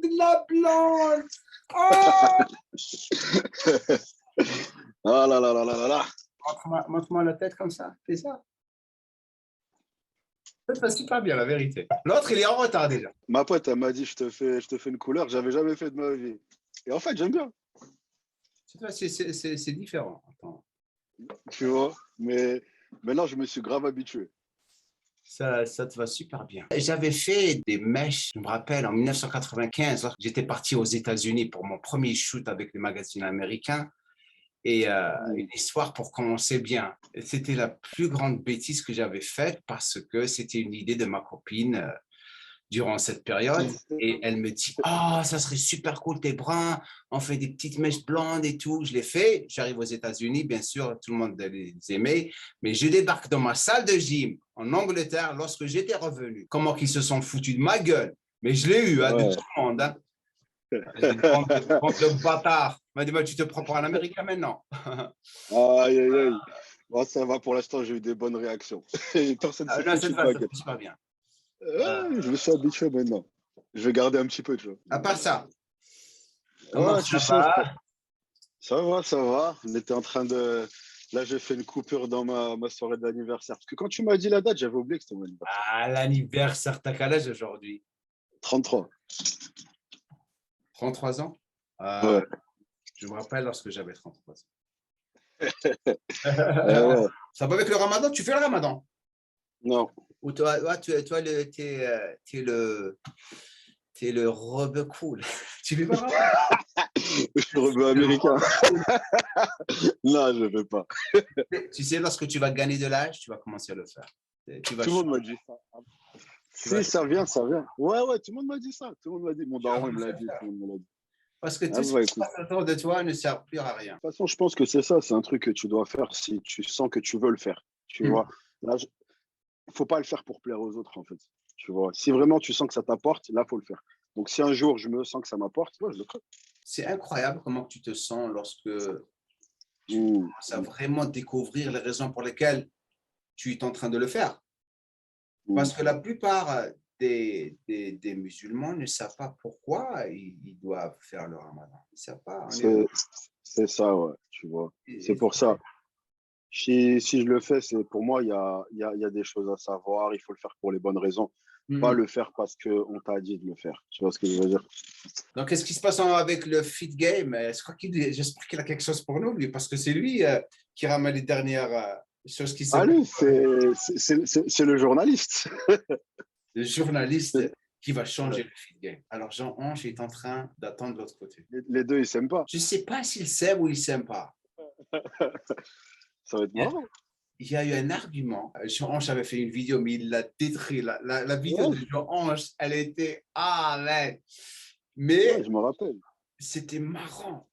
de la blonde. Oh, Ah là là là là là là. montre-moi la tête comme ça. Fais ça. Ça passe super bien, la vérité. L'autre, il est en retard déjà. Ma pote, elle m'a dit, je te fais une couleur, j'avais jamais fait de ma vie. Et en fait, j'aime bien, C'est différent. Attends. tu vois. Mais maintenant, je me suis grave habitué. Ça te va super bien. J'avais fait des mèches, je me rappelle, en 1995, lorsque j'étais parti aux États-Unis pour mon premier shoot avec les magazines américains. Et une histoire pour commencer bien. C'était la plus grande bêtise que j'avais faite parce que c'était une idée de ma copine durant cette période. Et elle me dit, ah, ça serait super cool, tes bruns, on fait des petites mèches blondes et tout. Je l'ai fait. J'arrive aux États-Unis, bien sûr, tout le monde les aimait. Mais je débarque dans ma salle de gym en Angleterre lorsque j'étais revenu. Comment qu'ils se sont foutus de ma gueule. Mais je l'ai eu, hein, de Ouais. tout le monde. Hein. J'ai dit, bande de bâtard. Il m'a dit, bah, tu te prends pour un Américain maintenant. Aïe, aïe, aïe. Bon, ça va, pour l'instant, j'ai eu des bonnes réactions. Et personne ne s'est Là, foutu cette de fois, ma ça gueule. passe pas bien. Je me suis habitué maintenant. Je vais garder un petit peu, tu vois. À part ça, comment Ouais, ça tu sais, va? ça va, ça va. On était en train de. Là, j'ai fait une coupure dans ma soirée d'anniversaire. Parce que quand tu m'as dit la date, j'avais oublié que c'était mon anniversaire. Ah, l'anniversaire, t'as quel âge aujourd'hui? 33. 33 ans? Ouais. Je me rappelle lorsque j'avais 33 ans. Ouais. Ça va avec le ramadan? Tu fais le ramadan? Non. Ou toi, t'es le rebeu cool. Tu fais pas le ramadan? Je suis rebeu américain. Non, je ne veux pas. Tu sais, lorsque tu vas gagner de l'âge, tu vas commencer à le faire. Tu vas Tout le monde m'a changer. dit ça. Tu vas Si, ça vient, ça vient. Ouais, ouais, tout le monde m'a dit ça. Tout le monde m'a dit. Mon tu vas daron, il me commencer l'a à le dit. faire. Tout le monde me l'a dit. Parce que Ah tout ce bah qui se écoute. passe autour de toi ne sert plus à rien. De toute façon, je pense que c'est ça. C'est un truc que tu dois faire si tu sens que tu veux le faire. Tu vois. Là, faut pas le faire pour plaire aux autres, en fait. Tu vois. Si vraiment tu sens que ça t'apporte, là, faut le faire. Donc, si un jour je me sens que ça m'apporte, ouais, je le ferai. C'est incroyable comment tu te sens lorsque tu Mmh. commences à vraiment découvrir les raisons pour lesquelles tu es en train de le faire. Mmh. Parce que la plupart des musulmans ne savent pas pourquoi ils doivent faire le ramadan. Ils ne savent pas. C'est ça, ouais, tu vois. C'est pour ça. Si je le fais, c'est pour moi, il y a des choses à savoir. Il faut le faire pour les bonnes raisons. Pas Mhm. le faire parce qu'on t'a dit de le faire. Tu vois ce que je veux dire? Donc, qu'est-ce qui se passe avec le fit game? J'espère qu'il a quelque chose pour nous, lui, parce que c'est lui qui ramène les dernières choses qui se Allez, passent. c'est le journaliste. Le journaliste qui va changer le fit game. Alors, Jean-Ange est en train d'attendre de l'autre côté. Les deux, ils s'aiment pas. Je ne sais pas s'il s'aime ou il ne s'aime pas. Ça va être marrant. Il y a eu un argument. Jean-Ange avait fait une vidéo, mais il l'a détruit. La vidéo Ouais, de Jean-Ange, elle était mais ouais, je me rappelle. c'était marrant.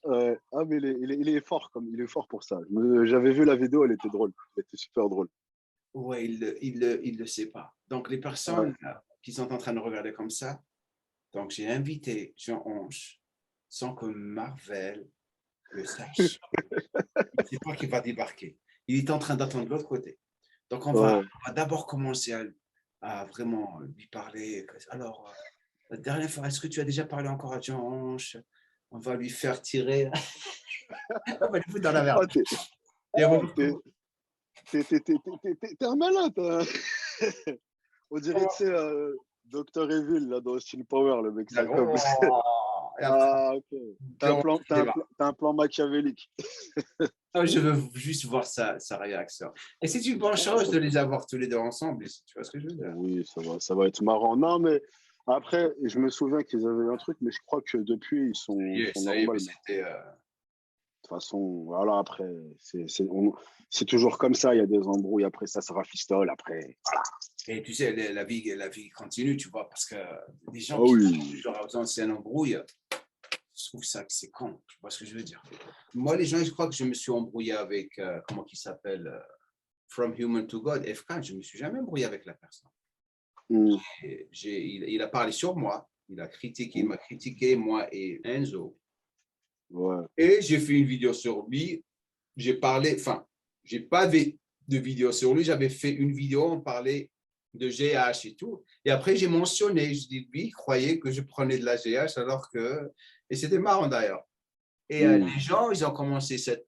Ah, mais il est fort, il est fort pour ça. J'avais vu la vidéo, elle était drôle. Elle était super drôle. Ouais, il le sait pas. Donc, les Ouais. personnes qui sont en train de regarder comme ça, donc j'ai invité Jean-Ange sans que Marvel le sache. C'est toi qui va débarquer. Il est en train d'attendre de l'autre côté. Donc, Ouais. on va d'abord commencer à vraiment lui parler. Alors, la dernière fois, est-ce que tu as déjà parlé encore à Jean-Ange? On va lui faire tirer. On va lui foutre dans la merde. Ah, t'es un malade, hein. On dirait, tu sais, Dr. Evil, là, dans Austin Power, le mec, ça comme. Et après, Ah, ok. T'as un plan machiavélique. je veux juste voir sa réaction. Et c'est une bonne chose de les avoir tous les deux ensemble. Tu vois ce que je veux dire? Oui, ça va être marrant. Non, mais après, je me souviens qu'ils avaient un truc, mais je crois que depuis, ils sont Ça y est, mais normaux. c'était. De toute façon, voilà, après, c'est toujours comme ça, il y a des embrouilles, après ça se rafistole, après, voilà. Et tu sais, la vie continue, tu vois, parce que des Ah gens qui oui, genre c'est un embrouille, je trouve ça que c'est con. Tu vois ce que je veux dire? Moi, les gens, je crois que je me suis embrouillé avec, comment il s'appelle, From Human to God, FK, je ne me suis jamais embrouillé avec la personne. mm, Il a parlé sur moi, il m'a critiqué, moi et Enzo. ouais, Et j'ai fait une vidéo sur lui. J'ai parlé, enfin, j'ai pas de vidéo sur lui, j'avais fait une vidéo, on parlait de GH et tout. Et après, j'ai mentionné, je dis, lui, il croyait que je prenais de la GH alors que. Et c'était marrant d'ailleurs. Et les gens, ils ont commencé cette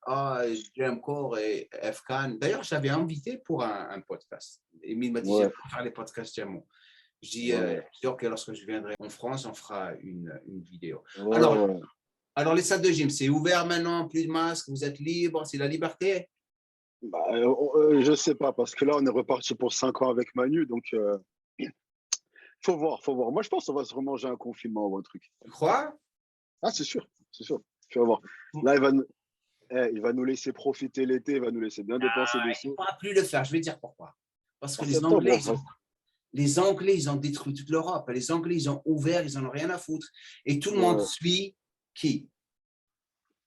j'aime Core et FCAN. D'ailleurs, j'avais invité pour un podcast. Emile m'a dit, Ouais, j'aime faire les podcasts Jamon. ouais, Je dis, OK, lorsque je viendrai en France, on fera une vidéo. ouais, Alors, ouais. alors, les salles de gym, c'est ouvert maintenant, plus de masques, vous êtes libre, c'est la liberté? Bah, je sais pas, parce que là, on est reparti pour 5 ans avec Manu, donc faut voir, faut voir. Moi, je pense qu'on va se remanger un confinement ou un truc. Tu crois? Ah, c'est sûr, c'est sûr. Tu vas voir. Là, il va nous laisser profiter l'été, il va nous laisser bien dépenser des Il ne sous. pourra plus le faire. Je vais dire pourquoi. Parce que En septembre, on fera. Les Anglais, ils ont détruit toute l'Europe. Les Anglais, ils ont ouvert, ils n'en ont rien à foutre. Et tout le monde Ouais, suit qui?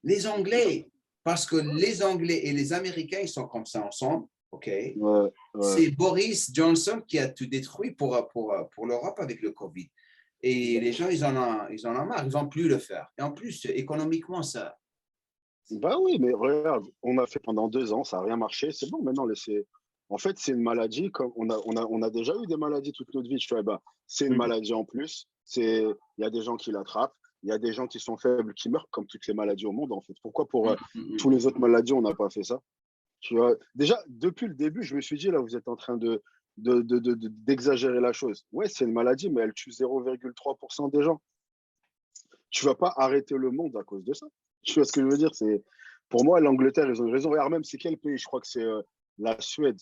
Les Anglais. Parce que les Anglais et les Américains, ils sont comme ça ensemble. OK? ouais, ouais. C'est Boris Johnson qui a tout détruit pour l'Europe avec le Covid. Et les gens, ils en ont marre. Ils ne vont plus le faire. Et en plus, économiquement, ça. Bah oui, mais regarde, on a fait pendant 2 ans, ça n'a rien marché. C'est bon, maintenant, laissez. En fait, c'est une maladie, comme on a déjà eu des maladies toute notre vie. Tu vois, bah, c'est une Mhm. maladie en plus. Il y a des gens qui l'attrapent, il y a des gens qui sont faibles, qui meurent, comme toutes les maladies au monde, en fait. Pourquoi pour tous les autres maladies, on n'a pas fait ça? Tu vois, déjà, depuis le début, je me suis dit, là, vous êtes en train d'exagérer la chose. Ouais, c'est une maladie, mais elle tue 0,3% des gens. Tu vas pas arrêter le monde à cause de ça. Tu vois ce que je veux dire? Pour moi, l'Angleterre, ils ont raison. Regarde même, c'est quel pays? Je crois que c'est la Suède.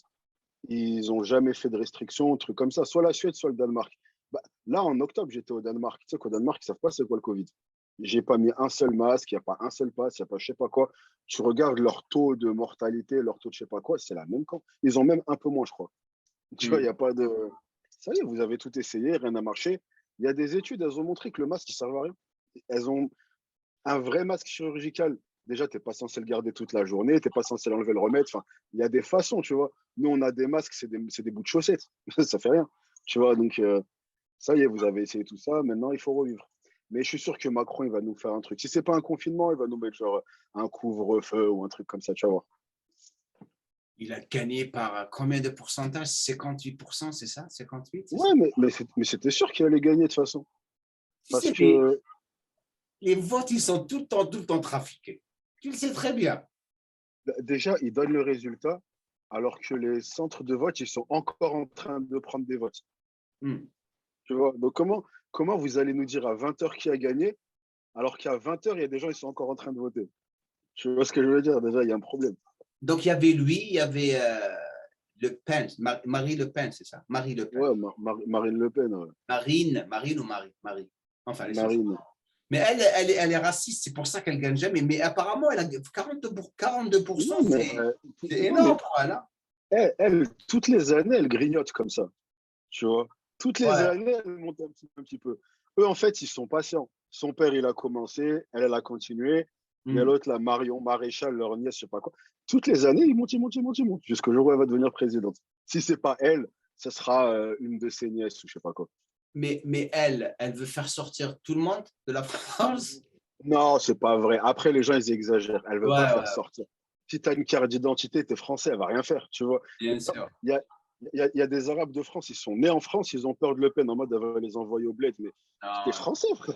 Ils ont jamais fait de restrictions, un truc comme ça. Soit la Suède, soit le Danemark. Bah, là, en octobre, j'étais au Danemark. Tu sais qu'au Danemark, ils savent pas c'est quoi le Covid. J'ai pas mis un seul masque, il n'y a pas un seul pass, il n'y a pas je sais pas quoi. Tu regardes leur taux de mortalité, leur taux de je sais pas quoi, c'est la même camp. Ils ont même un peu moins, je crois. Tu vois, il n'y a pas de. Ça y est, vous avez tout essayé, rien n'a marché. Il y a des études, elles ont montré que le masque, il ne servait à rien. Elles ont un vrai masque chirurgical. Déjà, tu n'es pas censé le garder toute la journée, tu n'es pas censé l'enlever, le remettre. Enfin, il y a des façons, tu vois. Nous, on a des masques, c'est des bouts de chaussettes. Ça fait rien. Tu vois, donc ça y est, vous avez essayé tout ça, maintenant, il faut revivre. Mais je suis sûr que Macron, il va nous faire un truc. Si c'est pas un confinement, il va nous mettre genre un couvre-feu ou un truc comme ça, tu vas voir. Il a gagné par combien de pourcentage? 58%, c'est ça? 58, c'est ça? Ouais, mais c'était sûr qu'il allait gagner de toute façon. Tu Parce sais, que les votes, ils sont tout le temps trafiqués. Tu le sais très bien. déjà, il donne le résultat, alors que les centres de vote, ils sont encore en train de prendre des votes. Hmm. Tu vois? Donc, comment vous allez nous dire à 20h qui a gagné, alors qu'à 20h, il y a des gens, ils sont encore en train de voter? Tu vois ce que je veux dire? Déjà, il y a un problème. Donc, il y avait lui, il y avait Le Pen, Marie Le Pen, c'est ça? Marie Le Pen. Ouais, Marine Le Pen, ouais. Marine ou Marie? Marie. Enfin, l'essentiel. Marine. Mais elle est raciste, c'est pour ça qu'elle gagne jamais. Mais apparemment, elle a 42%, Non, mais, c'est non, mais énorme pour elle. Hein. toutes les années, elle grignote comme ça. Tu vois? Toutes les Ouais. années, elle monte un petit peu. Eux, en fait, ils sont patients. Son père, il a commencé, elle a continué. Il y a Hmm. l'autre, la Marion Maréchal, leur nièce, je sais pas quoi. Toutes les années, ils montent, ils montent, ils montent, ils montent, jusqu'au jour où elle va devenir présidente. Si c'est pas elle, ce sera une de ses nièces ou je sais pas quoi. Mais elle veut faire sortir tout le monde de la France. Non, c'est pas vrai. Après, les gens, ils exagèrent. Elle veut pas Ouais, faire ouais, sortir. Si tu as une carte d'identité, tu es français, elle va rien faire, tu vois. bien sûr. Il y a, il y a des Arabes de France, ils sont nés en France, ils ont peur de Le Pen en mode elle va les envoyer au bled. Mais t'es Non, français, frère.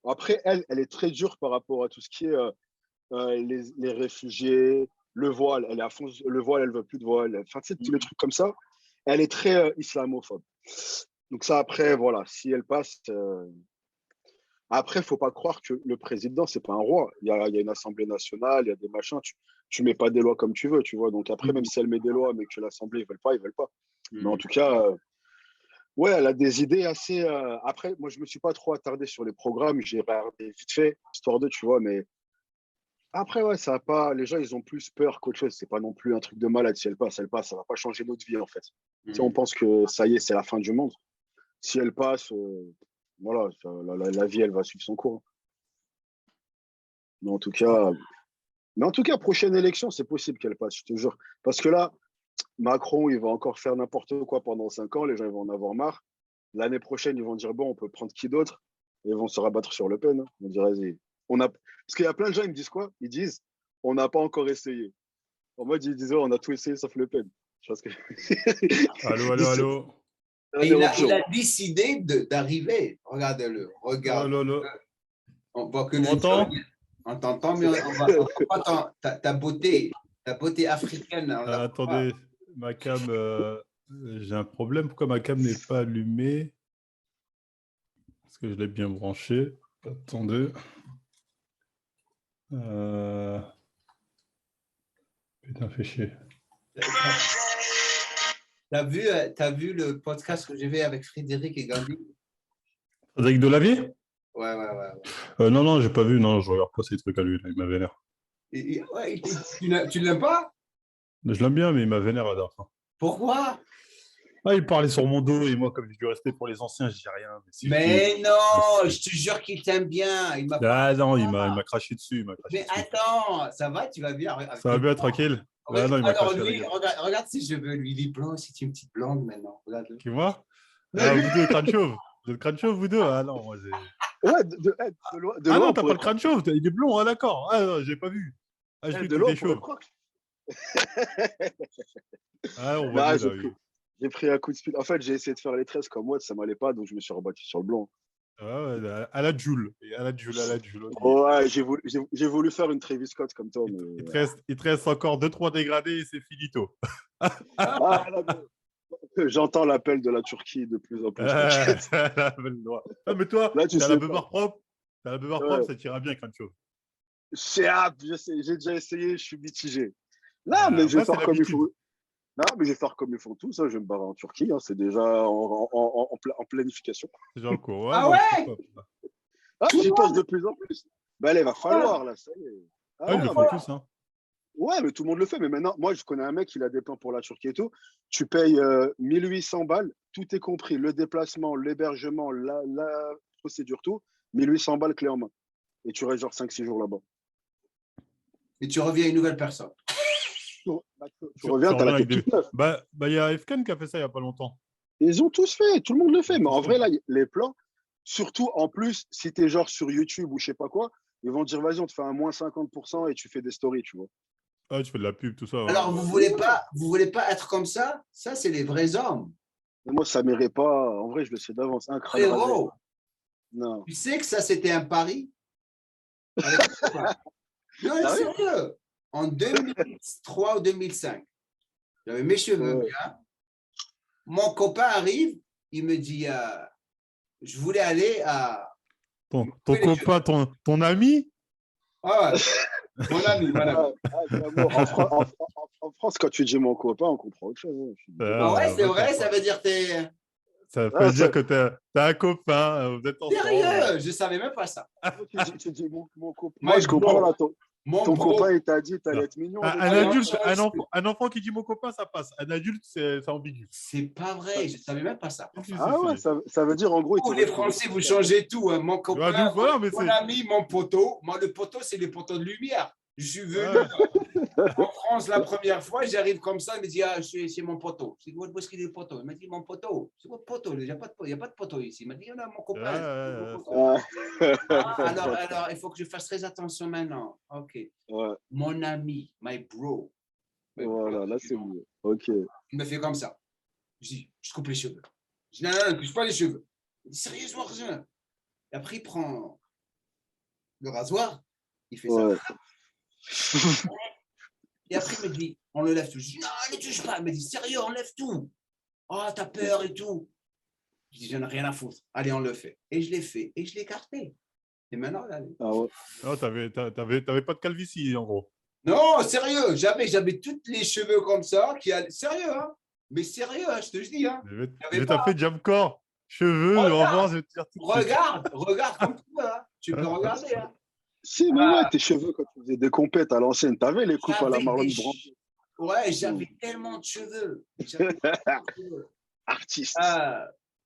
Après, elle est très dure par rapport à tout ce qui est les réfugiés, le voile. Elle est à fond, le voile, elle veut plus de voile. Enfin, tu sais, tous les trucs comme ça. Elle est très islamophobe. Donc ça, après, voilà, si elle passe, après, il ne faut pas croire que le président, c'est pas un roi. Il y a une assemblée nationale, il y a des machins. Tu mets pas des lois comme tu veux, tu vois. Donc après, même si elle met des lois, mais que l'assemblée, ils veulent pas, ils veulent pas. Mais en tout cas, ouais, elle a des idées assez. Après, moi, je me suis pas trop attardé sur les programmes. J'ai regardé vite fait, histoire de, tu vois. Mais après, ouais, ça va pas. Les gens, ils ont plus peur qu'autre chose. C'est pas non plus un truc de malade. Si elle passe, ça va pas changer notre vie, en fait. Tu sais, on pense que ça y est, c'est la fin du monde. Si elle passe, voilà, la vie, elle va suivre son cours. Mais en tout cas, prochaine élection, c'est possible qu'elle passe, je te jure. Parce que là, Macron, il va encore faire n'importe quoi pendant 5 ans, les gens ils vont en avoir marre. L'année prochaine, ils vont dire, bon, on peut prendre qui d'autre? Et ils vont se rabattre sur Le Pen. Hein. Ils vont dire, vas-y. Parce qu'il y a plein de gens, ils me disent quoi? Ils disent, on n'a pas encore essayé. En mode, ils disent, oh, on a tout essayé sauf Le Pen. Je pense que... Allô, allô, allô. On est Il retour. a décidé d'arriver. Regarde-le, Oh regarde. là là. On voit que Tu le m'entends? Johnny. On t'entend, mais on voit pas ta beauté africaine. On la voit pas. Attendez, ma cam, j'ai un problème. Pourquoi ma cam n'est pas allumée? Est-ce que je l'ai bien branchée? Attendez. Putain, fait chier. T'as vu le podcast que j'ai fait avec Frédéric et Gandhi? Avec de la vie? Ouais. Non, non, j'ai pas vu. Non, je regarde pas ces trucs à lui. Là, il m'a vénère. Ouais, tu l'aimes pas? Je l'aime bien, mais il m'a vénère la dernière fois. Pourquoi? Ah, il parlait sur mon dos et moi, comme j'ai du respect pour les anciens, je dis rien. Mais non, je te jure qu'il t'aime bien. Il m'a Ah pas. non, il m'a craché dessus. Mais attends, ça va, tu vas bien. Ça va bien, tranquille? Ah non, il m'a Alors craché à la lui, gueule. regarde ses cheveux, lui, il est blanc, c'est une petite blonde maintenant. Regarde-le. Tu vois? Ah, vous deux, crâne chauve. Vous êtes crâne chauve, vous deux? Ah non, moi, Ouais, de ah loin, non, on t'as pourrait pas le crâne chauve, il est blond, ah d'accord. Ah non, j'ai pas vu. Ah, j'ai cru que de loin, t'étais on pourrait chauve. proche. Ah, on voit Non, mieux là, oui. j'ai pris un coup de speed. En fait, j'ai essayé de faire les tresses comme moi, ça m'allait pas, donc je me suis rebattu sur le blanc. Ah ouais, à la Joule. À la Joule, à la Joule. Ok. Ouais, j'ai voulu faire une Travis Scott comme toi, mais. Il te reste encore 2-3 dégradés et c'est finito. Ah, là, j'entends l'appel de la Turquie de plus en plus, t'inquiète. Ah, mais toi, Là, tu t'as la sais beubare pas. propre. T'as la beubare propre, Ouais. ça t'ira bien, crâne chauve. J'ai déjà essayé, je suis mitigé. Là, mais je vais Après, c'est faire comme il l'habitude. faut. Non, mais je vais faire comme ils font tous. Hein. Je vais me barrer en Turquie. Hein. C'est déjà en planification. C'est déjà en cours. Ouais, Ah bon, ouais? pourquoi pas. Ah, j'y pense de plus en plus. Ben, là, il va falloir, là, ça y est. Ah, ils le non, font mais... tous, hein. Ouais, mais tout le monde le fait. Mais maintenant, moi, je connais un mec, il a des plans pour la Turquie et tout. Tu payes 1800 balles, tout est compris. Le déplacement, l'hébergement, la procédure, tout. 1800 balles clé en main. Et tu restes genre 5-6 jours là-bas. Et tu reviens une nouvelle personne. Tu reviens, t'as la avec tête toute neuve. il y a Efken qui a fait ça il y a pas longtemps. Ils ont tous fait, tout le monde le fait. Ils ont Mais tous en vrai, fait. là, les plans, surtout en plus, si t'es genre sur YouTube ou je sais pas quoi, ils vont te dire, vas-y, on te fait un moins 50% et tu fais des stories, tu vois. Ah, tu fais de la pub, tout ça. Alors, Ouais. vous voulez pas être comme ça? Ça, c'est les vrais hommes. Mais moi, ça m'irait pas. En vrai, je le sais d'avance. Un crâne rasé. Frérot, Non. tu sais que ça, c'était un pari? Non, Ah oui? sérieux. En 2003 ou 2005, j'avais mes cheveux Ouais. bien. Mon copain arrive, il me dit, je voulais aller à... Ton couper les copain, ton ami? Ah ouais, mon ami, voilà. En France, quand tu dis mon copain, on comprend autre chose. Hein. Je suis désolé. Ah ouais, c'est Moi, je vrai, comprends. ça veut dire t'es... Ça Ah, veut dire que t'as un copain, vous êtes ensemble. Sérieux, je savais même pas ça. tu dis mon copain. My Moi, je comprends bro. là. Mon Ton bro. copain, il t'a dit, t'allais être mignon. avec Un lui. adulte, un enfant qui dit mon copain, ça passe. Un adulte, c'est ambigu. C'est pas vrai, je savais même pas ça. Si, si, Ah ouais, si. ça veut dire en gros, il te Vous, les retrouve. Français, vous changez tout. Hein. Mon copain, nous, voilà, mais mon ami, mon poteau. Moi, le poteau, c'est les poteaux de lumière. Je suis venu en France la première fois, j'arrive comme ça, il me dit, c'est mon poteau. Je dis, où est-ce qu'il est le poteau? Il m'a dit, mon poteau. C'est votre poteau? Il n'y a pas de poteau ici. Il m'a dit, non, mon copain. Mon poteau. Alors, il faut que je fasse très attention maintenant. OK. Ouais. Mon ami, my bro. Voilà, là, c'est mieux. OK. Il me fait comme ça. Je dis, je coupe les cheveux. Je dis, non, ne touche pas les cheveux. Il dit, sérieusement, rien. Et après, il prend le rasoir, il fait ça. Ouais. Et après, il me dit, on le lève tout. Je dis, non, ne touche pas. Il me dit, sérieux, on lève tout. Oh, t'as peur et tout. Je dis, j'en ai rien à foutre. Allez, on le fait. Et je l'ai fait. Et je l'ai écarté. Et maintenant, là. Ah ouais. Non, t'avais pas de calvitie, en gros. Non, sérieux. J'avais tous les cheveux comme ça. Sérieux, hein. Mais sérieux, hein, je te dis. Hein. Je vais taper Jamcore. Cheveux, au revoir, je vais te dire tout de suite. Regarde comme tu veux. Hein. Tu peux regarder. Hein. Si, mais ouais, tes cheveux, quand tu faisais des compètes à l'ancienne, t'avais les coupes à la Marlon Brando. Ouais, j'avais tellement de cheveux. Artiste.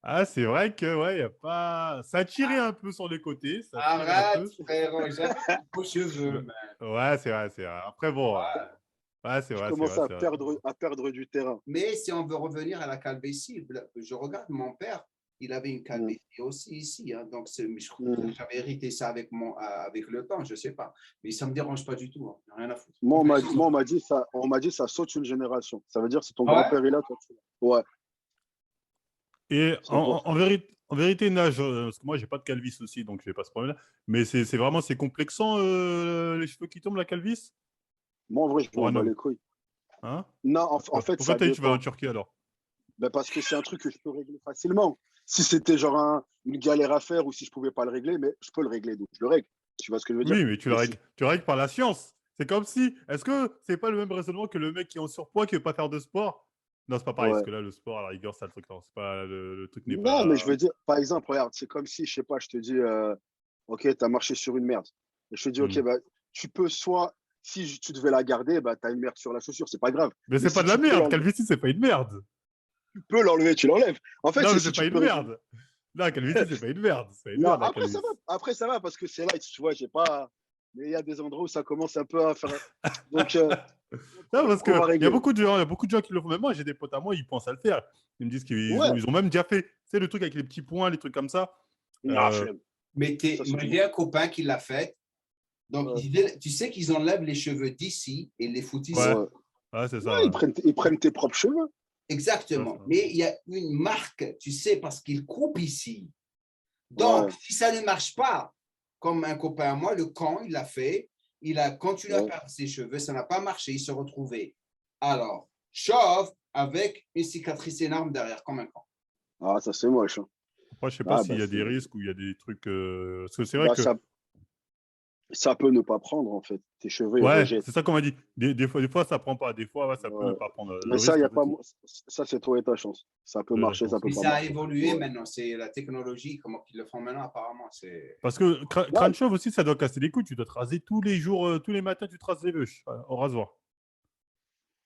Ah, c'est vrai que, ouais, y a pas. Ça tirait un peu sur les côtés. Ça tirait un Arrête, peu. frérot, j'avais de beaux cheveux, man. Ouais, c'est vrai, c'est vrai. Après, bon. Ouais, c'est vrai. Tu commences à perdre du terrain. Mais si on veut revenir à la calvitie, je regarde mon père, il avait une calvitie aussi ici. Hein, donc, je crois que j'avais hérité ça avec le temps, je ne sais pas. Mais ça ne me dérange pas du tout. Hein, rien à foutre. Moi, on m'a dit ça saute une génération. Ça veut dire que si ton Ah ouais? grand-père est là, toi, tu es là. Ouais. Et Ça porte. en vérité, Nage, parce que moi, j'ai pas de calvitie aussi, donc j'ai pas ce problème-là. Mais c'est vraiment, c'est complexant, les cheveux qui tombent, la calvitie, Moi, en vrai, je pour m'en un bats homme. les couilles. Hein? Non, en fait, Pourquoi ça t'as dit que tu vas en dépend. Turquie alors? Ben, parce que c'est un truc que je peux régler facilement. Si c'était genre une galère à faire ou si je pouvais pas le régler, mais je peux le régler, donc je le règle. Tu vois ce que je veux dire? Oui, mais Mais tu le règles par la science. C'est comme si. Est-ce que c'est pas le même raisonnement que le mec qui est en surpoids qui veut pas faire de sport? Non, c'est pas pareil, parce ouais. que là, le sport, à la rigueur, ça le truc. Non, c'est pas, le truc n'est Non, mais je pas. veux dire, par exemple, regarde, c'est comme si, je sais pas, je te dis, ok, tu as marché sur une merde. Et je te dis, ok, Hmm. bah, tu peux soit, si tu devais la garder, bah, tu as une merde sur la chaussure, c'est pas grave. Mais Mais c'est pas si de la tu peux merde. l'enlever, Calvitie, c'est pas une merde. tu l'enlèves. En fait, Non, c'est mais si c'est tu pas une peux régler. merde. Non, calvitie, c'est pas une merde. C'est pas une Non, merde, la calvitie. après, ça va, parce que c'est light, tu vois, j'ai pas. Mais il y a des endroits où ça commence un peu à faire. Donc, Non, parce qu'on va qu'il y a régler. beaucoup de gens, il y a beaucoup de gens qui le font. Même moi, j'ai des potes à moi, ils pensent à le faire. Ils me disent Ouais, ils ont même déjà fait, c'est le truc avec les petits points, les trucs comme ça. non, Euh, flemme. Mais Ça, c'est moi, trop. j'ai un copain qui l'a fait. Donc, Ouais, tu sais qu'ils enlèvent les cheveux d'ici et les foutent ici. ouais, ouais. ouais, c'est Ouais, ça. Ouais. ils prennent tes propres cheveux. Ça, Exactement. ça. Mais il y a une marque, tu sais, parce qu'ils coupent ici. Donc, Ouais, si ça ne marche pas, comme un copain à moi, le camp, il l'a fait, il a continué à ouais. perdre ses cheveux, ça n'a pas marché, il se retrouvait. Alors, chauve avec une cicatrice énorme derrière, comme un camp. Ah, ça, c'est moche, hein. Après, je sais pas Ah, s'il bah, y a des risques ou il y a des trucs. Parce que c'est vrai bah, que. ça peut ne pas prendre, en fait. Tes cheveux, ils Ouais, rejettent. c'est ça qu'on m'a dit. Des fois, ça prend pas. Des fois, ouais, ça peut ne Ouais. pas prendre. Le Mais ça, risque, y a en fait, pas. Ça, c'est toi et ta chance. Ça peut c'est la marcher, ça chance. peut Mais pas ça a marcher. évolué Ouais. maintenant, c'est la technologie, comment ils le font maintenant apparemment. Parce que Ouais, crâne chauve aussi, ça doit casser les couilles. Tu dois te raser tous les jours, tous les matins, tu te rases les cheveux au rasoir.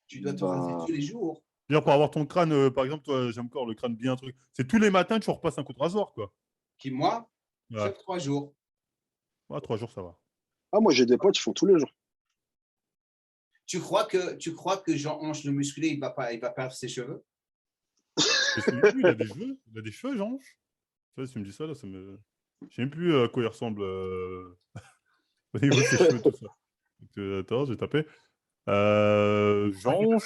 Tu dois te raser bah, tous les jours. Dire pour avoir ton crâne, par exemple, toi, j'aime encore le crâne bien truc. C'est tous les matins, tu repasses un coup de rasoir, quoi. Qui, moi, Ouais, chaque 3 jours. ouais 3 jours, ça va. ah, moi, j'ai des potes, ils font tous les jours. Tu crois que Jean-Ange le musclé, il va perdre ses cheveux? Mais c'est lui, il a des cheveux, Jean. Tu vois, si tu me dis ça, là, ça me. Je sais même plus à quoi il ressemble au niveau de ses cheveux, tout ça. Donc, attends, j'ai tapé. Jean.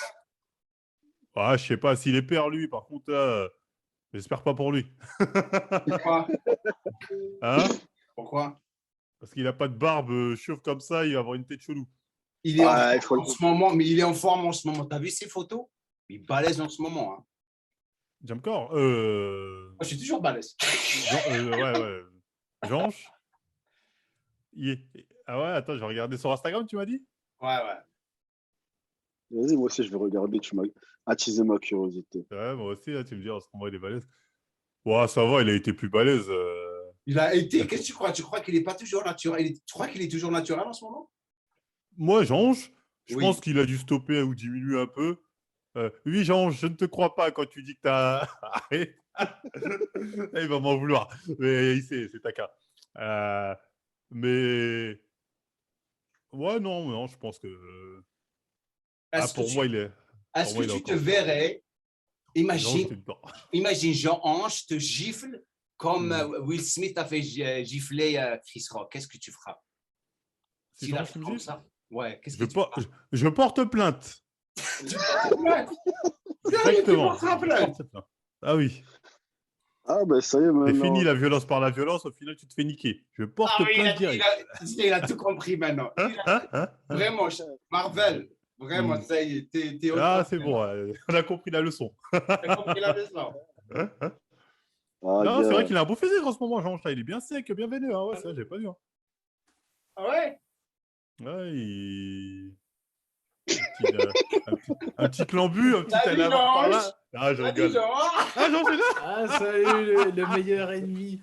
Ah, je sais pas s'il est père, lui, par contre, là, j'espère pas pour lui. Pourquoi? Hein? Pourquoi? Parce qu'il a pas de barbe chauve comme ça, il va avoir une tête chelou. Il est en Ah, il forme faut. en ce moment, mais il est en forme en ce moment. Tu as vu ses photos? Il balèze en ce moment. Hein. Jamcor, Moi, je suis toujours balèze. Ouais, ouais. Janche, ah ouais, attends, je vais regarder sur Instagram, tu m'as dit? Ouais, ouais. Vas-y, moi aussi, je vais regarder. Tu m'as attisé ma curiosité. Ouais, moi aussi, là, tu me dis, en ce moment, il est balèze. Ouais, ça va, il a été plus balèze. Il a été. Qu'est-ce que tu crois? Tu crois qu'il n'est pas toujours naturel? Tu crois qu'il est toujours naturel en ce moment? Moi, Janche, je pense Oui. qu'il a dû stopper ou diminuer un peu. Oui, Janche, je ne te crois pas quand tu dis que t'as. Arrête. Il va m'en vouloir. Mais il sait, c'est ta cas. Mais. Ouais, non, non, je pense que. Ah, Est-ce que tu, Pour est-ce que moi, il est tu te encore fort. verrais? Janche, Imagine, t'es dedans. imagine Jean-Ange te gifle comme Hmm. Will Smith a fait gifler Chris Rock. Qu'est-ce que tu feras? C'est S'il a Janche fait qui me comme gifle? ça. Ouais, qu'est-ce que Je, tu por- feras? je porte plainte. Tu portes plainte. Sérieux, tu Exactement. porteras Je plainte. porte plainte. Ah oui. Ah, ben ça y est, C'est fini maintenant. la violence par la violence. Au final, tu te fais niquer. Je Ah porte oui, plainte direct. il a tout compris maintenant. Hein. Vraiment, Marvel, vraiment, Hmm. ça y est, t'es au Ah, top c'est bon. maintenant. On a compris la leçon. T'as compris la leçon. Ah, Non, c'est vrai gars. qu'il a un beau physique en ce moment, Jean. Il est bien sec, bien venu. Hein. Ouais, ça, j'ai pas vu. Hein. Ah ouais? Ouais, un petit clambu, un petit Salut anavar par Georges! là. Ah, je Salut rigole. Georges! Ah, Jean, c'est là. Ah, salut, le meilleur ennemi.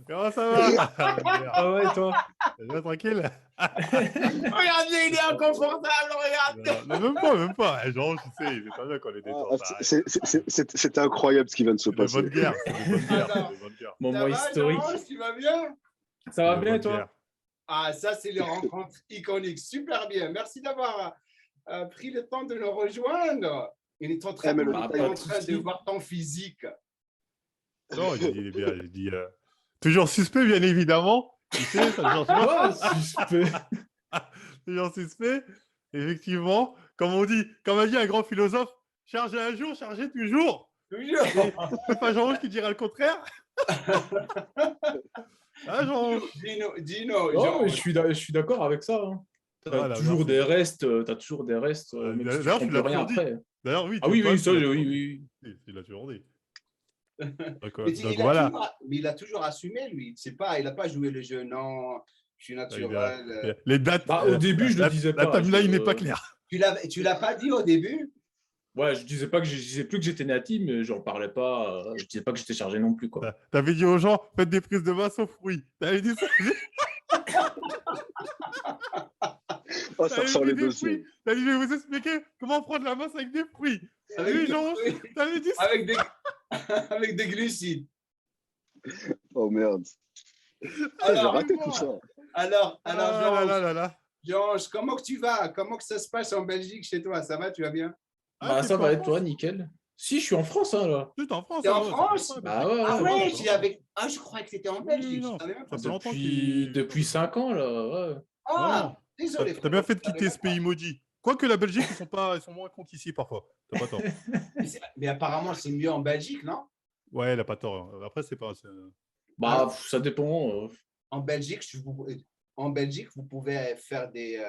Comment ça va? Ah, merde. Ah ouais, toi? Ça va, tranquille? Regardez, il est inconfortable, regarde! Non, même pas, même pas. Eh, Jean, tu sais, il est pas bien quand on est Ah, détente. Arrête. c'est incroyable ce qui vient de se C'est de passer. bonne guerre. C'est de bonne guerre. C'est Alors, de bonne guerre. Moment ça va historique. Georges? Tu vas bien? Ça C'est va de bien, bonne toi? guerre. Ah, ça, c'est les rencontres iconiques. Super bien. Merci d'avoir pris le temps de nous rejoindre. Il est en train, Eh, mais on le Bah, était time, pas en de train de soucis. voir ton physique. Non, il est bien. Il dit toujours suspect, bien évidemment. Tu sais, ça ne change pas. Ouais, suspect. Toujours suspect. Effectivement, comme a dit un grand philosophe, chargé un jour, chargé toujours. C'est pas Jean-Ange qui dira le contraire? Ah, Jean-Ange. Dino, Non, mais Jean. je suis d'accord avec ça. Hein. T'as Voilà, toujours merci. des restes, t'as toujours des restes, même si tu D'ailleurs, prends tu plus l'as rien toujours dit. après. D'ailleurs, oui, Ah oui, oui, toi, ça, tu l'as oui, toujours oui. dit. Tu l'as toujours dit. Mais Donc, il a toujours assumé, lui. C'est pas, il n'a pas joué le jeu, non, je suis naturel. Les dates, Bah, au début, je le disais la pas. timeline n'est pas claire. Tu l'as pas dit au début? Ouais, je disais pas que je disais plus que j'étais natif, mais j'en parlais pas. Je disais pas que j'étais chargé non plus, quoi. T'avais dit aux gens, faites des prises de masse aux fruits. T'avais dit ça. Oh, ça T'avais ressort dit les des dossiers. fruits. T'as dit, je vais vous expliquer comment prendre la masse avec des fruits. Avec Oui, des Jean, fruits. t'avais dit ça. Avec des glucides. Oh merde. J'ai Alors, raté tout ça. alors, Ah là là là. Georges, comment que tu vas? Comment que ça se passe en Belgique chez toi? Ça va, tu vas bien? Bah, t'es ça pas va en être toi, France? nickel. Si, je suis en France, hein, là. Tu es en France. T'es en alors, ça France? fait longtemps, Bah ouais, Ah ça ouais, fait longtemps. je croyais que tu étais en Oui, Belgique. non, Je savais même pas ça fait ça. longtemps Depuis 5 ans, là. Ouais. Ah, Non, désolé, t'as bien frérot, fait de je savais quitter même ce pas. pays maudit. Quoique la Belgique, ils sont moins cons qu'ici parfois. T'as pas tort. Mais apparemment, c'est mieux en Belgique, non? Ouais, elle a pas tort. Après, c'est pas. Bah, ça dépend. En Belgique, en Belgique, vous pouvez faire des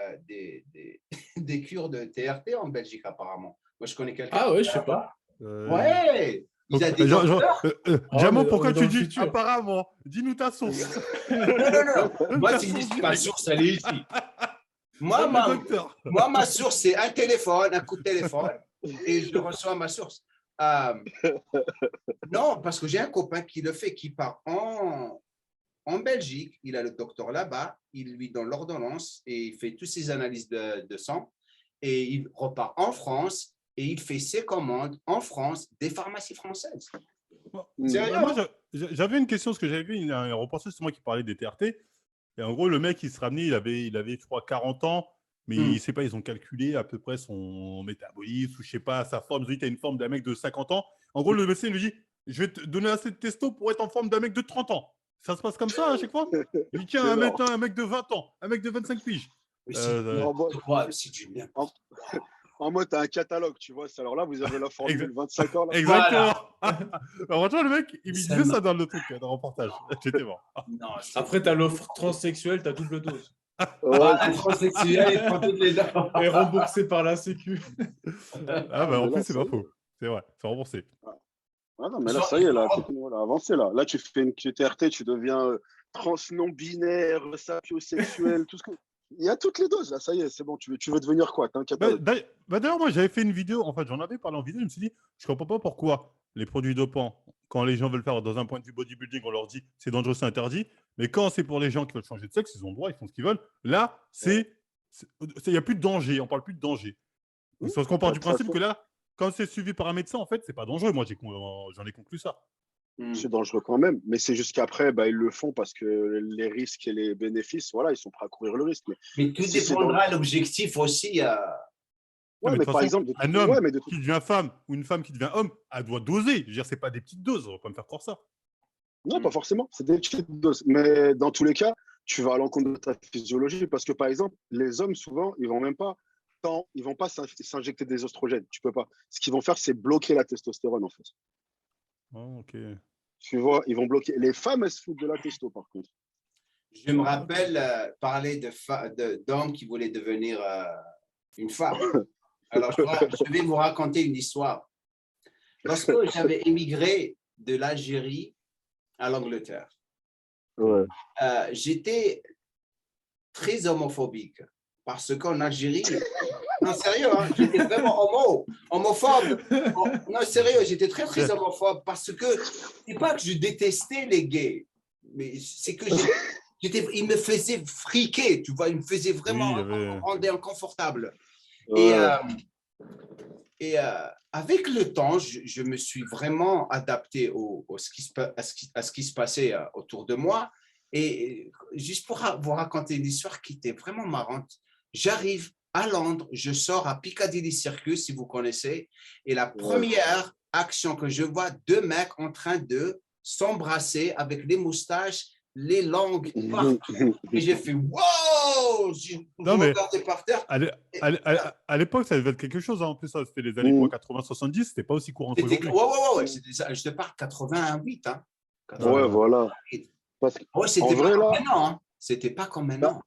cures de TRT en Belgique, apparemment. Moi, je connais quelqu'un Ah qui ouais, est je sais là-bas. pas. Ouais, il a des Genre, docteurs. Ah, Diamant, on pourquoi est dans tu le dis futur. apparemment? Dis-nous ta source. Non. Moi, Ta tu me dis source que ma directe. source, elle est ici. Donne le docteur. Moi, ma source, c'est un téléphone, un coup de téléphone, et je reçois ma source. Non, parce que j'ai un copain qui le fait, qui part en Belgique, il a le docteur là-bas, il lui donne l'ordonnance et il fait toutes ses analyses de sang, et il repart en France et il fait ses commandes en France des pharmacies françaises. Sérieux? Moi, j'avais une question, parce que j'avais vu un reportage justement qui parlait des TRT. Et en gros, le mec, il se ramenait, il avait je crois, 40 ans, mais je sais pas, ils ont calculé à peu près son métabolisme, ou je sais pas, sa forme. Il a une forme d'un mec de 50 ans. En gros, le médecin lui dit, je vais te donner assez de testo pour être en forme d'un mec de 30 ans. Ça se passe comme ça à chaque fois? Il dit, tiens, C'est énorme. un mec de 20 ans, un mec de 25 piges. Mais c'est En mode, c'est du bien. en mode, t'as un catalogue, tu vois. Alors là, vous avez la formule 25 ans. Là. Exactement. Alors, franchement, le mec, il me Ça disait ça dans le truc, dans le reportage. J'étais mort. Non, Après, t'as l'offre transsexuelle, t'as double dose. Ouais, un transsexuel, il prend toutes les dents. Et remboursé par la Sécu. Ah, bah, en mais là, plus, c'est pas faux. C'est vrai, c'est remboursé. Ah non, mais là, ça y est, la techno, elle a avancé, là. Là, tu fais une QTRT, tu deviens trans non-binaire, sapiosexuel, tout ce que... Il y a toutes les doses, là, ça y est, c'est bon. Tu veux devenir quoi? T'as un catalogue. D'ailleurs, moi, j'avais fait une vidéo, en fait, j'en avais parlé en vidéo, je me suis dit, je comprends pas pourquoi les produits dopants, quand les gens veulent faire dans un point de vue bodybuilding, on leur dit c'est dangereux, c'est interdit, mais quand c'est pour les gens qui veulent changer de sexe, ils ont le droit, ils font ce qu'ils veulent. Là, il n'y a plus de danger, on parle plus de danger. C'est parce qu'on part du principe que là, quand c'est suivi par un médecin, en fait, c'est pas dangereux. Moi, j'en ai conclu ça. C'est dangereux quand même, mais c'est juste qu'après, bah, ils le font parce que les risques et les bénéfices, voilà, ils sont prêts à courir le risque. Mais tout si dépendra de l'objectif aussi. Ouais, mais mais de par façon, exemple, un homme ouais, mais qui devient femme ou une femme qui devient homme, elle doit doser. Je veux dire, c'est pas des petites doses, on va pas me faire croire ça. non, pas forcément, c'est des petites doses. Mais dans tous les cas, tu vas à l'encontre de ta physiologie parce que, par exemple, les hommes, souvent, ils vont pas s'injecter des oestrogènes. Tu peux pas. Ce qu'ils vont faire, c'est bloquer la testostérone, en fait. Oh, ok. Tu vois, ils vont bloquer. Les femmes, elles se foutent de la testo, par contre. Je me rappelle parler d'hommes qui voulaient devenir une femme. Alors, je vais vous raconter une histoire. Lorsque j'avais émigré de l'Algérie à l'Angleterre, Ouais. J'étais très homophobique parce qu'en Algérie, non, sérieux, hein, j'étais vraiment homophobe. Non, sérieux, j'étais très, très homophobe parce que c'est pas que je détestais les gays, mais c'est que ils me faisaient friquer, tu vois, ils me faisaient vraiment rendre inconfortable. Ouais. Et avec le temps, je me suis vraiment adapté à ce qui se passait autour de moi. Et juste pour vous raconter une histoire qui était vraiment marrante, j'arrive à Londres, je sors à Piccadilly Circus, si vous connaissez, et la première action que je vois, deux mecs en train de s'embrasser avec les moustaches les langues partout. Et j'ai fait wow! Je Non, mais regardais par terre. à l'époque, ça devait être quelque chose. Hein. En plus, ça, c'était les années quoi, 80-70, c'était pas aussi courant qu'aujourd'hui. Ouais. Je te parle 88. Hein. Ouais, voilà. Parce que, Ouais, c'était en pas vrai, comme là, maintenant. Hein. C'était pas comme maintenant.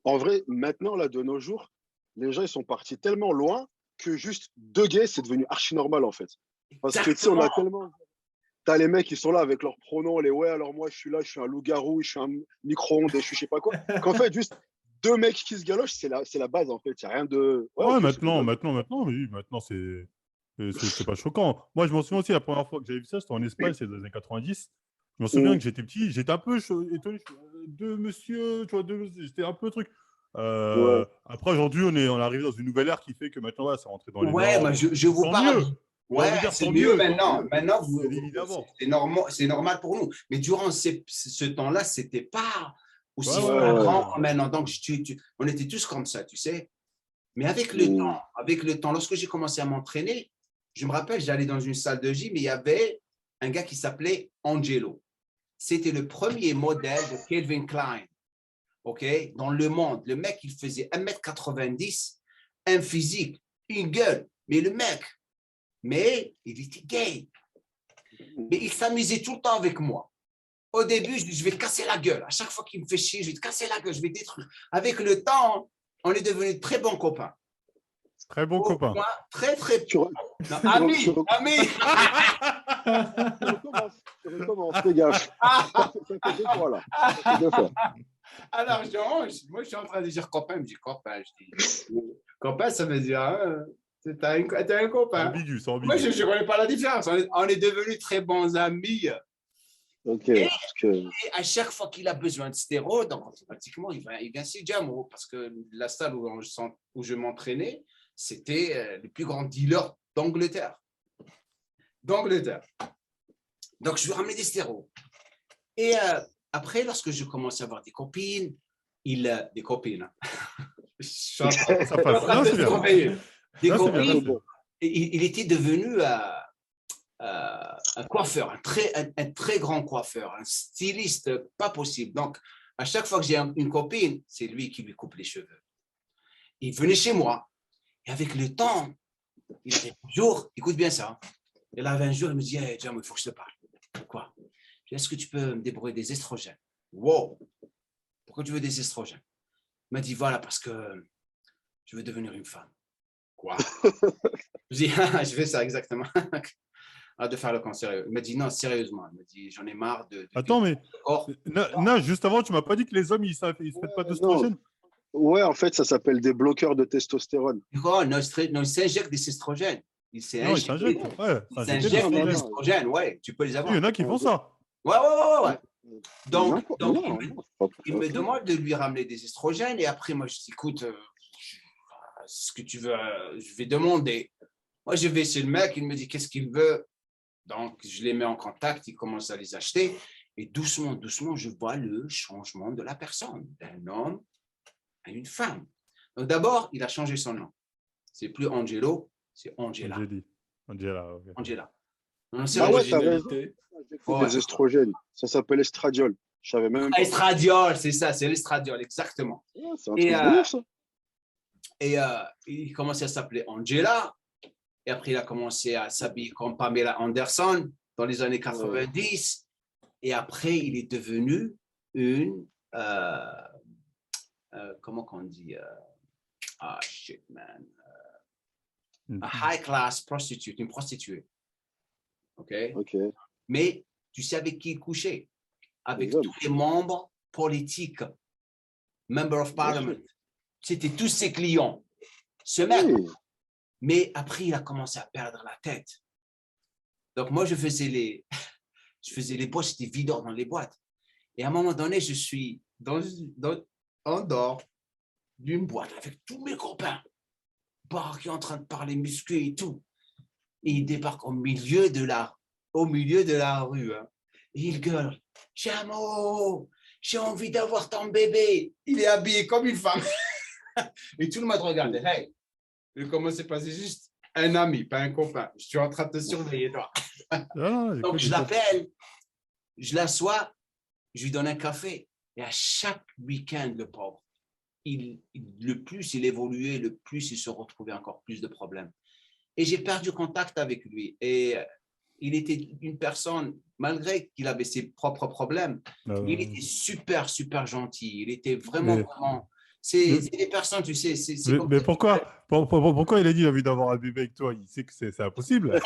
en vrai, maintenant, là, de nos jours, les gens, ils sont partis tellement loin que juste deux gays, c'est devenu archi normal, en fait. Parce que, tu sais, on a tellement. T'as les mecs qui sont là avec leurs pronoms, les ouais, alors moi, je suis là, je suis un loup-garou, je suis un micro-ondes, je suis je sais pas quoi. Qu'en fait, juste deux mecs qui se galochent, c'est la base, en fait. Il n'y a rien de. Ouais, ok, maintenant, oui, maintenant, c'est pas choquant. Moi, je m'en souviens aussi, la première fois que j'avais vu ça, c'était en Espagne, c'est dans les années 90. Je me souviens que j'étais petit, j'étais un peu étonné de monsieur, tu vois, j'étais un peu truc. Ouais. Après, aujourd'hui, on arrive dans une nouvelle ère qui fait que maintenant, ouais, c'est rentré dans les Ouais, normes. je vous Tant parle. mieux. J'ai envie de Ouais, dire c'est tant mieux mieux, tant maintenant. mieux. Maintenant, Bien évidemment. c'est normal pour nous. Mais durant ce temps-là, c'était pas aussi Ouais, flagrant ouais. comme maintenant. Donc, on était tous comme ça, tu sais. Mais avec le temps, lorsque j'ai commencé à m'entraîner, je me rappelle, j'allais dans une salle de gym et il y avait un gars qui s'appelait Angelo. C'était le premier modèle de Calvin Klein, OK, dans le monde. Le mec, il faisait 1,90 m, un physique, une gueule. Mais le mec, il était gay. Mais il s'amusait tout le temps avec moi. Au début, je dis, je vais te casser la gueule. À chaque fois qu'il me fait chier, je vais te casser la gueule, je vais te détruire. Avec le temps, on est devenus très bons copains. Très bon copain. Moi, très, très. Tu Amis. tu recommences, fais gaffe. Ça fait deux fois, là. Ça fait deux fois. Alors, moi, je suis en train de dire copain. Il me dit copain. Je dis, copain, ça veut dire, t'as un copain. C'est ambigu. Moi, je ne connais pas la différence. On est devenus très bons amis. Ok. Et à chaque fois qu'il a besoin de stéro, donc automatiquement, il vient chez Jamo parce que la salle où je m'entraînais, c'était le plus grand dealer d'Angleterre. Donc, je lui ramenais des stéros. Et après, lorsque je commençais à avoir des copines, des copines, Ça passe. Non, c'est bien. Des Non, copines, bien. il était devenu un coiffeur, un très grand coiffeur, un styliste pas possible. Donc, à chaque fois que j'ai une copine, c'est lui qui lui coupe les cheveux. Il venait chez moi. Et avec le temps, il avait un jour, écoute bien ça, il avait un jour, il me dit, hey, Jam, il faut que je te parle. Pourquoi? Est-ce que tu peux me débrouiller des estrogènes? Wow! Pourquoi tu veux des estrogènes? Il m'a dit, voilà, parce que je veux devenir une femme. Quoi? Je dis, je fais ça exactement. De faire le cancer. Il m'a dit, non, sérieusement. Il m'a dit, j'en ai marre de Attends, mais juste avant, tu m'as pas dit que les hommes, ils se mettent pas d'œstrogène? Ouais, en fait, ça s'appelle des bloqueurs de testostérone. Non, il s'injecte des estrogènes. Il s'injecte des estrogènes, ouais. Tu peux les avoir. Il y en a qui font ça. Ouais. Donc il me demande de lui ramener des estrogènes et après, moi, je dis, écoute, ce que tu veux, je vais demander. Moi, je vais chez le mec, il me dit, qu'est-ce qu'il veut? Donc, je les mets en contact, il commence à les acheter et doucement, je vois le changement de la personne, d'un homme à une femme. Donc, d'abord, il a changé son nom. C'est plus Angelo, c'est Angela. Angela, okay. Angela. Non, ouais, t'as raison. Des estrogènes. Ça s'appelle estradiol. Je savais même pas. Estradiol, c'est ça, c'est l'estradiol, exactement. Ouais, c'est un truc de ouf, ça. Et il commençait à s'appeler Angela. Et après, il a commencé à s'habiller comme Pamela Anderson dans les années 90. Et après, il est devenu une... comment qu'on dit? Shit, man. A high-class prostitute, une prostituée. OK? Mais tu sais avec qui il couchait? Avec tous les membres politiques. Member of Parliament. C'était tous ses clients. Ce mec. Mais après, il a commencé à perdre la tête. Donc, moi, je faisais les boîtes, j'étais videur dans les boîtes. Et à un moment donné, je suis en dehors d'une boîte avec tous mes copains. Qui est en train de parler muscu et tout. Et il débarque au milieu de la rue. Hein. Et il gueule, Jamo, j'ai envie d'avoir ton bébé. Il est habillé comme une femme. Et tout le monde regardait. Hey, comment c'est passé? Juste un ami, pas un copain. Je suis en train de te surveiller, toi. Donc, je l'appelle, je l'assois je lui donne un café. Et à chaque week-end, le pauvre, le plus il évoluait, le plus il se retrouvait encore plus de problèmes. Et j'ai perdu contact avec lui. Et il était une personne, malgré qu'il avait ses propres problèmes, il était super, super gentil. Il était vraiment, mais, vraiment. C'est des personnes, tu sais, c'est comme mais pourquoi il a dit qu'il a envie d'avoir un bébé avec toi? Il sait que c'est impossible.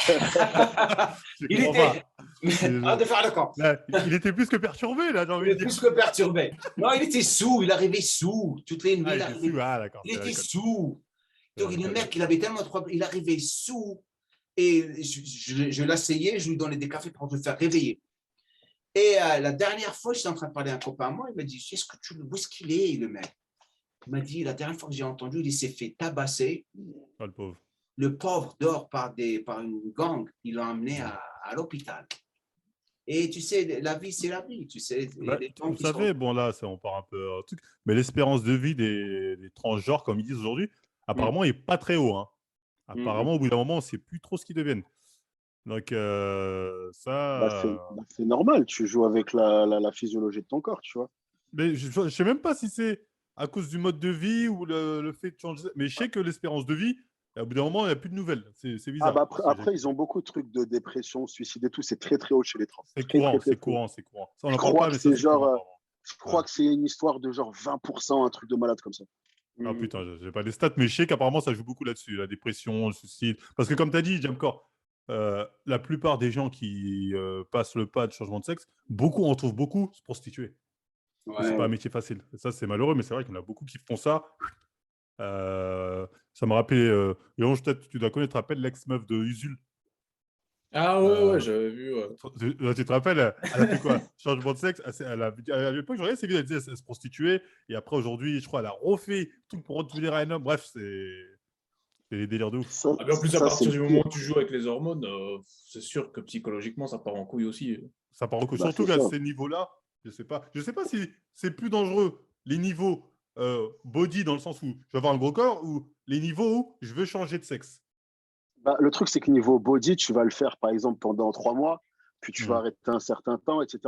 Je il comprends était. pas. Je- Arrête de faire le camp. Là, il était plus que perturbé, là, j'ai Il envie de est dire. plus que perturbé. Non, il était sous, il arrivait sous. Toutes les nuits, Ah, il était sous. Ah, d'accord. il C'est était l'alcool. sous. C'est Donc, le l'alcool. mec, il avait tellement de problèmes, il arrivait sous. Et je l'asseyais, je lui donnais des cafés pour le faire réveiller. Et la dernière fois, j'étais en train de parler à un copain à moi, il m'a dit, où est-ce qu'il est, le mec? Il m'a dit, la dernière fois que j'ai entendu, il s'est fait tabasser. Ah, le pauvre. Le pauvre dort par une gang. Ils l'ont amené à l'hôpital. Et tu sais, la vie, c'est la vie. Tu sais, Bah, les gens vous qui sont... savez, bon, là, on part un peu truc, mais l'espérance de vie des transgenres, comme ils disent aujourd'hui, apparemment, n'est pas très haut. Hein. Apparemment, au bout d'un moment, on ne sait plus trop ce qu'ils deviennent. Donc, ça. C'est normal, tu joues avec la physiologie de ton corps, tu vois. Mais je ne sais même pas si c'est à cause du mode de vie ou le fait de changer. Mais je sais que l'espérance de vie, au bout d'un moment, il n'y a plus de nouvelles. C'est Ah bizarre. bah après, ils ont beaucoup de trucs de dépression, suicide et tout, c'est très très haut chez les trans. C'est Très très courant, très c'est très haut. courant, c'est courant. Ça, on Je n'en parle crois pas, que mais ça, c'est c'est courant, apparemment. je crois que c'est une histoire de genre 20%, un truc de malade comme ça. Ah putain, je n'ai pas les stats, mais je sais qu'apparemment, ça joue beaucoup là-dessus, la dépression, le suicide. Parce que comme tu as dit, Jamcor, la plupart des gens qui passent le pas de changement de sexe, beaucoup en trouvent beaucoup se prostituer. Et c'est Ouais. pas un métier facile. Et ça, c'est malheureux, mais c'est vrai qu'il y en a beaucoup qui font ça. Ça m'a rappelé, Léon, peut-être tu dois connaître, tu te rappelles l'ex-meuf de Usul. Ah ouais, j'avais vu. Tu te rappelles, elle a fait quoi? Changement de sexe. À l'époque, je regardais ses vidéos, elle disait elle se prostituait. Et après, aujourd'hui, je crois, elle a refait tout pour redevenir un homme. Bref, c'est des délires de ouf. Ah, mais en plus, à Ça, partir c'est du le moment pire. où tu joues avec les hormones, c'est sûr que psychologiquement, ça part en couille aussi. Ça part en couille. Bah, Surtout c'est qu'à ça. ces niveaux-là, je sais pas. Je sais pas si c'est plus dangereux les niveaux body dans le sens où je vais avoir un gros corps ou les niveaux où je veux changer de sexe. Bah, le truc, c'est que niveau body, tu vas le faire, par exemple, pendant 3 mois, puis tu vas arrêter un certain temps, etc.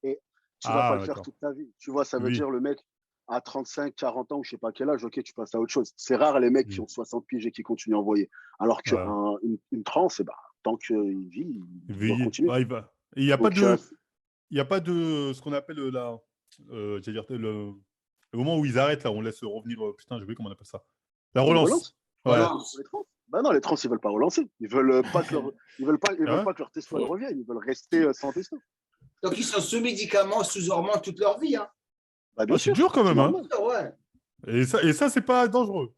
Et tu vas pas Ah, le faire d'accord. toute ta vie. Tu vois, ça veut Oui. dire le mec à 35, 40 ans ou je sais pas quel âge, ok, tu passes à autre chose. C'est rare les mecs qui Oui. ont 60 piges et qui continuent à envoyer. Alors qu'une trans, eh ben, tant qu'il vit, il doit Oui. continuer. Ah, il va. Et il n'y a pas Donc, de. Il n'y a pas de ce qu'on appelle j'allais dire, le moment où ils arrêtent, là, on laisse revenir. Putain, j'ai oublié comment on appelle ça. La une relance. relance Ouais. Voilà. pour les trans. Bah non, les trans, ils veulent pas relancer. Ils veulent pas que ils veulent Ah ouais. pas que leur testo elle revienne. Ils veulent rester sans testo. Donc, ils sont sous médicaments, sous hormones toute leur vie. Hein. Bah bien Ah, c'est sûr, dur quand c'est même, hein. normal. Ouais. Et ça c'est pas dangereux.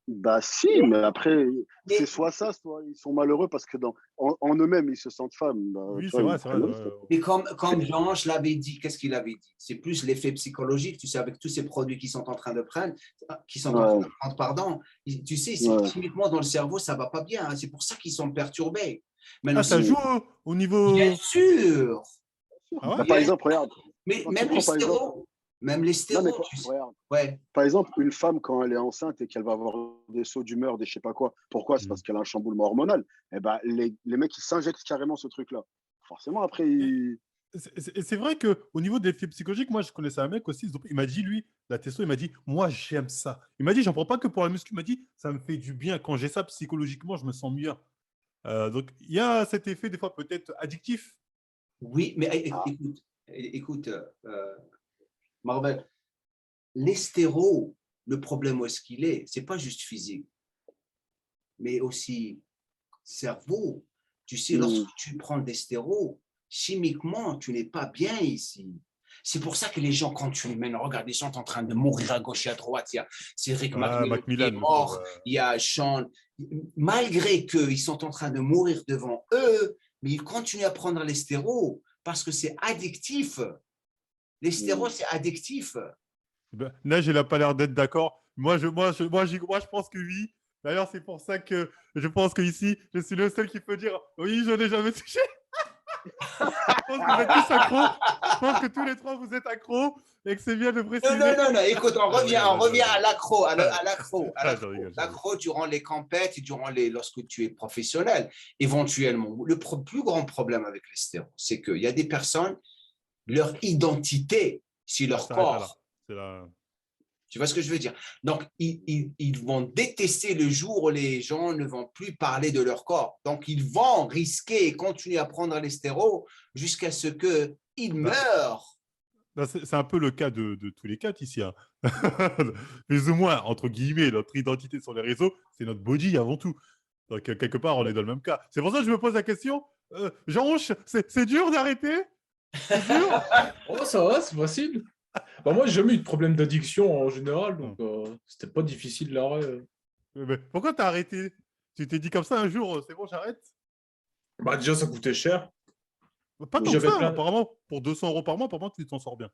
Bah si, mais après, Mais- c'est soit ça, soit ils sont malheureux parce que en eux-mêmes, ils se sentent femmes. Bah, Oui, tu c'est vois, vrai, ils c'est vrai. prennent le Ouais, risque. Mais comme Blanche l'avait dit, qu'est-ce qu'il avait dit? C'est plus l'effet psychologique, tu sais, avec tous ces produits qu'ils sont en train de prendre, pardon. Tu sais, Ouais. chimiquement dans le cerveau, ça va pas bien. Hein. C'est pour ça qu'ils sont perturbés. Maintenant, Ah, ça Mm. joue au niveau. bien sûr. Ah ouais. Bah, par exemple, regarde, Mais quand tu même les prends par exemple, stérols, même les non mais stérols, tu sais. regarde, Ouais. par exemple, une femme quand elle est enceinte et qu'elle va avoir des sauts d'humeur, des je sais pas quoi, pourquoi? C'est Mm. parce qu'elle a un chamboulement hormonal. Et ben les mecs ils s'injectent carrément ce truc-là. Forcément, après, C'est vrai qu'au niveau des effets psychologiques, moi, je connaissais un mec aussi. Il m'a dit, lui, la testo, il m'a dit, moi, j'aime ça. Il m'a dit, j'en prends pas que pour la muscu. Il m'a dit, ça me fait du bien. Quand j'ai ça, psychologiquement, je me sens mieux. Donc, il y a cet effet, des fois, peut-être addictif. Oui, mais Ah, écoute, Marvel, les stérols, le problème où est-ce qu'il est, c'est pas juste physique, mais aussi cerveau. Tu sais, lorsque tu prends des stérols, chimiquement, tu n'es pas bien ici. C'est pour ça que les gens, quand tu les mènes, regarde, ils sont en train de mourir à gauche et à droite. Il y a Cédric Ah, McMillan qui est Macmillan, le mort, pauvre. il y a Sean. Malgré qu'ils sont en train de mourir devant eux, mais ils continuent à prendre les stérols parce que c'est addictif. Les stérols, c'est addictif. Neige, il n'a pas l'air d'être d'accord. Moi, je pense que oui. D'ailleurs, c'est pour ça que je pense qu'ici, je suis le seul qui peut dire oui, je n'ai jamais touché. Je pense que vous êtes tous accros. Je pense que tous les trois, vous êtes accros et que c'est bien de préciser. Non. Écoute, on revient à l'accro. Je rigole. L'accro durant les compètes et lorsque tu es professionnel. Éventuellement, le plus grand problème avec les stéroïdes, c'est qu'il y a des personnes, leur identité sur leur Ça s'arrête là. corps. C'est la... Tu vois ce que je veux dire? Donc, ils vont détester le jour où les gens ne vont plus parler de leur corps. Donc, ils vont risquer et continuer à prendre les stéroïdes jusqu'à ce qu'ils meurent. C'est un peu le cas de tous les quatre ici. Hein. Plus ou moins, entre guillemets, notre identité sur les réseaux, c'est notre body avant tout. Donc, quelque part, on est dans le même cas. C'est pour ça que je me pose la question. Jean-Roch, c'est dur d'arrêter? C'est dur? Oh, ça va, c'est facile. Bah, moi, j'ai jamais eu de problème d'addiction en général, donc c'était pas difficile l'arrêt. Mais pourquoi t'as arrêté? Tu t'es dit comme ça un jour, c'est bon, j'arrête? Bah, déjà, ça coûtait cher. Pas tant que J'avais ça, plein- apparemment. Pour 200 € par mois, apparemment, tu t'en sors bien.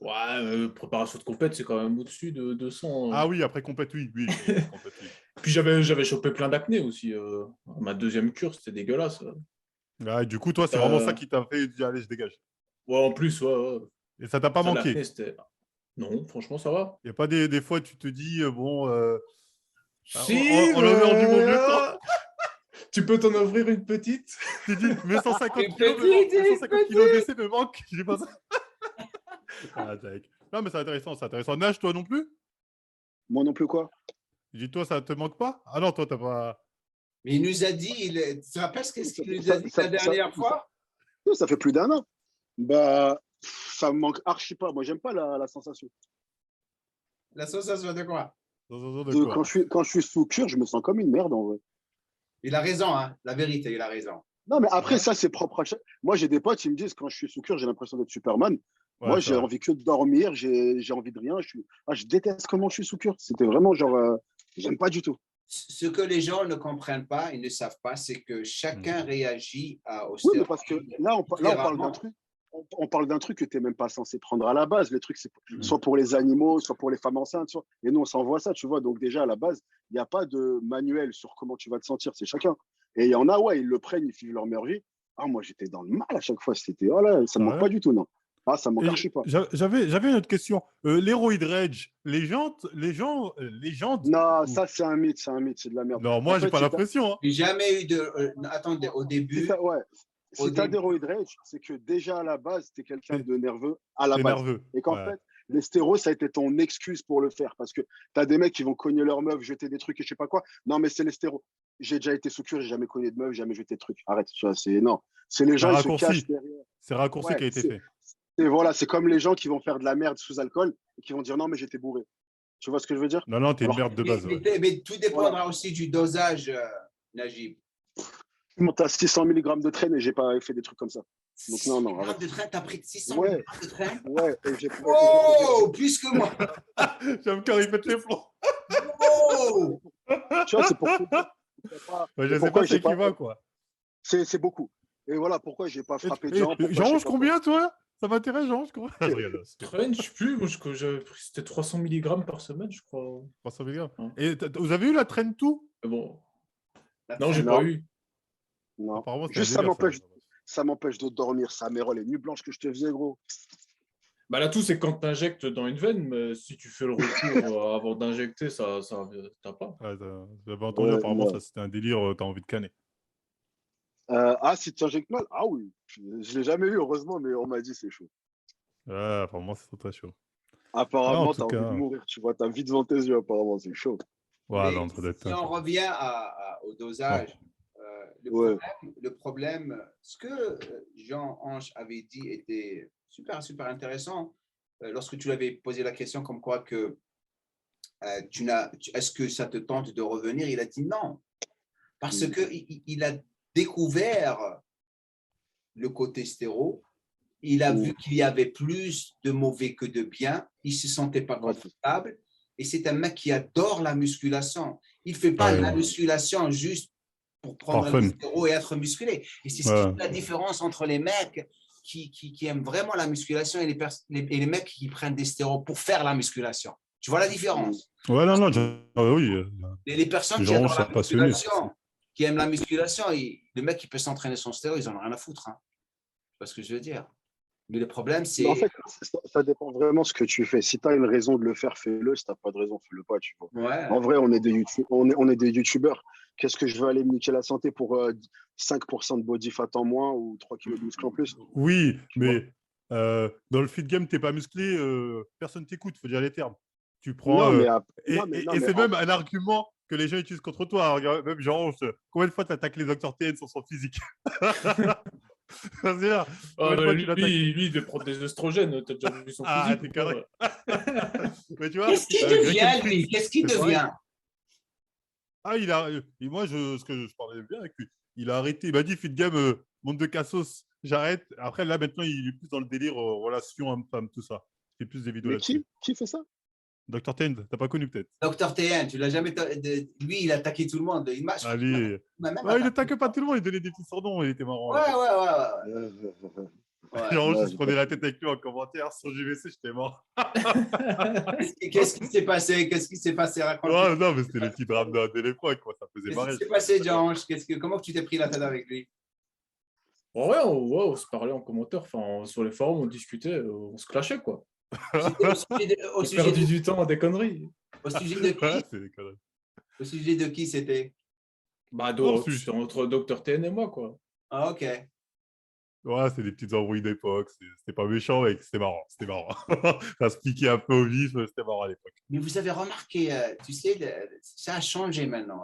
Ouais, préparation de compète, c'est quand même au-dessus de 200. Ah oui, après complète, oui. Complète, oui. Puis j'avais chopé plein d'acné aussi. Ma deuxième cure, c'était dégueulasse. Ah, et du coup, toi, c'est vraiment ça qui t'a fait dire, allez, je dégage. Ouais, en plus, ouais. Et ça t'a pas Ça, manqué? l'acné, c'était... Non, franchement, ça va. Il n'y a pas des fois, tu te dis, bon, Si, on a du bon vieux temps. Tu peux t'en offrir une petite? Tu dis, mes 150 Une kilos, petite, mes une 150 kilos d'essai me manquent. J'ai pas ça. Ah, tac. Non, mais c'est intéressant, c'est intéressant. Nage, toi non plus? Moi non plus, quoi. Dis, toi, ça te manque pas? Ah non, toi, t'as pas. Mais il nous a dit, tu te rappelles ce qu'il nous a Ça- dit ça- la dernière fois? Ça fait plus d'un an. Bah, ça me manque archi pas. Moi, j'aime pas la sensation. La sensation de quoi? De quoi? Quand je suis sous cure, je me sens comme une merde, en vrai. Il a raison, hein, la vérité, il a raison. Non, mais après, Ouais. ça, c'est propre à chaque. Moi, j'ai des potes, ils me disent, quand je suis sous cure, j'ai l'impression d'être Superman. Ouais, Moi, c'est j'ai vrai. envie que de dormir, j'ai envie de rien. Je déteste comment je suis sous cure. C'était vraiment genre, j'aime pas du tout. Ce que les gens ne comprennent pas, ils ne savent pas, c'est que chacun réagit aux Oui, stéroïdes mais parce que là, on parle d'un différemment. truc. On parle d'un truc que tu n'es même pas censé prendre à la base. Les trucs, c'est soit pour les animaux, soit pour les femmes enceintes. Et nous, on s'envoie ça, tu vois. Donc, déjà, à la base, il n'y a pas de manuel sur comment tu vas te sentir. C'est chacun. Et il y en a, ouais, ils le prennent, ils vivent leur meilleure vie. Ah, moi, j'étais dans le mal à chaque fois. C'était, oh là, ça ne manque Ouais. pas du tout, non. Ah, ça ne manque Et archi pas. j'avais une autre question. L'héroïde rage, les gens. Non, ça, c'est un mythe, c'est de la merde. Non, moi, En j'ai fait, pas si l'impression. Hein. J'ai jamais eu de. Attendez, au début, ouais, Au si tu as début. des roid rage, c'est que déjà à la base, tu es quelqu'un de nerveux à la T'es base. nerveux. Et qu'en Ouais. fait, les stéros, ça a été ton excuse pour le faire. Parce que tu as des mecs qui vont cogner leur meuf, jeter des trucs et je sais pas quoi. Non, mais c'est les stéros. J'ai déjà été sous cure, j'ai jamais cogné de meuf, jamais jeté de trucs. Arrête, tu vois, c'est non. C'est les C'est gens, un ils se cachent raccourci. derrière. C'est un raccourci Ouais, qui a été fait. et voilà, c'est comme les gens qui vont faire de la merde sous alcool et qui vont dire non, mais j'étais bourré. Tu vois ce que je veux dire? Non, t'es une Alors, merde de base. Ouais. Mais tout dépendra voilà. aussi du dosage, Najib. Je monte à 600 mg de traîne et j'ai pas fait des trucs comme ça. Donc, non, 600 arrête. de train, t'as pris 600 Ouais. grammes de train? Ouais, et Oh, plus que moi. J'aime quand il pète les plombs. Oh. tu vois, c'est pour Ouais, je sais pourquoi pas j'ai c'est qui va, quoi. C'est beaucoup. Et voilà pourquoi j'ai pas frappé de Et, gens. pourquoi Jean, j'ai pas- combien, toi? Ça m'intéresse, Jean, combien? Je rigole. Train, je sais plus. Moi, j'avais pris, c'était 300 mg par semaine, je crois. 300 mg. Ouais. Et vous avez eu la traîne tout? Mais bon. La Non, j'ai Non. pas eu. Non. Apparemment, c'est Juste un ça délire, m'empêche de dormir. Ça m'érole les nuits blanches que je te faisais, gros. Bah là, tout, c'est quand tu injectes dans une veine, mais si tu fais le retour avant d'injecter, ça t'as pas. Ouais, j'avais entendu, apparemment, non. ça c'était un délire, t'as envie de canner. Si tu injectes mal? Ah oui. Je l'ai jamais eu, heureusement, mais on m'a dit c'est chaud. Ouais, apparemment, c'est très chaud. Apparemment, en t'as tout envie cas. de mourir. Tu vois, t'as vie devant tes yeux, apparemment, c'est chaud. Ouais, Mais non, ça doit être si on revient au dosage, le problème, ce que Jean-Ange avait dit était super, super intéressant. Lorsque tu lui avais posé la question comme quoi que est-ce que ça te tente de revenir, il a dit non. Parce qu'il a découvert le côté stéro, il a vu qu'il y avait plus de mauvais que de bien, il ne se sentait pas confortable, et c'est un mec qui adore la musculation. Il ne fait pas la musculation juste pour prendre le stéro et être musclé. Et c'est ce qui fait la différence entre les mecs qui aiment vraiment la musculation et les mecs qui prennent des stéroïdes pour faire la musculation. Tu vois la différence? Ouais, non, oui. Les personnes qui adorent la musculation, qui aiment la musculation, le mec qui peut s'entraîner son stéroïde, ils n'en ont rien à foutre. Hein. Tu vois ce que je veux dire? Mais le problème, c'est... En fait, ça dépend vraiment de ce que tu fais. Si tu as une raison de le faire, fais-le. Si tu n'as pas de raison, fais-le pas. Tu vois. Ouais. En vrai, on est des youtubeurs. Qu'est-ce que je veux aller me niquer la santé pour 5% de body fat en moins ou 3 kilos de muscle en plus? Oui, mais Dans le feed game, tu n'es pas musclé, personne t'écoute, il faut dire les termes. Tu prends. Non, mais, Et, non, mais, non, et mais c'est même un argument que les gens utilisent contre toi. Regarde, même genre, combien de fois tu attaques les Dr. TN sur son physique? C'est-à-dire, Ah, combien de non, fois tu l'attaques? lui, il devait prendre des oestrogènes. T'as déjà vu son Ah, physique t'es ou carré. pas? Mais tu vois, Qu'est-ce qu'il Greg devient, Fritz, lui? Qu'est-ce qu'il c'est pareil. devient? Ah, et moi, ce que je parlais bien avec lui, il a arrêté. Il m'a dit, feed game, monde de cassos, j'arrête. Après, là, maintenant, il est plus dans le délire relation homme-femme, tout ça. Il fait plus des vidéos Mais là-dessus. qui fait ça? Dr. Tend, t'as pas connu peut-être? Docteur TN, tu l'as jamais. Lui, il a attaqué tout le monde. Je crois qu'il Allez. m'a même Ouais, il attaqué. attaquait pas tout le monde, il donnait des petits surnoms, il était marrant. Ouais, là. ouais, ouais, ouais. Ouais. Genre, Non, je j'ai prenais pas la fait. tête avec lui en commentaire, sur JVC, j'étais mort. Qu'est-ce qui s'est passé? Qu'est-ce qui s'est passé? Raconte-moi. Non, mais c'était les petits drames de l'époque, quoi. Ça faisait Qu'est-ce qui marrer. s'est passé, Jean-Ange? Comment tu t'es pris la tête avec lui? Ouais, on se parlait en commentaire, enfin, sur les forums, on discutait, on se clashait, quoi. C'était On perdit du temps à des conneries. au sujet de Ouais, qui? c'est des conneries. Au sujet de qui c'était? Bah, Non, c'est entre Dr. TN et moi, quoi. Ah, ok. Ouais, c'est des petites embrouilles d'époque. C'était pas méchant, mec. C'était marrant. C'était marrant. Ça se piquait un peu au vif. C'était marrant à l'époque. Mais vous avez remarqué, tu sais, ça a changé maintenant.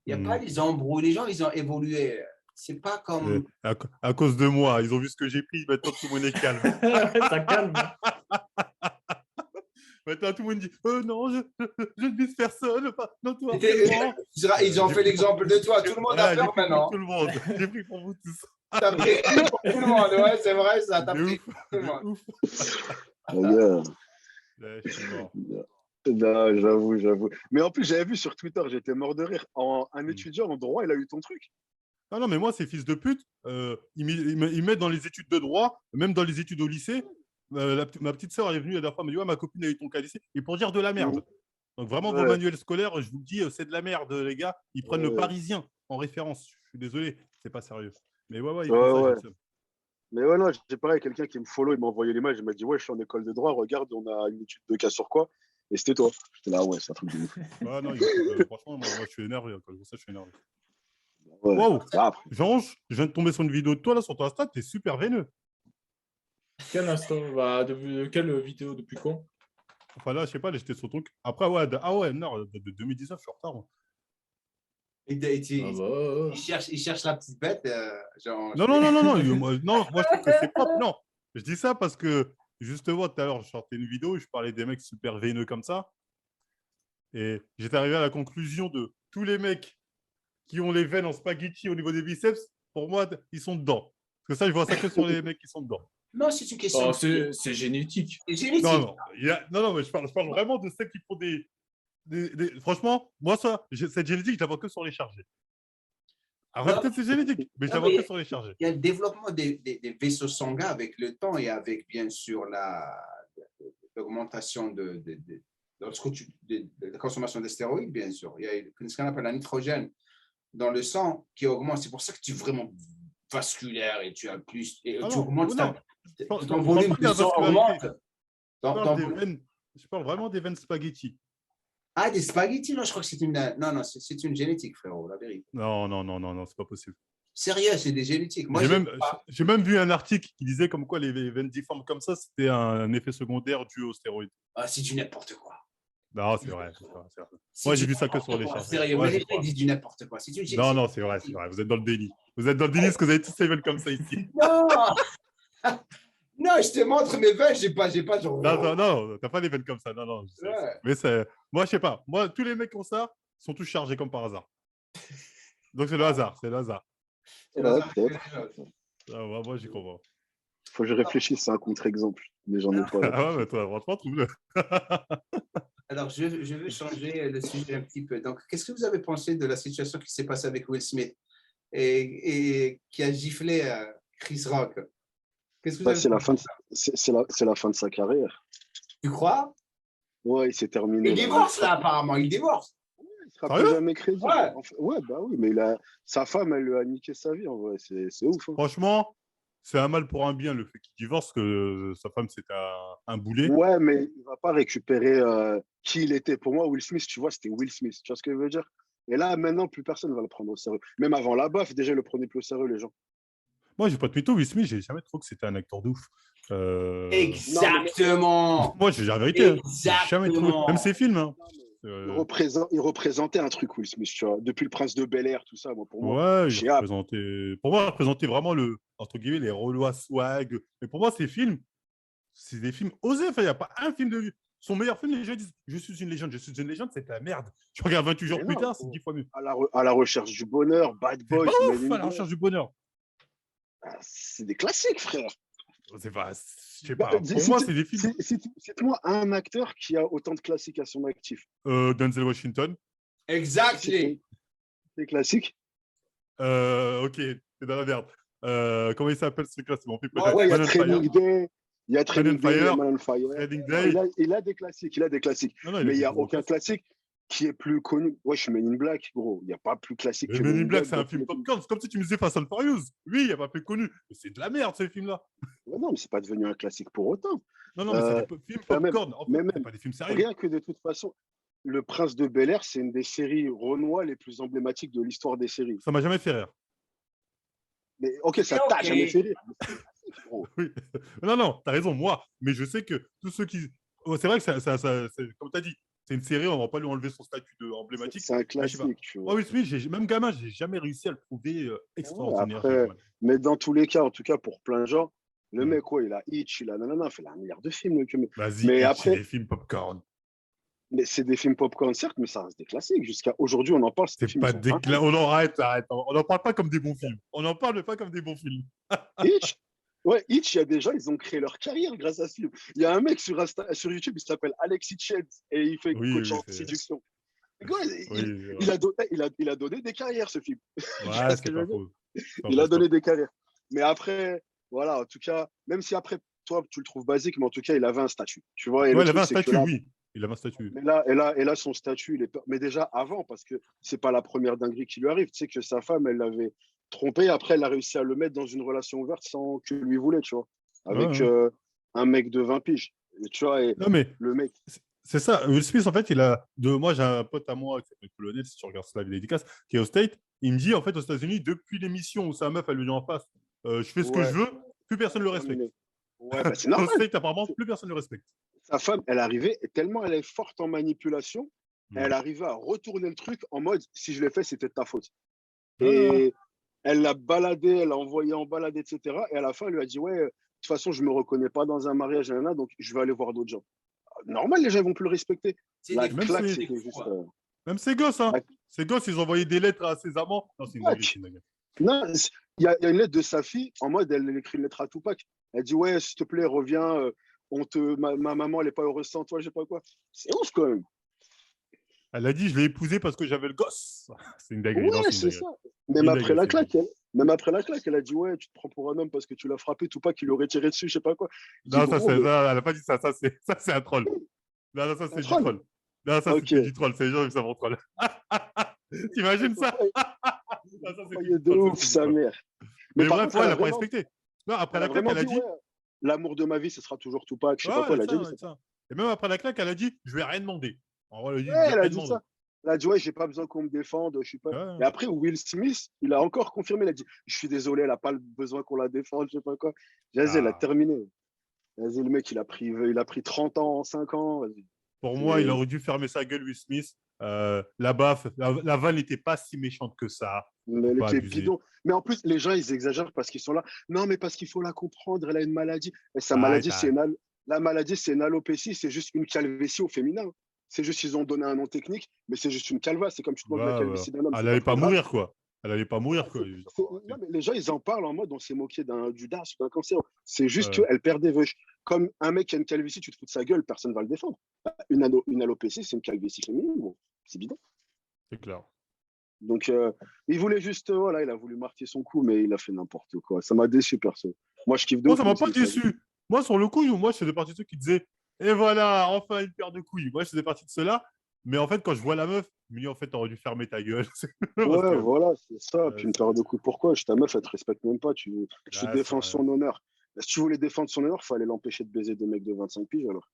Il n'y a pas Hmm. les embrouilles. Les gens, ils ont évolué. C'est pas Et comme. à cause de moi, ils ont vu ce que j'ai pris. Maintenant, tout le monde est calme. Ça calme. Maintenant, tout le monde dit non, je ne vise personne. Pas, non, toi, C'était- vraiment. Ils ont J'ai fait pris l'exemple de toi. Tout le monde a J'ai peur pris pour maintenant. tout le monde. J'ai pris pour vous tous. T'as pris pour tout le monde. Ouais, c'est vrai, ça. T'as De pris ouf. pour tout le De monde. ouf. Regarde. Ouais, je suis mort. Non, j'avoue. Mais en plus, j'avais vu sur Twitter, j'étais mort de rire. Un étudiant en droit, il a eu ton truc. Non, mais moi, ces fils de pute, ils mettent dans les études de droit, même dans les études au lycée. Ma petite sœur, elle est venue la dernière fois, elle m'a dit ouais, ma copine a eu ton cas lycée. Et pour dire de la merde. Donc vraiment, vos Ouais. manuels scolaires, je vous le dis, c'est de la merde, les gars. Ils prennent le Ouais. Parisien en référence. Je suis désolé, c'est pas sérieux. Mais ouais, ils Ouais, font ça, ouais. j'ai le seum. Mais ouais, non, j'ai pareil, quelqu'un qui me follow, il m'a envoyé l'image, il m'a dit, ouais, je suis en école de droit, regarde, on a une étude de cas sur quoi? Et c'était toi. J'étais là, ouais, c'est un truc de ouf. Ouais, non, franchement, moi, je suis énervé. Comme ça, je suis énervé. Ouais. Waouh, Ah, après, Jean-Ange, je viens de tomber sur une vidéo de toi là sur ton Insta, t'es super veineux. Quel instant? Bah, quelle vidéo? Depuis quand? Enfin là, je sais pas, là, j'étais sur ton. Après, ouais, non, de 2019, je suis en retard. Moi. Ah bah, Il cherche la petite bête. Genre, Non, moi je trouve que c'est propre. Non, je dis ça parce que justement, tout à l'heure, je sortais une vidéo et je parlais des mecs super veineux comme ça. Et j'étais arrivé à la conclusion de tous les mecs qui ont les veines en spaghetti au niveau des biceps, pour moi, ils sont dedans. Parce que ça, je vois ça que sur les mecs qui sont dedans. non, c'est une question. oh, c'est génétique. C'est génétique. Non, mais je parle vraiment de ceux qui font Franchement, moi, cette génétique, je la vois que sur les chargés. Après, Non. peut-être c'est génétique, mais je la Non, vois mais que sur les chargés. il y a le développement des vaisseaux sanguins avec le temps et avec, bien sûr, l'augmentation de la consommation de stéroïdes, bien sûr. Il y a ce qu'on appelle la nitrogène dans le sang qui augmente. C'est pour ça que tu es vraiment vasculaire et tu as plus. Et Ah tu non, augmentes non, ton volume de sang augmente. Je parle vraiment des veines spaghetti. Ah, des spaghettis? Non, je crois que c'est une. Non, c'est une génétique, frérot, la vérité. Non, c'est pas possible. Sérieux, c'est des génétiques. Moi, J'ai même vu un article qui disait comme quoi les veines difformes comme ça, c'était un effet secondaire dû aux stéroïdes. Ah, c'est du n'importe quoi. Non, c'est vrai. Moi, j'ai vu ça que sur les chargés. Sérieux, Ouais, les gens disent du n'importe quoi. Non, c'est vrai. Vous êtes dans le déni. Vous êtes dans le déni parce que vous avez tous ces veines comme ça ici. Non. Non, je te montre mes veines, j'ai pas genre. Non, t'as pas des veines comme ça. Non. Ouais. Mais moi, je sais pas. Moi, tous les mecs qui ont ça sont tous chargés comme par hasard. Donc, c'est le hasard. C'est ouais, Moi, j'y comprends. faut que je réfléchisse, c'est un contre-exemple, mais j'en ai pas. Là. Ah ouais, mais toi, franchement, trouve-le. Alors, je veux changer le sujet un petit peu. Donc, qu'est-ce que vous avez pensé de la situation qui s'est passée avec Will Smith et qui a giflé Chris Rock? Qu'est-ce que vous avez C'est la fin de sa carrière. Tu crois? Ouais, il s'est terminé. Il divorce là, apparemment. Il divorce. Il sera plus jamais crédible. Ouais. Ouais, bah oui, mais sa femme, elle lui a niqué sa vie, en vrai. C'est ouf. Hein. Franchement, c'est un mal pour un bien le fait qu'il divorce, que sa femme, c'était un boulet. Ouais, mais il va pas récupérer qui il était. Pour moi, Will Smith, tu vois, c'était Will Smith. Tu vois ce que je veux dire? Et là, maintenant, plus personne ne va le prendre au sérieux. Même avant la baffe, déjà, ils le prenaient plus au sérieux, les gens. Moi, j'ai pas de mytho. Will Smith, j'ai jamais trouvé que c'était un acteur de ouf. Exactement. Moi, j'ai la vérité. Hein. J'ai jamais trouvé. Exactement. Même ses films. Hein. Il représentait un truc, Will Smith, tu vois. Depuis le Prince de Bel-Air, tout ça, moi, pour moi, Ouais, j'ai hâte. pour moi, il représentait vraiment entre guillemets, les Relois swag. Mais pour moi, ces films, c'est des films osés. Enfin, il n'y a pas un film de. Son meilleur film, les gens disent je suis une légende, c'est de la merde. Tu regardes 28 jours Mais plus non, tard, c'est 10 fois mieux. à la recherche du bonheur, Bad C'est Boys, pas Men ouf in à la Black. recherche du bonheur. C'est des classiques, frère. C'est pas, je sais Bah, pas. Pour moi, c'est des films. Cite-moi un acteur qui a autant de classiques à son actif. Denzel Washington. Exactly. C'est classique. Ok, c'est dans la merde. Comment il s'appelle ce classe? Bon, Ouais, il y a Training Day. Il y a Training Day, Man on Fire. Training Day. Il a des classiques. Non, Mais il n'y a aucun classique qui est plus connu. Ouais, je suis Men in Black, gros. Il n'y a pas plus classique que Men in Black, c'est un film popcorn. C'est comme si tu me disais Fast and Furious. Oui, il n'y a pas plus connu. Mais c'est de la merde, ces films-là. Ouais, non, mais c'est pas devenu un classique pour autant. Non, mais c'est des films popcorn. Mais c'est pas des films sérieux. Rien que de toute façon, Le Prince de Bel-Air, c'est une des séries renois les plus emblématiques de l'histoire des séries. Ça m'a jamais fait rire. Mais ok, ça t'a jamais fait rire. Oui. Non, t'as raison, moi. Mais je sais que tous ceux qui. C'est vrai que comme tu as dit, c'est une série, on ne va pas lui enlever son statut de emblématique. C'est un classique, tu vois. Oui, même gamin, j'ai jamais réussi à le trouver extraordinaire. Ouais, après, mais dans tous les cas, en tout cas pour plein de gens, le mec, il a Hitch, il a nanana, il a un milliard de films. Vas-y, mais après, c'est des films popcorn. Mais c'est des films popcorn, certes, mais ça reste des classiques. Jusqu'à aujourd'hui, on en parle. C'est pas des classiques. On arrête. On n'en parle pas comme des bons films. On n'en parle pas comme des bons films. Hitch, il y a des gens, ils ont créé leur carrière grâce à ce film. Il y a un mec sur YouTube, il s'appelle Alexis Chels et il fait coach en séduction. Il a donné des carrières, ce film. Ouais, c'est pas faux. Il a donné des carrières. Mais après, voilà, en tout cas, même si après, toi, tu le trouves basique, mais en tout cas, il avait un statut. Tu vois, il avait un statut, oui. Il avait un statut. Mais là, son statut, mais déjà avant, parce que c'est pas la première dinguerie qui lui arrive. Tu sais que sa femme, elle l'avait trompé. Après, elle a réussi à le mettre dans une relation ouverte sans que lui voulait, tu vois, avec un mec de 20 piges. Et, tu vois, non, mais le mec. C'est ça. Will Smith, en fait, moi, j'ai un pote à moi qui s'appelle Colonel, si tu regardes la vidéo dédicace, qui est au State. Il me dit, en fait, aux États-Unis, depuis l'émission où sa meuf, elle lui dit en face, je fais ce que je veux, plus personne ne le respecte. Ouais, bah, c'est normal. Au State, apparemment, plus personne ne le respecte. Sa femme, elle arrivait, et tellement elle est forte en manipulation, elle arrivait à retourner le truc en mode, si je l'ai fait, c'était de ta faute. Et elle l'a baladé, elle l'a envoyé en balade, etc. Et à la fin, elle lui a dit, ouais, de toute façon, je ne me reconnais pas dans un mariage, donc je vais aller voir d'autres gens. Normal, les gens ne vont plus le respecter. La claque, c'était juste. Même ses gosses, hein. Ses gosses, ils ont envoyé des lettres à ses amants. Non, c'est une dinguerie. Non, il y a une lettre de sa fille, en mode, elle écrit une lettre à Tupac. Elle dit, ouais, s'il te plaît, reviens. Ma maman, elle n'est pas heureuse sans toi, je sais pas quoi. C'est ouf, quand même. Elle a dit, je l'ai épousée parce que j'avais le gosse. C'est une dinguerie. Ouais, c'est ça. Même après la claque, elle a dit, ouais, tu te prends pour un homme parce que tu l'as frappé, tout pas qu'il aurait tiré dessus, je sais pas quoi. Non, elle n'a pas dit ça. Ça, c'est un troll. Non, ça, c'est du troll. Non, ça, c'est du troll. C'est les gens qui savent troll. T'imagines ça? C'est de ouf, sa mère. Mais bref, elle n'a pas respecté. Non, après la claque, elle a dit. L'amour de ma vie, ce sera toujours Tupac, je sais pas quoi, elle a dit ça. Et même après la claque, elle a dit, je vais rien demander. Elle a dit ça. Elle a dit, ouais, j'ai pas besoin qu'on me défende, je suis pas. Et après, Will Smith, il a encore confirmé, il a dit, je suis désolé, elle a pas besoin qu'on la défende, je sais pas quoi. Vas-y, elle a terminé. Vas-y, le mec, il a pris 30 ans, 5 ans. Pour moi, il aurait dû fermer sa gueule, Will Smith. La baffe, la vanne n'était pas si méchante que ça. Mais elle était bidon. Mais en plus, les gens, ils exagèrent parce qu'ils sont là. Non, mais parce qu'il faut la comprendre, elle a une maladie. Et sa maladie, la maladie, c'est une alopécie, c'est juste une calvétie au féminin. C'est juste qu'ils ont donné un nom technique, mais c'est juste une calva. C'est comme tu te demandes la calvitie d'un homme. Elle n'allait pas mourir, quoi. Elle n'allait pas mourir, quoi. Non, mais les gens, ils en parlent en mode on s'est moqué du DAS ou d'un cancer. C'est juste qu'elle perd des veuches. Comme un mec qui a une calvitie, tu te fous de sa gueule, personne ne va le défendre. Une alopécie, c'est une calvitie féminine. Bon, c'est bidon. C'est clair. Donc, il voulait juste, voilà, il a voulu marquer son coup, mais il a fait n'importe quoi. Ça m'a déçu, perso. Moi, je kiffe de ouf. Ça m'a pas déçu. Moi, sur le coup, moi, je faisais partie de ceux qui disaient et voilà, enfin une paire de couilles. Moi, je faisais partie de ceux-là. Mais en fait, quand je vois la meuf, je me dis en fait, t'aurais dû fermer ta gueule. Ouais, voilà, c'est ça. Puis une paire de couilles, pourquoi? Ta meuf, elle te respecte même pas. Tu défends son honneur. Si tu voulais défendre son honneur, il fallait l'empêcher de baiser des mecs de 25 piges, alors.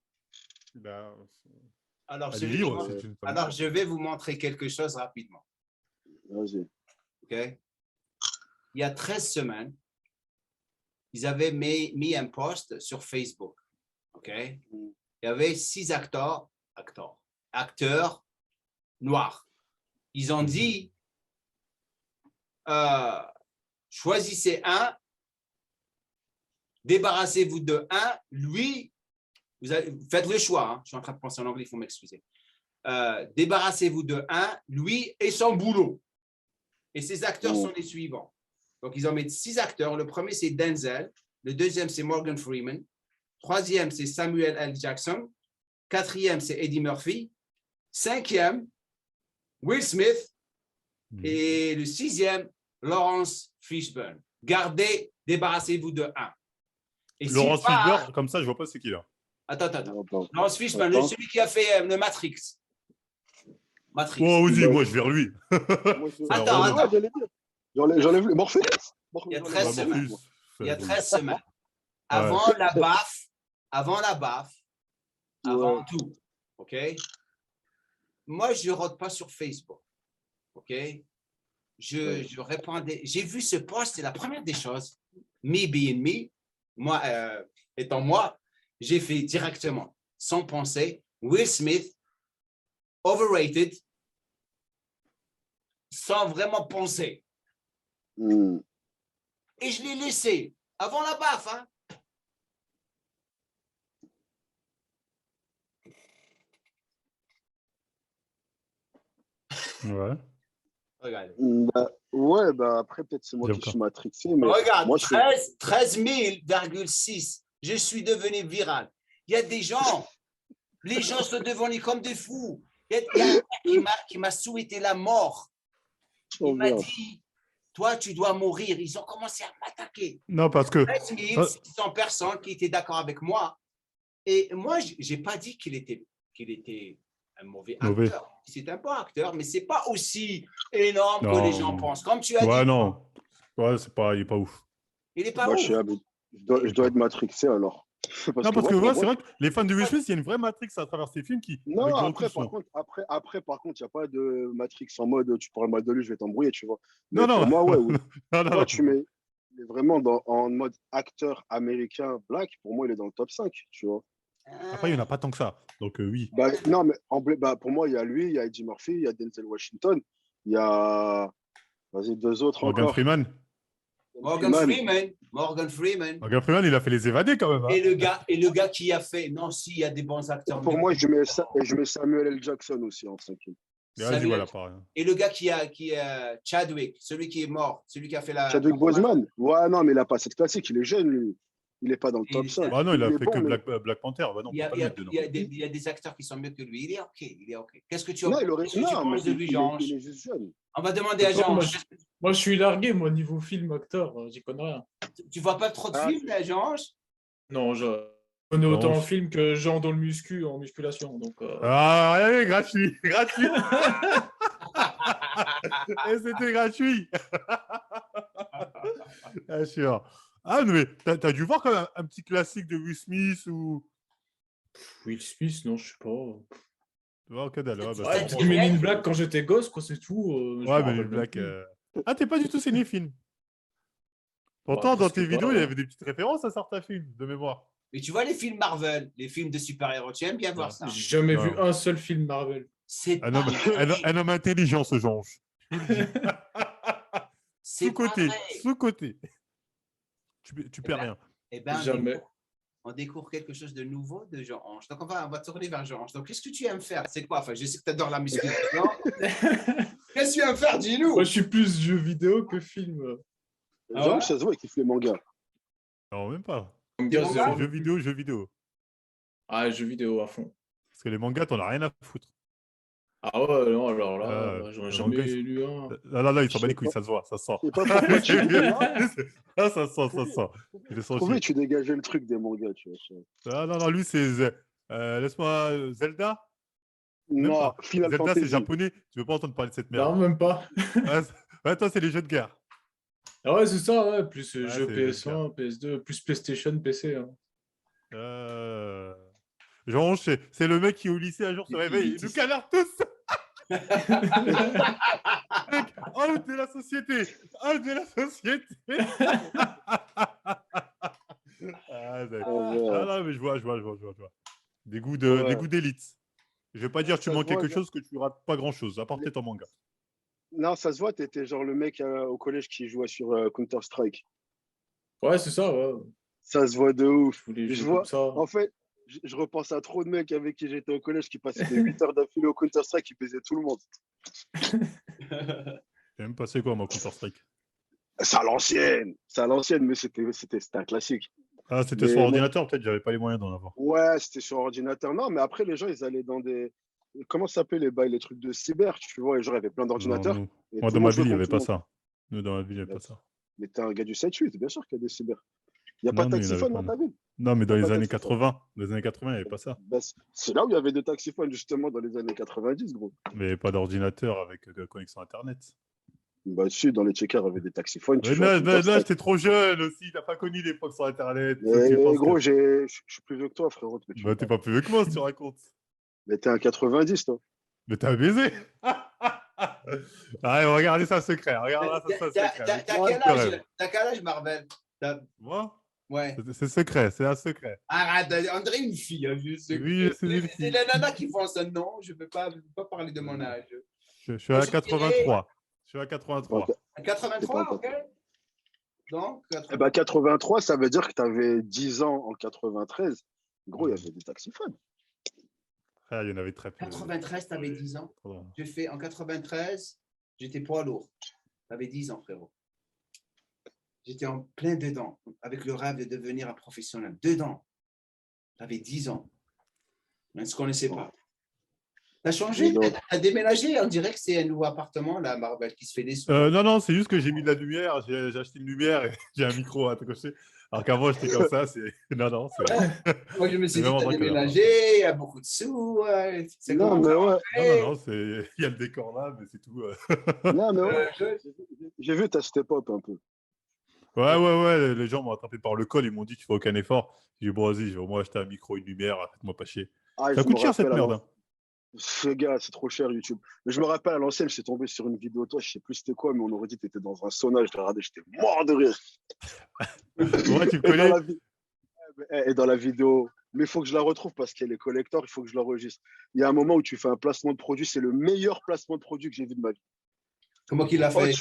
Alors, je vais vous montrer quelque chose rapidement. Vas-y. OK? Il y a 13 semaines, ils avaient mis un post sur Facebook. OK? Il y avait 6 acteurs noirs. Ils ont dit, choisissez un, débarrassez-vous de un, lui, faites le choix, hein. Je suis en train de penser en anglais, il faut m'excuser. Débarrassez-vous de un, lui et son boulot. Et ces acteurs sont les suivants. Donc, ils ont mis 6 acteurs. Le premier, c'est Denzel. Le deuxième, c'est Morgan Freeman. Troisième, c'est Samuel L. Jackson. Quatrième, c'est Eddie Murphy. Cinquième, Will Smith. Et le sixième, Lawrence Fishburne. Gardez, débarrassez-vous de un. Et Laurence Fishburne, comme ça, je vois pas c'est qui là. Attends. Lawrence Fishburne, celui qui a fait le Matrix. Oh, vas-y, moi, je vais vers lui. Attends. J'enlève le Morpheus. Il y a 13 semaines. Il y a 13 semaines. Avant la baffe, avant tout. OK? Moi, je ne rôde pas sur Facebook. OK? Je répondais. J'ai vu ce post, c'est la première des choses. Me being me, moi, étant moi, j'ai fait directement, sans penser, Will Smith, overrated, sans vraiment penser. Et je l'ai laissé avant la baffe. Hein? Ouais. Regardez. Après, peut-être c'est moi qui suis matrixé. Mais regarde, moi, 13 000,6. Je suis devenu viral. Il y a des gens, les gens sont devenus comme des fous. Il y a un mec qui m'a souhaité la mort. Il m'a dit, toi, tu dois mourir. Ils ont commencé à m'attaquer. Non, parce que 13 600 personnes qui étaient d'accord avec moi. Et moi, je n'ai pas dit qu'il était un mauvais acteur. C'est un bon acteur, mais ce n'est pas aussi énorme que les gens pensent. Comme tu as dit. Ouais, non. Ouais, il n'est pas ouf. Il n'est pas ouf. Je dois être matrixé alors. Parce que c'est vrai que les fans de Will Smith, il y a une vraie Matrix à travers ces films qui. Non, après, par contre, il n'y a pas de Matrix en mode tu parles mal de lui, je vais t'embrouiller, tu vois. Mais non. Pour moi, ouais. non. Tu mets vraiment en mode acteur américain black, pour moi, il est dans le top 5, tu vois. Après, il n'y en a pas tant que ça. Donc, oui. Non, mais pour moi, il y a lui, il y a Eddie Murphy, il y a Denzel Washington, il y a. Vas-y, 2 autres Morgan encore. Freeman. Morgan Freeman, il a fait Les Évadés quand même. Hein. Et le gars qui a fait. Non, si, il y a des bons acteurs. Pour moi, je mets Samuel L. Jackson aussi en 5e. Voilà, pareil. Et le gars qui a Chadwick, celui qui est mort, celui qui a fait la. Chadwick Boseman. Ouais, non, mais il n'a pas cette classique. Il est jeune, lui. Il n'est pas dans le top 5. Ah non, il a fait que Black Panther. Bah non, il y a des acteurs qui sont mieux que lui. Il est OK. Qu'est-ce que tu penses de lui, Jean? Il est juste jeune. On va demander à Jean. Moi, je suis largué, moi, niveau film, acteur, j'y connais rien. Tu vois pas trop de films, Jean? Non, je connais autant en film que Jean dans le muscu, en musculation. Donc, Ah, allez, gratuit. Et c'était gratuit. Bien sûr. Ah, mais t'as dû voir quand même un petit classique de Will Smith ou. Will Smith, non, je sais pas. Ok, d'accord. J'ai mis une blague quand j'étais gosse, quoi, c'est tout. Ouais, mais une blague. Ah, t'es pas du tout cinéphile. Pourtant, dans tes vidéos, il y avait des petites références à certains films, de mémoire. Mais tu vois les films Marvel, les films de super-héros, tu aimes bien voir ça. J'ai jamais vu un seul film Marvel. C'est un homme intelligent, ce genre. Sous-côté. Tu perds rien. Eh ben, jamais. On découvre quelque chose de nouveau de Jean-Ange. Donc, on va tourner vers Jean-Ange. Donc, qu'est-ce que tu aimes faire? C'est quoi? Enfin, je sais que tu adores la musculation. Qu'est-ce que tu aimes faire? Dis-nous. Moi, je suis plus jeu vidéo que film. Jean-Ange, ça se voit qu'il fait les mangas. Non, même pas. Mangas, jeux vidéo. Ah, jeux vidéo à fond. Parce que les mangas, t'en as rien à foutre. Ah ouais, non, alors là, j'en ai jamais lu un. Là, il s'en bat les couilles, ça se voit, ça se sent. Ça sent. Pourquoi tu dégageais le truc des mangas, tu vois. Ah non, lui, c'est. Laisse-moi. Zelda? Non, Final Zelda, Fantasy. c'est japonais. Tu veux pas entendre parler de cette merde? Non, même pas. Ouais, toi, c'est les jeux de guerre. Ah ouais, c'est ça, ouais. Plus jeux c'est PS1, PS2, plus PlayStation, PC. Hein. Jean, c'est le mec qui au lycée un jour se réveille. Il nous canard tous. Mec, out de la société. Ah, Ouais. non, mais je vois. Des goûts Ouais. d'élite. Je vais pas dire que tu Ça se manques voit, quelque chose, que tu rates pas grand-chose, à part mais- peut-être en manga. Non, ça se voit, t'étais genre le mec au collège qui jouait sur Counter-Strike. Ouais, c'est ça, ouais. Ça se voit de Je ouf. voulais Je jouer comme vois, ça. en fait, je repense à trop de mecs avec qui j'étais au collège qui passaient des 8 heures d'affilée au Counter-Strike qui baisaient tout le monde. J'ai même passé quoi, moi, Counter-Strike? C'est à l'ancienne, mais c'était un classique. Ah, c'était sur Mais moi, ordinateur, peut-être, j'avais pas les moyens d'en avoir. ouais, c'était sur ordinateur. Non, mais après, les gens, ils allaient dans des. Comment ça s'appelait les bails, les trucs de cyber, tu vois, et genre, il y avait plein Non, d'ordinateurs et moi, tout dans le ma monde ville, jouait il n'y contre avait tout le pas monde. ça. Nous, dans ma ville, il n'y avait Mais, pas ça. mais t'es un gars du 7-8, bien sûr qu'il y a des cyber. Il n'y a pas Non, de nous, il n'y en avait taxiphone pas, dans non. ta ville. Non, mais Il n'y dans a pas les de années taxiphone. 80, dans les années 80, il n'y avait pas ça. Ben, c'est là où il y avait des taxiphones, justement, dans les années 90, gros. Mais il n'y avait pas d'ordinateur avec connexion Internet. Bah, dessus, dans les checkers, il y avait des taxiphones, tu Mais jouais à là, Counter-Strike. j'étais trop jeune aussi. T'as pas connu l'époque sur Internet. Sauf que tu Et penses que. gros, je suis plus vieux que toi, frérot, mais tu me Bah, t'es parles. pas plus vieux que moi si tu racontes. Mais t'es un 90, toi. Mais t'as un baiser. Allez, regardez ça secret. Regardez ça secret. Mais T'as qui quel te âge? rêve? T'as quel âge, Marvel? Moi? Ouais. C'est secret, c'est un secret. Arrête, on dirait une fille. Hein, Oui, c'est une c'est fille. les nanas qui font ça. Non, je ne peux pas parler de mon âge. Je suis Moi, à je dirais 83. Je suis à Ok, 83. à t'es pas 83, encore. ok? Donc, Eh ben, 80. 83, ça veut dire que t'avais 10 ans en 93. Gros, il y avait des taxiphones. Ah, il y en avait très peu. 93, tu avais 10 ans. J'ai fait en 93, j'étais poids lourd. Tu avais 10 ans, frérot. J'étais en plein dedans, avec le rêve de devenir un professionnel. Dedans. Tu avais 10 ans. On ne se connaissait pas. Tu as changé, tu as déménagé. On dirait que c'est un nouveau appartement, là, Marvel, qui se fait des sous. Non, c'est juste que j'ai mis de la lumière. J'ai acheté une lumière et j'ai un micro à cocher. Alors qu'avant, j'étais comme ça. Non, Moi, je me c'est suis dit, vraiment tu as tant que là. déménagé, il y a beaucoup de sous. C'est Non, comment mais ça ouais. Non, il y a le décor là, mais c'est tout. Non, mais ouais. J'ai vu ta step-up un peu. Ouais. Les gens m'ont attrapé par le col. Ils m'ont dit, tu fais aucun effort. J'ai dit, bon, vas-y, je vais au moins acheter un micro, une lumière. Faites-moi pas chier. Ah, Ça je me coûte cher cette rappelle merde. alors. Ce gars, c'est trop cher YouTube. Mais je me rappelle à l'ancienne, j'étais tombé sur une vidéo de toi, je sais plus c'était quoi, mais on aurait dit que t'étais dans un sauna, je l'ai regardé, j'étais mort de rire. Ouais, tu me Et dans connais. la vidéo, mais il faut que je la retrouve parce qu'elle est collector, il faut que je l'enregistre. Il y a un moment où tu fais un placement de produit, c'est le meilleur placement de produit que j'ai vu de ma vie. Comment qu'il a Oh, fait?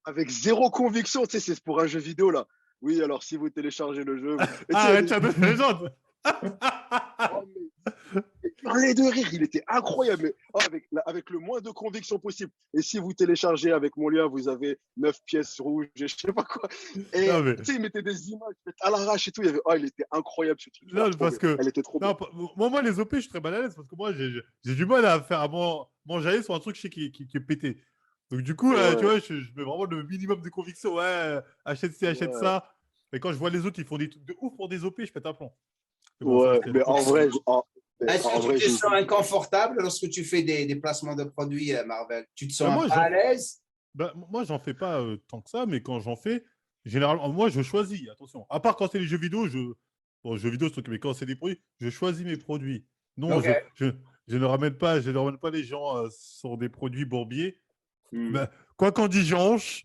avec zéro conviction, tu sais, c'est pour un jeu vidéo là. Oui, alors si vous téléchargez le jeu. Et Ah, arrête, ça donne la légende. oh, il hurlait de rire, il était incroyable, mais avec le moins de conviction possible. Et si vous téléchargez avec mon lien, vous avez 9 pièces rouges, et je sais pas quoi. Et Non, mais... tu sais, il mettait des images à l'arrache et tout. Il était incroyable ce truc. Non, parce que... Elle était trop non, belle. moi, les OP, je suis très mal à l'aise parce que moi, j'ai du mal à faire à manger sur un truc qui est pété. Donc, du coup, Ouais. tu vois, je mets vraiment le minimum de conviction. Ouais, achète ci, achète ça. Et quand je vois les autres, ils font des trucs de ouf pour des OP, je pète un plomb. Bon, ouais, mais en vrai, est-ce que tu te sens inconfortable lorsque tu fais des placements de produits, Marvel? Tu te sens pas à l'aise? Moi, j'en fais pas tant que ça, mais quand j'en fais, généralement, moi, je choisis. Attention. À part quand c'est les jeux vidéo, jeux vidéo, mais quand c'est des produits, je choisis mes produits. Non, okay. je ne ramène pas les gens sur des produits bourbiers. Quoi qu'on dise janche,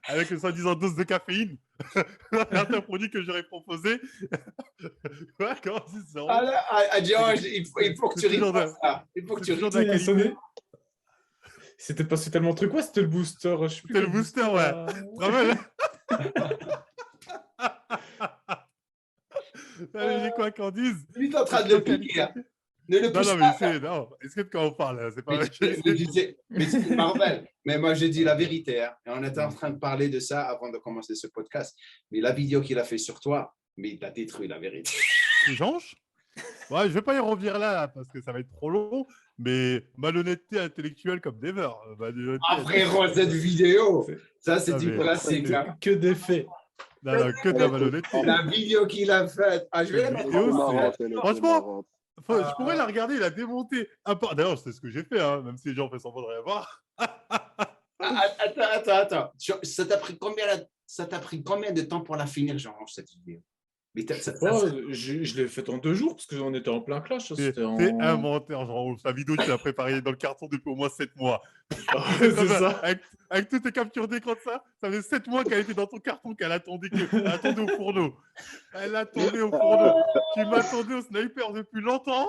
avec le soi-disant dose de caféine, certains produits que j'aurais proposé. Ouais, il faut que tu rigoles ça. Il faut que tu rigoles. C'était passé tellement de trucs. Ouais, c'était le booster. C'était le booster, ouais. Vraiment. Allez, j'ai quoi qu'on dise. Lui, t'es en train de le piquer. Ne le pousse pas. Non, est-ce que quand on parle, c'est pas mais c'est Marvel. Mais moi, je dis la vérité. Hein. Et on était en train de parler de ça avant de commencer ce podcast. Mais la vidéo qu'il a fait sur toi, mais il a détruit la vérité. Les janches? Ouais, je vais pas y revenir là parce que ça va être trop long. Mais malhonnêteté intellectuelle comme Dever. Frérot, cette vidéo, ça c'est du classique. Hein. Que des faits. Non, que de la malhonnêteté. La vidéo qu'il a faite. Je vais la mettre. Franchement, je pourrais la regarder, la démonter. D'ailleurs, c'est ce que j'ai fait, hein, même si les gens font semblant de rien voir. Attends. Ça t'a pris combien de temps pour la finir, genre, cette vidéo? Mais Je sais pas, je l'ai fait en 2 jours parce qu'on était en plein clash. Ça, c'était C'est en... inventaire, genre, sa vidéo, tu l'as préparée dans le carton depuis au moins 7 mois. Ah C'est ouais, comme c'est ça. avec toutes tes captures d'écran de ça fait 7 mois qu'elle était dans ton carton, elle attendait au fourneau. Elle attendait au fourneau. Tu m'attendais au sniper depuis longtemps.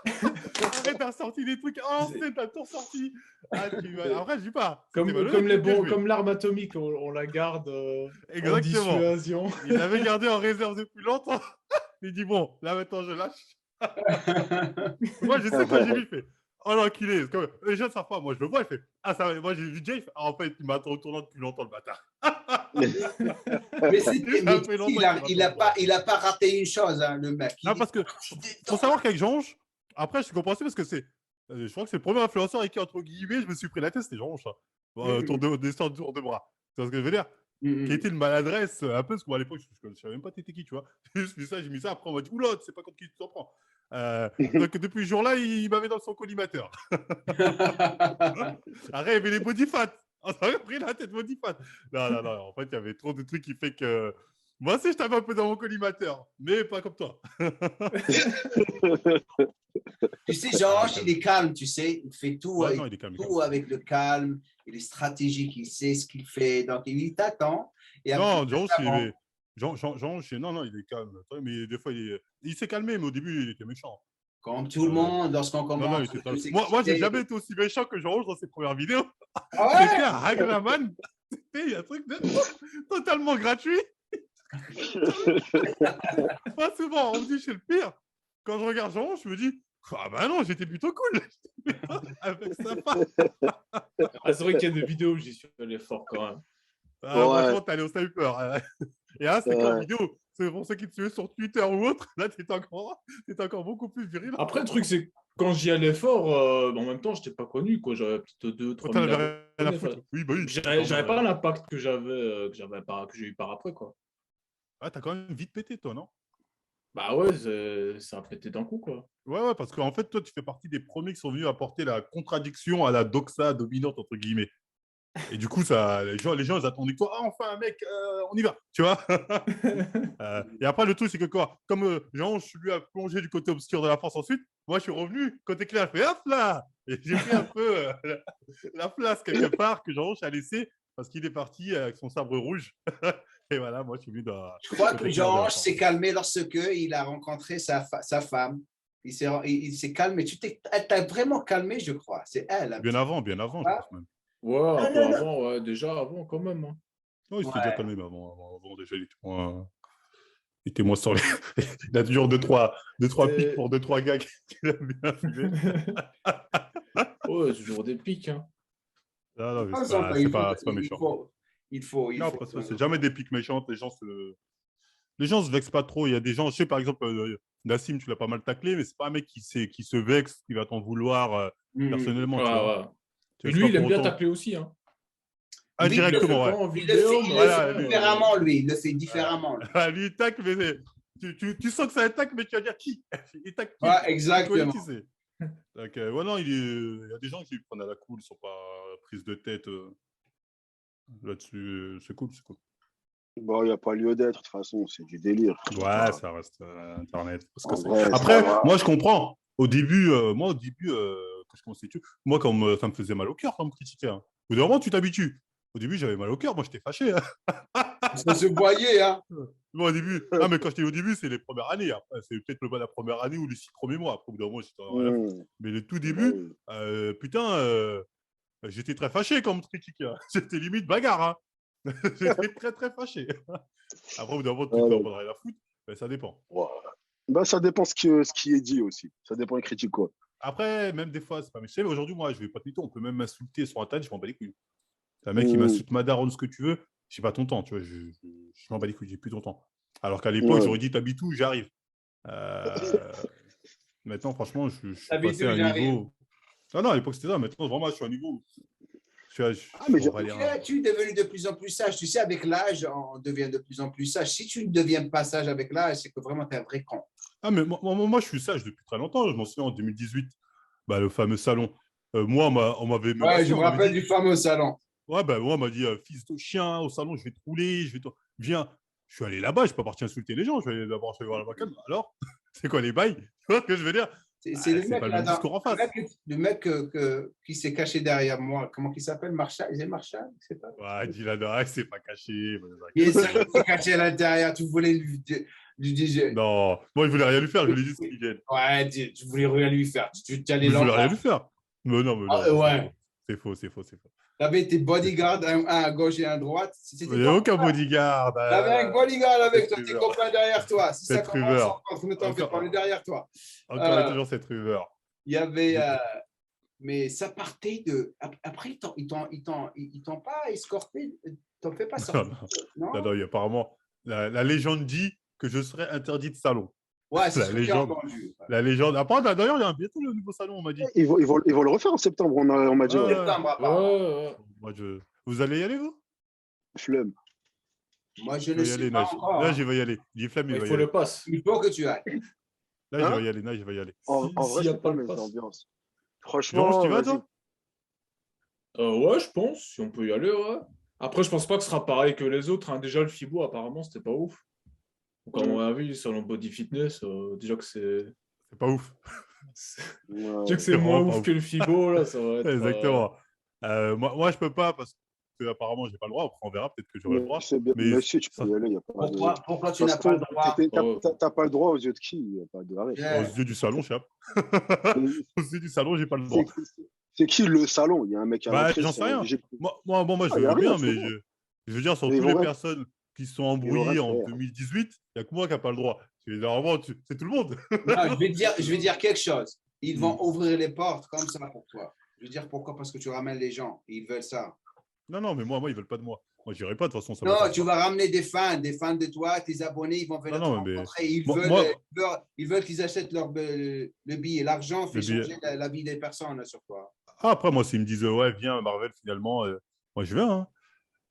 Après, t'as sorti des trucs. Oh, t'as tout sorti. Après, je dis pas. C'était malhonnête, mais bien joué. Comme l'arme atomique, on la garde en Exactement. dissuasion. Il l'avait gardé en réserve depuis longtemps. Il dit bon, là maintenant je lâche. Moi, je sais quand j'ai vu, il fait oh l'enculé. Les gens ne savent pas. Moi, je le vois, il fait ah, ça va. Moi, j'ai vu Jay, il fait ah, en fait, il m'attend au tournant depuis longtemps, le bâtard. Mais il a pas raté une chose, hein, le mec. Non, parce que faut savoir qu'avec Jean-Ange, après, je suis compréhensible parce que c'est. Je crois que c'est le premier influenceur avec qui, entre guillemets, je me suis pris la tête, c'était Jean-Ange. Tour de bras. Tu vois ce que je veux dire? Qui était une maladresse, un peu, parce que moi, à l'époque, je ne savais même pas t'étais qui, tu vois. J'ai mis ça, après, on m'a dit, oula, tu sais pas contre qui tu t'en prends. Donc, depuis ce jour-là, il m'avait dans son collimateur. Après, il y avait les body fat. On avait pris la tête body fat. Non. En fait, il y avait trop de trucs qui fait que. Moi aussi, je t'avais un peu dans mon collimateur, mais pas comme toi. Tu sais, Georges, il est calme, tu sais. Il fait tout, Ouais, avec, non, il est calme, tout avec le calme. Il est stratégique, il sait ce qu'il fait. Donc, il t'attend. Et après, non, non, il est calme. Mais des fois, il s'est calmé, mais au début, il était méchant. comme tout le monde, lorsqu'on Non, il commence. était moi, j'ai jamais été aussi méchant que Jean-Rouge dans ses premières vidéos. Ah ouais? C'était un Hagraman. C'était un truc totalement gratuit. Pas souvent, on me dit, c'est le pire. Quand je regarde Jean-Rouge, je me dis, ah bah non, j'étais plutôt cool. Avec sympa. Ah, c'est vrai qu'il y a des vidéos où j'y suis allé fort quand même. Franchement, t'es allé au sniper. Et là, c'est quand vidéo. C'est pour ceux qui te suivent sur Twitter ou autre. Là, t'es encore beaucoup plus viril. Après, le truc, c'est que quand j'y allais fort, en même temps, je n'étais pas connu. J'avais peut-être 2-3 000 abonnés. Oui, bah oui. J'avais pas l'impact que j'ai eu par après, quoi. Ah, t'as quand même vite pété, toi, non? Bah ouais, ça a pété d'un coup, quoi. Ouais, parce qu'en fait, toi, tu fais partie des premiers qui sont venus apporter la contradiction à la doxa dominante, entre guillemets. Et du coup, les gens, ils attendaient que toi, ah, enfin, mec, on y va, tu vois. Et après, le truc, c'est que quoi, comme Jean, je suis lui à plonger du côté obscur de la force ensuite, moi, je suis revenu, côté clair, je fais hop là. Et j'ai pris un peu la place quelque part que Jean a laissé parce qu'il est parti avec son sabre rouge. Et voilà, moi, je suis venu dans. Je crois que Jean s'est calmé lorsque il a rencontré sa femme. Il s'est calmé. Elle t'a vraiment calmé, je crois. C'est elle. Bien avant, je pense même. Ouais, un peu avant, ouais, déjà avant quand même. Hein. Non, il s'était déjà calmé, mais avant déjà, il était moins sur les. Il a toujours 2-3 pics pour 2-3 gars qu'il a bien filmé. Ouais, toujours des pics. Hein. Non, mais c'est pas méchant. Il faut. C'est jamais des pics méchantes. Les gens se vexent pas trop. Il y a des gens, je sais par exemple, Nassim, tu l'as pas mal taclé, mais c'est pas un mec qui se vexe, qui va t'en vouloir personnellement. Tu vois. Et lui, il aime bien tacler aussi. Hein. Ah, oui, directement, ouais. Il le fait différemment, lui. Il le fait différemment. Lui, il tacle, mais tu sens que c'est un tacle, mais tu vas dire qui? Il tacle qui? Ouais, exactement. Donc, non, il y a des gens qui prennent à la cool, ils sont pas prises de tête là-dessus. C'est cool. Bon, il n'y a pas lieu d'être, de toute façon, c'est du délire. Ouais, ça reste Internet. Après, moi, je comprends. Au début, quand je commençais YouTube, moi, quand ça me faisait mal au cœur quand on me critiquait. Hein. Au bout d'un moment, tu t'habitues. Au début, j'avais mal au cœur, moi, j'étais fâché. Hein. Ça se voyait, hein. Moi, au début, mais quand je dis au début, c'est les premières années. Après, c'est peut-être la première année ou les 6 premiers mois. Après, au bout d'un moment, j'étais mais le tout début, j'étais très fâché quand on me critiquait. Hein. C'était limite bagarre. Hein. J'étais très, très fâché. Après, au bout d'un moment, tu t'en prendrais la foutre. Mais ça dépend. Ouais. Bah, ça dépend ce qui est dit aussi. Ça dépend des critiques, quoi. Après, même des fois, c'est pas méchant. Aujourd'hui, moi, je vais pas te mytho. On peut même m'insulter sur Internet, je m'en bats les couilles. Un mec qui m'insulte ma daronne, ce que tu veux, j'ai pas ton temps, tu vois. Je m'en bats les couilles, j'ai plus ton temps. Alors qu'à l'époque, j'aurais dit t'habites où, j'arrive. Maintenant, franchement, je suis passé à un niveau. Non, à l'époque, c'était ça. Maintenant, vraiment, je suis à un niveau. Tu es devenu de plus en plus sage. Tu sais, avec l'âge, on devient de plus en plus sage. Si tu ne deviens pas sage avec l'âge, c'est que vraiment, tu es un vrai con. Ah, mais moi, je suis sage depuis très longtemps. Je m'en souviens en 2018, le fameux salon. Moi, on m'avait. Ouais, je me rappelle du fameux salon. Ouais, moi, on m'a dit, fils de chien, au salon, je vais te rouler, viens. Je suis allé là-bas, je suis pas parti insulter les gens. Je suis allé d'abord voir la webcam. Alors, c'est quoi les bails? Tu vois ce que je veux dire? C'est le C'est mec pas le là, même discours en face. le mec qui s'est caché derrière moi. Comment il s'appelle? Marshall? C'est Marshall? Je sais pas. Ouais, Dylan, ah, c'est pas caché. Il s'est caché à l'intérieur. Tu voulais lui dire. Non, moi, il voulait rien lui faire. Je lui ai dit ce qu'il vienne. Ouais, tu voulais rien lui faire. Tu allais Je voulais rien l'envoyer. lui faire. Mais non, Ouais. c'est faux. C'est faux. Tu avais tes bodyguards, un à gauche et un à droite. Il n'y a aucun bodyguard. Tu avais un bodyguard avec toi, cette tes rumeur. copains derrière toi. Si ça Cette commence, rumeur. on ne t'en fait pas, on est derrière toi. Encore et toujours cette rumeur. Il y avait. Mais ça partait de. Après, ils t'ont pas escorté. T'en fais pas sortir. Non, Apparemment, la légende dit que je serai interdit de salon. ouais, c'est La ce que j'ai légende. entendu. La légende. Après, d'ailleurs, il y a bientôt le nouveau salon, on m'a dit. Ils vont le refaire en septembre, on m'a dit. Ouais. Septembre, apparemment. Moi, Vous allez y aller, vous? Flemme. Moi, je Je ne vais y sais aller, pas Nage. encore. Là, Hein. je vais y aller. Flemme, il Il va y faut aller. le pass. Il faut que tu ailles. Là, je vais y aller. Nage, je vais y aller. En vrai, s'il y a c'est pas pas le mes pass. ambiances. Georges, Franchement, tu vas, vas-y. toi? Ouais, je pense, si on peut y aller, ouais. Après, je pense pas que ce sera pareil que les autres. Hein. Déjà, le FIBO, apparemment, c'était pas ouf. Donc, à mon avis, selon Body Fitness, déjà que c'est C'est pas ouf. Ouais. déjà que c'est C'est moins vraiment pas ouf ouf. que le FIBO, là, ça va être. Exactement. Moi, je peux pas parce que apparemment, j'ai pas le droit. Après, on verra. Peut-être que j'aurai le Mais droit. c'est bien. Mais Mais si, tu ça, peux y aller. Y a pas de... Pourquoi tu Ça n'as se pas le trouve, droit? t'as pas le droit aux yeux de qui? Y a pas de arrêt. Yeah. aux yeux du salon, chap. Mais Aux yeux du salon, j'ai pas le droit. C'est qui le salon? Il y a un mec à Bah, l'entrée. j'en c'est sais rien. obligé de- Moi, je Ah, y a veux bien, rien, c'est mais bon. je veux dire, sur Mais ils toutes vont les rester- personnes qui sont ils vont embrouillées en rester. 2018, il n'y a que moi qui n'ai pas le droit. Normalement, c'est tout le monde. Non, je vais dire quelque chose. Ils vont Hmm. ouvrir les portes comme ça pour toi. Je veux dire pourquoi? Parce que tu ramènes les gens. Ils veulent ça. Non, mais moi, ils veulent pas de moi. Moi, j'irai pas, de toute façon, ça Non, m'intéresse tu pas. vas ramener des fans de toi, tes abonnés, ils vont venir te Non, mais rencontrer. Ils moi- veulent qu'ils achètent le billet. L'argent fait Le billet. changer la vie des personnes sur toi. Après, moi, s'ils me disent, ouais, viens, Marvel, finalement, moi, je viens.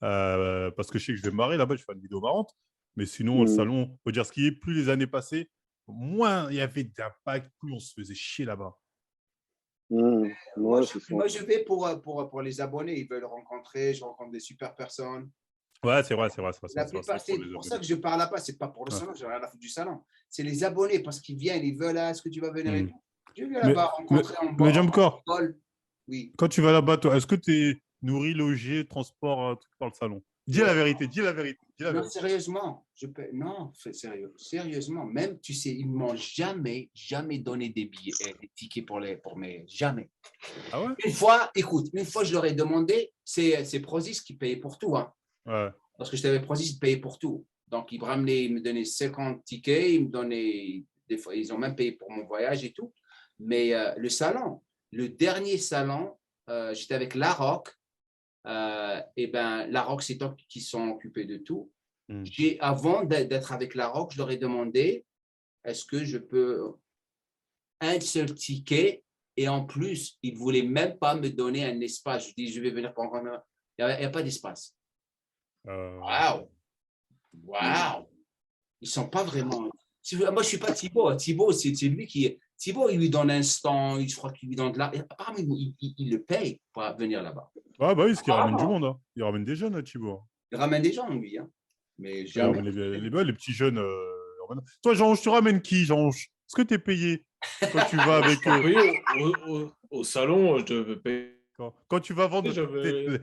Hein. Parce que je sais que je vais me marrer là-bas, je fais une vidéo marrante. Mais sinon, le salon, faut dire ce qui est, plus les années passées, moins il y avait d'impact, plus on se faisait chier là-bas. Ouais, c'est ça. Moi, je vais pour les abonnés. Ils veulent rencontrer. Je rencontre des super personnes. Ouais, c'est vrai. La plupart, c'est pour ça que je parle là-bas. C'est pas pour le salon. J'ai rien à foutre du salon. C'est les abonnés parce qu'ils viennent. Ils veulent, est-ce que tu vas venir et tout. Je viens là-bas rencontrer en bas. Mais Jamcor, Oui. quand tu vas là-bas, toi, est-ce que tu es nourri, logé, transport, tout par le salon? Dis la vérité, dis la vérité. Non, sérieusement, non, sérieux, sérieusement, même, tu sais, ils ne m'ont jamais donné des billets, des tickets pour mes, jamais. Ah ouais? Une fois, écoute, je leur ai demandé, c'est Prozis qui payait pour tout, hein. Ouais. Parce que je t'avais Prozis payait pour tout. Donc, ils me donnaient 50 tickets, ils me donnaient, des fois, ils ont même payé pour mon voyage et tout. Mais le salon, le dernier salon, j'étais avec La Rock. Et ben, La Rock, c'est eux qui sont occupés de tout. Avant d'être avec La Rock, je leur ai demandé est-ce que je peux un seul ticket et en plus, ils ne voulaient même pas me donner un espace. Je dis je vais venir pour un. Il n'y a pas d'espace. Waouh! Ils ne sont pas vraiment. Moi, je ne suis pas Thibaut. Thibaut, c'est lui qui est. Thibaut, il lui donne un stand, je crois qu'il lui donne de l'argent. Apparemment, il le paye pour venir là-bas. Ah bah oui, parce qu'il ramène du monde. Hein. Il ramène des jeunes, Thibaut. Il ramène des gens, lui. Hein. Mais il ramène les petits jeunes. Toi, Jean, tu ramènes qui, Jean? Est-ce que tu es payé quand tu vas avec au salon, je devais payer. Quand tu vas vendre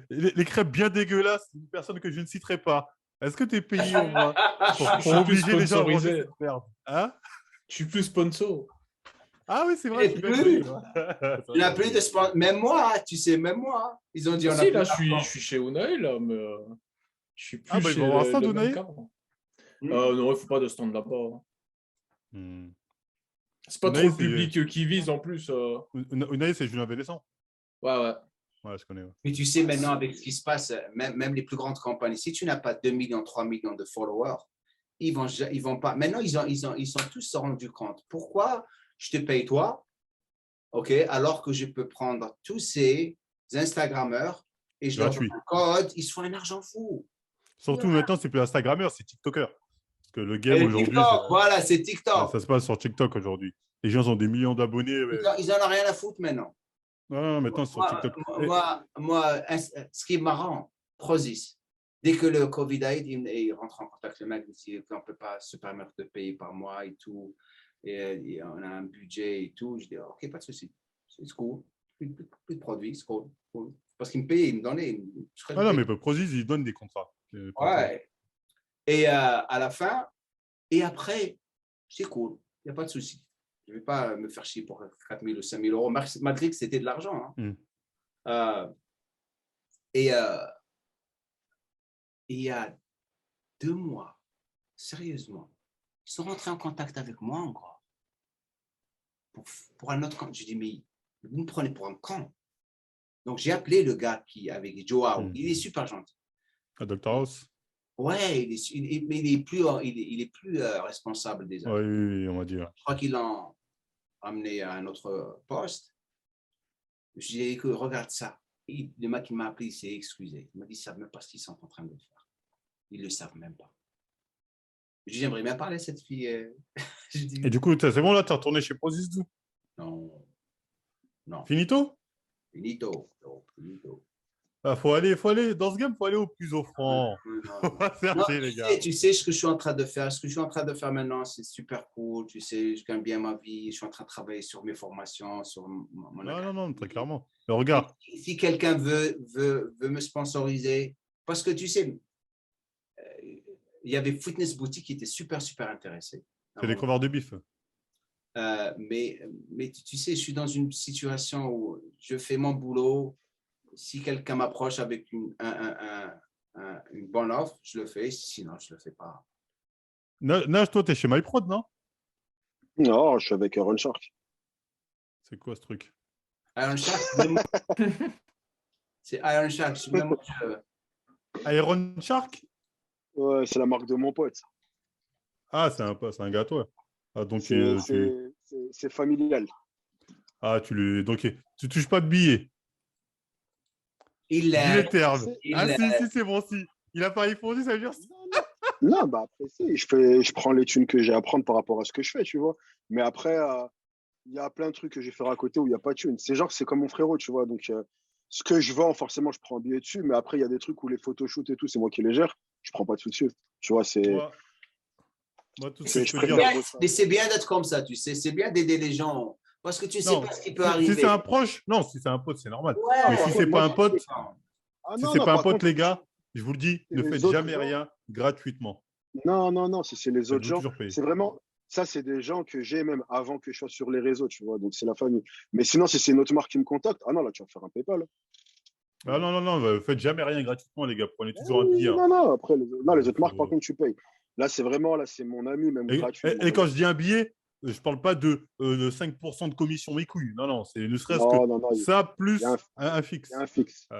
les crêpes bien dégueulasses, une personne que je ne citerai pas, est-ce que tu es payé pour obliger les gens à manger cette merde? Hein? Je suis plus sponsor. Ah oui, c'est vrai. Il n'y a plus de sponsor. Même moi, tu sais, même moi. Ils ont dit on a si, là, je suis chez Unai, là, mais je suis plus chez ils vont avoir un stand, Unai? Non, il ne faut pas de stand là-bas. C'est pas trop le public qui vise en plus. Unai, c'est Julien Védescent. Ouais. Ouais, je connais. Ouais. Mais tu sais, maintenant, avec ce qui se passe, même les plus grandes compagnies, si tu n'as pas 2 millions, 3 millions de followers, ils vont pas. Maintenant, ils sont tous se rendus compte. Pourquoi je te paye toi, ok, alors que je peux prendre tous ces Instagrammeurs et je leur donne un code, ils se font un argent fou. Surtout maintenant, c'est plus Instagrammeur, c'est TikToker. Parce que le game aujourd'hui. Voilà, c'est TikTok. Ça se passe sur TikTok aujourd'hui. Les gens ont des millions d'abonnés. Ils n'en ont rien à foutre maintenant. Non, maintenant, c'est sur TikTok. Moi, ce qui est marrant, Prozis, Dès que le Covid a été, il rentre en contact, le mec il dit qu'on ne peut pas se permettre de payer par mois et tout. Et on a un budget et tout. Je dis, OK, pas de souci. C'est cool. Plus de produits, c'est cool. Parce qu'il me payait, il me donnait. Ah non, mais Prozis, ils donnent des contrats. Ouais. Et à la fin, et après, c'est cool. Il n'y a pas de souci. Je ne vais pas me faire chier pour 4 000 ou 5 000 euros, malgré que c'était de l'argent. Hein. Et il y a 2 mois, sérieusement, ils sont rentrés en contact avec moi encore. Pour un autre camp. Je dis, mais vous me prenez pour un camp. Donc, j'ai appelé le gars avec Joao. Il est super gentil. Dr House. Ouais, mais il est plus responsable des affaires. Oui, on va dire. Je crois qu'ils l'ont amené à un autre poste. Je lui ai dit, regarde ça. Le mec qui m'a appelé, il s'est excusé. Il m'a dit, ils ne savent même pas ce qu'ils sont en train de faire. Ils ne le savent même pas. Je dis, j'aimerais bien parler à cette fille. Et du coup, c'est bon, là, tu es retourné chez Prozis? Non. Finito? Finito. Finito. Ah, faut aller, dans ce game, il faut aller au plus offrant. Faut pas chercher, les gars. Tu sais ce que je suis en train de faire. Ce que je suis en train de faire maintenant, c'est super cool. Tu sais, je gagne bien ma vie. Je suis en train de travailler sur mes formations, sur mon Non, très clairement. Mais regarde. Si quelqu'un veut me sponsoriser, parce que tu sais, il y avait Fitness Boutique qui était super intéressé. C'est les creveurs de bif. Mais tu sais, je suis dans une situation où je fais mon boulot. Si quelqu'un m'approche avec une bonne offre, je le fais. Sinon, je ne le fais pas. Nage, toi, tu es chez MyProd, non? Non, je suis avec Iron Shark. C'est quoi ce truc? Iron Shark, c'est Iron Shark. Iron Shark? Ouais, c'est la marque de mon pote. Ah, c'est un gars, toi. Ah, donc, c'est familial. Ah, donc, tu touches pas de billets. Il si, c'est bon, si. Il a parié fondu, ça veut dire... Non, bah après, si, je prends les thunes que j'ai à prendre par rapport à ce que je fais, tu vois. Mais après, il y a plein de trucs que j'ai fait à côté où il n'y a pas de thunes. C'est genre, c'est comme mon frérot, tu vois. Donc, ce que je vends, forcément, je prends un billet dessus. Mais après, il y a des trucs où les photoshoots et tout, c'est moi qui les gère. Je prends pas de sous dessus. Tu vois, c'est... Moi, tout ce que je peux dire... Mais c'est bien d'être comme ça, tu sais. C'est bien d'aider les gens. Parce que tu ne sais pas ce qui peut arriver. Si c'est un proche, non, si c'est un pote, c'est normal. Ouais, mais si c'est pas un pote, les gars, je vous le dis, ne faites jamais rien gratuitement. Non, si c'est les autres gens, c'est vraiment, ça c'est des gens que j'ai même avant que je sois sur les réseaux, tu vois, donc c'est la famille. Mais sinon, si c'est une autre marque qui me contacte, ah non, là tu vas faire un PayPal. Ah non, faites jamais rien gratuitement, les gars, prenez toujours un billet. Non, après, les autres marques, par contre, tu payes. Là, c'est vraiment, c'est mon ami, même gratuit. Et quand je dis un billet, je ne parle pas de 5% de commission mes couilles. Non, c'est ne serait-ce que ça plus un fixe.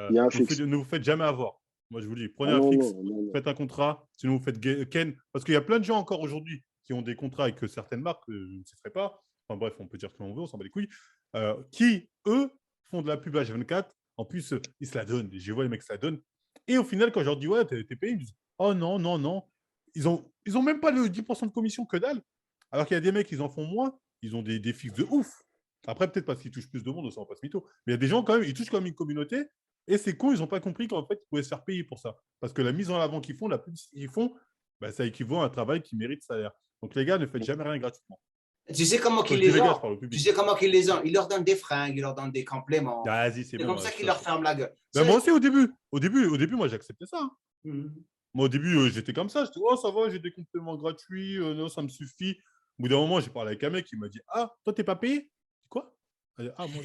Il y a un fixe. Ne vous faites jamais avoir. Moi, je vous dis, prenez un fixe, faites un contrat, sinon vous faites Ken. Parce qu'il y a plein de gens encore aujourd'hui qui ont des contrats avec certaines marques, je ne citerai pas. Enfin bref, on peut dire ce que l'on veut, on s'en bat les couilles. Qui, eux, font de la pub H24. En plus, ils se la donnent. Je vois les mecs se la donnent. Et au final, quand je leur dis, ouais, t'es payé, ils me disent, oh non. Ils ont même pas le 10% de commission, que dalle. Alors qu'il y a des mecs, ils en font moins, ils ont des fixes de ouf. Après, peut-être parce qu'ils touchent plus de monde, ça va pas se mytho. Mais il y a des gens, quand même, ils touchent comme une communauté. Et c'est con, ils n'ont pas compris qu'en fait, ils pouvaient se faire payer pour ça. Parce que la mise en avant qu'ils font, la publicité qu'ils font, ça équivaut à un travail qui mérite salaire. Donc, les gars, ne faites jamais rien gratuitement. Tu sais comment qu'ils les ont? Tu sais comment qu'ils les ont? Ils leur donnent des fringues, ils leur donnent des compléments. Vas-y, c'est comme ça qu'ils leur ferment la gueule. Moi aussi, au début, moi, j'acceptais ça. Moi, au début, j'étais comme ça. J'étais, oh, ça va, j'ai des compléments gratuits. Non, ça me suffit. Au bout d'un moment, j'ai parlé avec un mec qui m'a dit, ah, toi, t'es pas payé? Quoi? Ah, moi,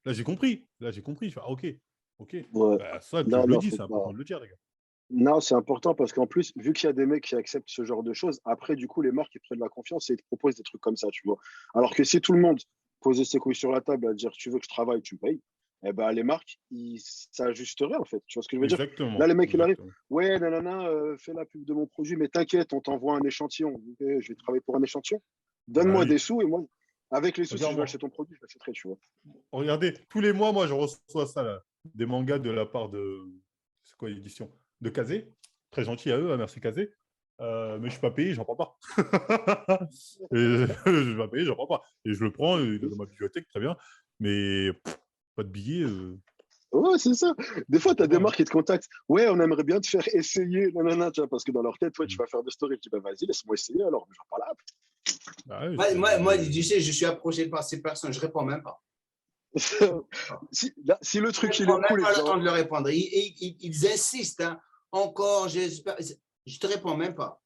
là, j'ai compris. Je fais, ah, ok. Ouais. Ça, je le dis, c'est important de le dire, les gars. Non, c'est important parce qu'en plus, vu qu'il y a des mecs qui acceptent ce genre de choses, après, du coup, les marques, ils prennent la confiance et ils te proposent des trucs comme ça, tu vois. Alors que si tout le monde posait ses couilles sur la table à dire, tu veux que je travaille, tu me payes, eh ben, les marques, ça ajusterait, en fait. Tu vois ce que je veux dire? Là, les mecs, ils arrivent, ouais, fais la pub de mon produit, mais t'inquiète, on t'envoie un échantillon. Je vais travailler pour un échantillon. Donne-moi des sous et moi, avec les sous, si je veux acheter ton produit, je l'achèterai, tu vois. Regardez, tous les mois, moi, je reçois ça, là, des mangas de la part de... C'est quoi l'édition? De Kazé. Très gentil à eux, merci Kazé. Mais je ne suis pas payé, j'en prends pas. Je ne suis pas payé, j'en prends pas. Et je le prends dans ma bibliothèque, très bien. Mais pas de billets. Ouais, c'est ça. Des fois, tu as des Ouais. marques qui te contactent. Ouais, on aimerait bien te faire essayer. Nanana, tu vois, parce que dans leur tête, ouais, tu vas faire des stories. Je dis, bah, vas-y, laisse-moi essayer alors. Mais genre, pas là. Bah ouais, Moi, tu sais, je suis approché par ces personnes, je réponds même pas. Si le Je truc, il prends est même cool et pas que le temps genre, de leur répondre. Ils insistent, hein. Encore, j'espère. Je te réponds même pas.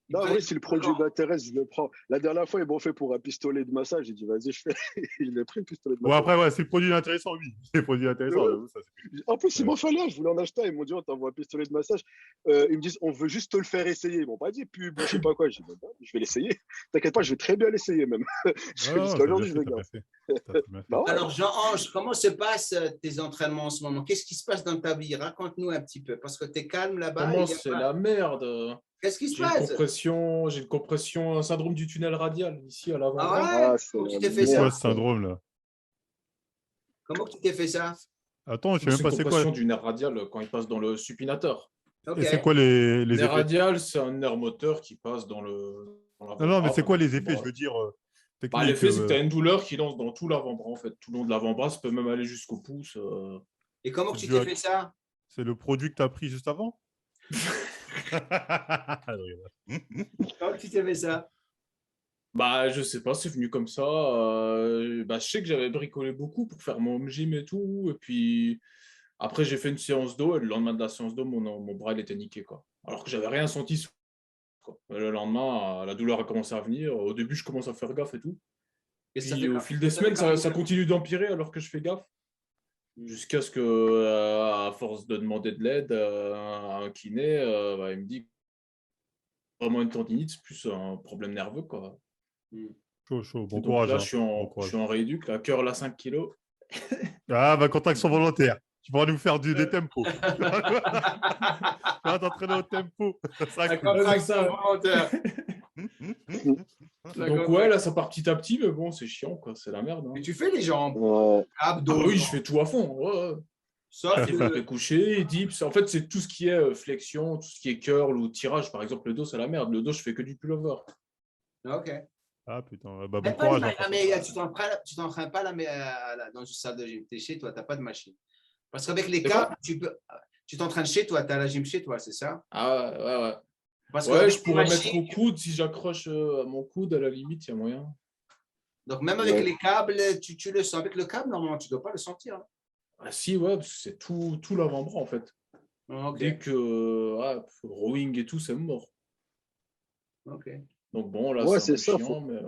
Ils non, en prennent vrai, si le produit encore. m'intéresse, je le prends. La dernière fois, ils m'ont fait pour un pistolet de massage. J'ai dit, vas-y, je fais. Il a pris le pistolet de Bon, massage. après, ouais, si le produit est intéressant, oui. Si le produit est intéressant, j'avoue, ça c'est En plus, il ouais. m'en fallait un, je voulais en acheter un. Ils m'ont dit, on t'envoie un pistolet de massage. Ils me disent, on veut juste te le faire essayer. Ils m'ont pas dit pub ou je sais pas quoi. J'ai dit, bah, je vais l'essayer. T'inquiète pas, je vais très bien l'essayer même. Non, non, Jusqu'à t'as bien aujourd'hui, je fait, le t'as garde. bien fait. T'as très bien fait. Bah ouais. Alors, Jean-Ange, comment se passent tes entraînements en ce moment? Qu'est-ce qui se passe dans ta vie? Raconte-nous un petit peu, parce que tu es calme là-bas. Comment c'est la merde. Qu'est-ce qui se passe? J'ai une compression, un syndrome du tunnel radial ici à l'avant-bras. Ah ouais? Ah, c'est Comment tu la t'es fait C'est quoi ça? merde, ce ça. syndrome-là? Comment tu t'es fait ça? Attends, je sais Donc, même c'est une pas c'est quoi. compression du nerf radial quand il passe dans le supinateur. Ok. Et c'est quoi les Nerf effets? radial, c'est un nerf moteur qui passe dans dans Non, non, mais l'avant-bras, c'est enfin quoi dans les tout le effets? Je bras. veux dire, Bah, technique. l'effet, c'est que tu as une douleur qui lance dans tout l'avant-bras, en fait. Tout le long de l'avant-bras, ça peut même aller jusqu'au pouce. Et comment C'est tu dû t'es à- fait ça? c'est le produit que tu as pris juste avant? Je rigole. Comment tu t'es fait ça? Bah, je sais pas, c'est venu comme ça. Bah, je sais que j'avais bricolé beaucoup pour faire mon home gym et tout. Et puis, après, j'ai fait une séance d'eau. Et le lendemain de la séance d'eau, mon bras, il était niqué, quoi. Alors que j'avais rien senti. Quoi. Le lendemain, la douleur a commencé à venir. Au début, je commence à faire gaffe et tout. Et Puis, au fil des ça fait semaines, combien de ça temps? continue d'empirer alors que je fais gaffe. Jusqu'à ce que, à force de demander de l'aide à un kiné, bah, il me dit vraiment une tendinite, c'est plus un problème nerveux, quoi. Hmm. Chaud, chaud. Et Bon donc courage, là, hein. Bon je suis courage. en rééduc, la cœur, là, 5 kilos. Ah, bah, contraction volontaire. Tu pourras nous faire des tempos. Tu vas t'entraîner au tempo. Ça sera La cool. Ouais, c'est contraction ça. volontaire. La Donc ouais, là, contraction. ça part petit à petit, mais bon, c'est chiant, quoi. C'est la merde. Et Hein. tu fais les jambes, Ouais. Ah abdos, oui, je fais tout à fond. Ouais, ouais. sauf Développé couché, dips. En fait, c'est tout ce qui est flexion, tout ce qui est curl ou tirage. Par exemple, le dos, c'est la merde. Le dos, je fais que du pullover. Ok. Ah, putain. Bah, Mais, bon courage. Hein, mais franchement. tu t'entraînes pas là, dans une salle de gym. Tu es chez toi, tu n'as pas de machine. Parce qu'avec les C'est câbles, quoi? tu t'entraînes chez toi, tu as la gym chez toi, c'est ça? Ah ouais, ouais, ouais. Parce Ouais, qu'avec je les pourrais mettre machines, au coude si j'accroche à mon coude, à la limite, il y a moyen. donc même avec Ouais. les câbles, tu le sens. Avec le câble, normalement, tu ne dois pas le sentir, hein. Ah si, ouais, parce que c'est tout l'avant-bras, en fait. Ok, Dès que rowing et tout, c'est mort. ok. Donc bon, là, Ouais, c'est un c'est peu ça. chiant, mais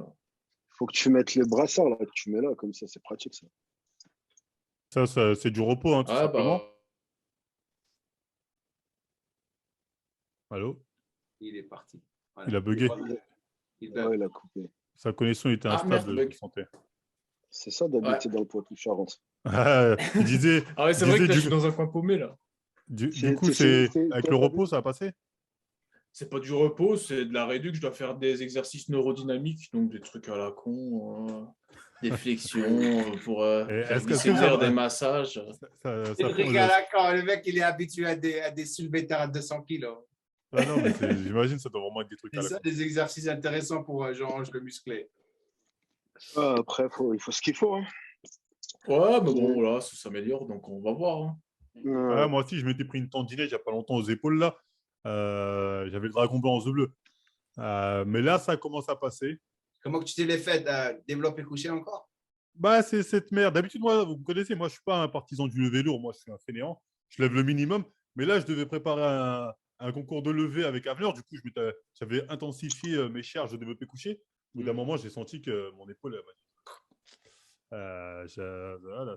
Faut que tu mettes les brassards là, que tu mets là, comme ça, c'est pratique ça. Ça, c'est du repos, hein, tout ouais, simplement. bah, Allô? Il est parti. Voilà. Il a bugué. Il Ouais, bug. il a coupé. Sa connexion était ah merde, instable, je le bug. sentais. C'est ça Ouais. d'habiter dans le Poitou-Charentes. Ah, il disait, Ah ouais, il c'est vrai disait que là, je suis dans un coin paumé, là. du coup, c'est avec le repos, ça a passé? C'est pas du repos, c'est de la réduc. Je dois faire des exercices neurodynamiques, donc des trucs à la con, des flexions pour Et faire est-ce glisser que ça l'air, va? des massages. C'est le truc à la con. Le mec, il est habitué à des soulevés de terre à 200 kilos. Ah non, mais j'imagine ça doit vraiment être des trucs à C'est la ça, con. des exercices intéressants pour Jean-Ange le musclé. Après, il faut ce qu'il faut. Hein. Ouais, mais bon, voilà, ça s'améliore, donc on va voir. Hein. Ah, moi aussi, je m'étais pris une tendinite il n'y a pas longtemps aux épaules, là. J'avais le dragon blanc aux œufs bleus. Mais là, ça commence à passer. Comment que tu t'es les fait développer couché encore? Bah, c'est cette merde. D'habitude, moi, vous me connaissez, moi, je ne suis pas un partisan du lever lourd. Moi, je suis un fainéant. Je lève le minimum. Mais là, je devais préparer un concours de levée avec Avenir. Du coup, j'avais intensifié mes charges de développé couché. Au bout d'un moment, j'ai senti que mon épaule, elle m'a dit. Voilà,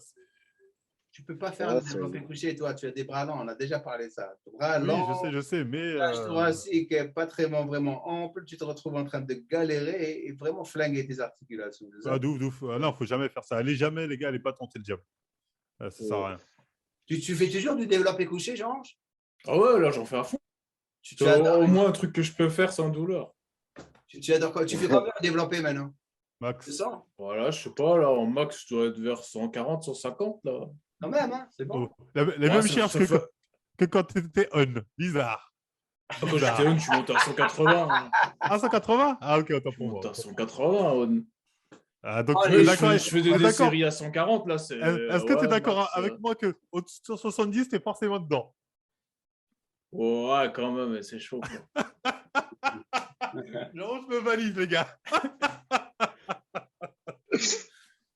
Tu peux pas faire Ouais, le développé couché, toi. Tu as des bras lents. On a déjà parlé de ça. Bras oui, lents, je sais, mais cage thoracique pas très vraiment ample. Tu te retrouves en train de galérer et vraiment flinguer tes articulations. C'est ça? d'ouf, d'ouf. Ah non, faut jamais faire ça. Allez jamais, les gars, allez pas tenter le diable. Ça sert à rien. Tu fais toujours du développé couché, Jean-Ange? Ah ouais, là, j'en fais à fond. Tu adores, Au moins, un truc que je peux faire sans douleur. tu adores quoi? Tu fais combien de développé maintenant? Max. C'est ça? Voilà, je sais pas, là, en max, je dois être vers 140, 150, là. Quand même, hein? C'est bon. Oh, les Ouais, mêmes ça charges fait- que quand tu étais on. Bizarre. Quand j'étais on, je suis monté à 180. Hein. Ah, 180? Ah, ok, autant Je suis pour moi. monté à 180, on. Ah, donc, Oh, tu es les d'accord, Je faisais des d'accord. séries à 140, là. Est-ce que tu es Ouais, d'accord max, avec moi qu'au-dessus de 170, tu es forcément dedans? Ouais, quand même, c'est chaud, quoi. Non, je me valide, les gars.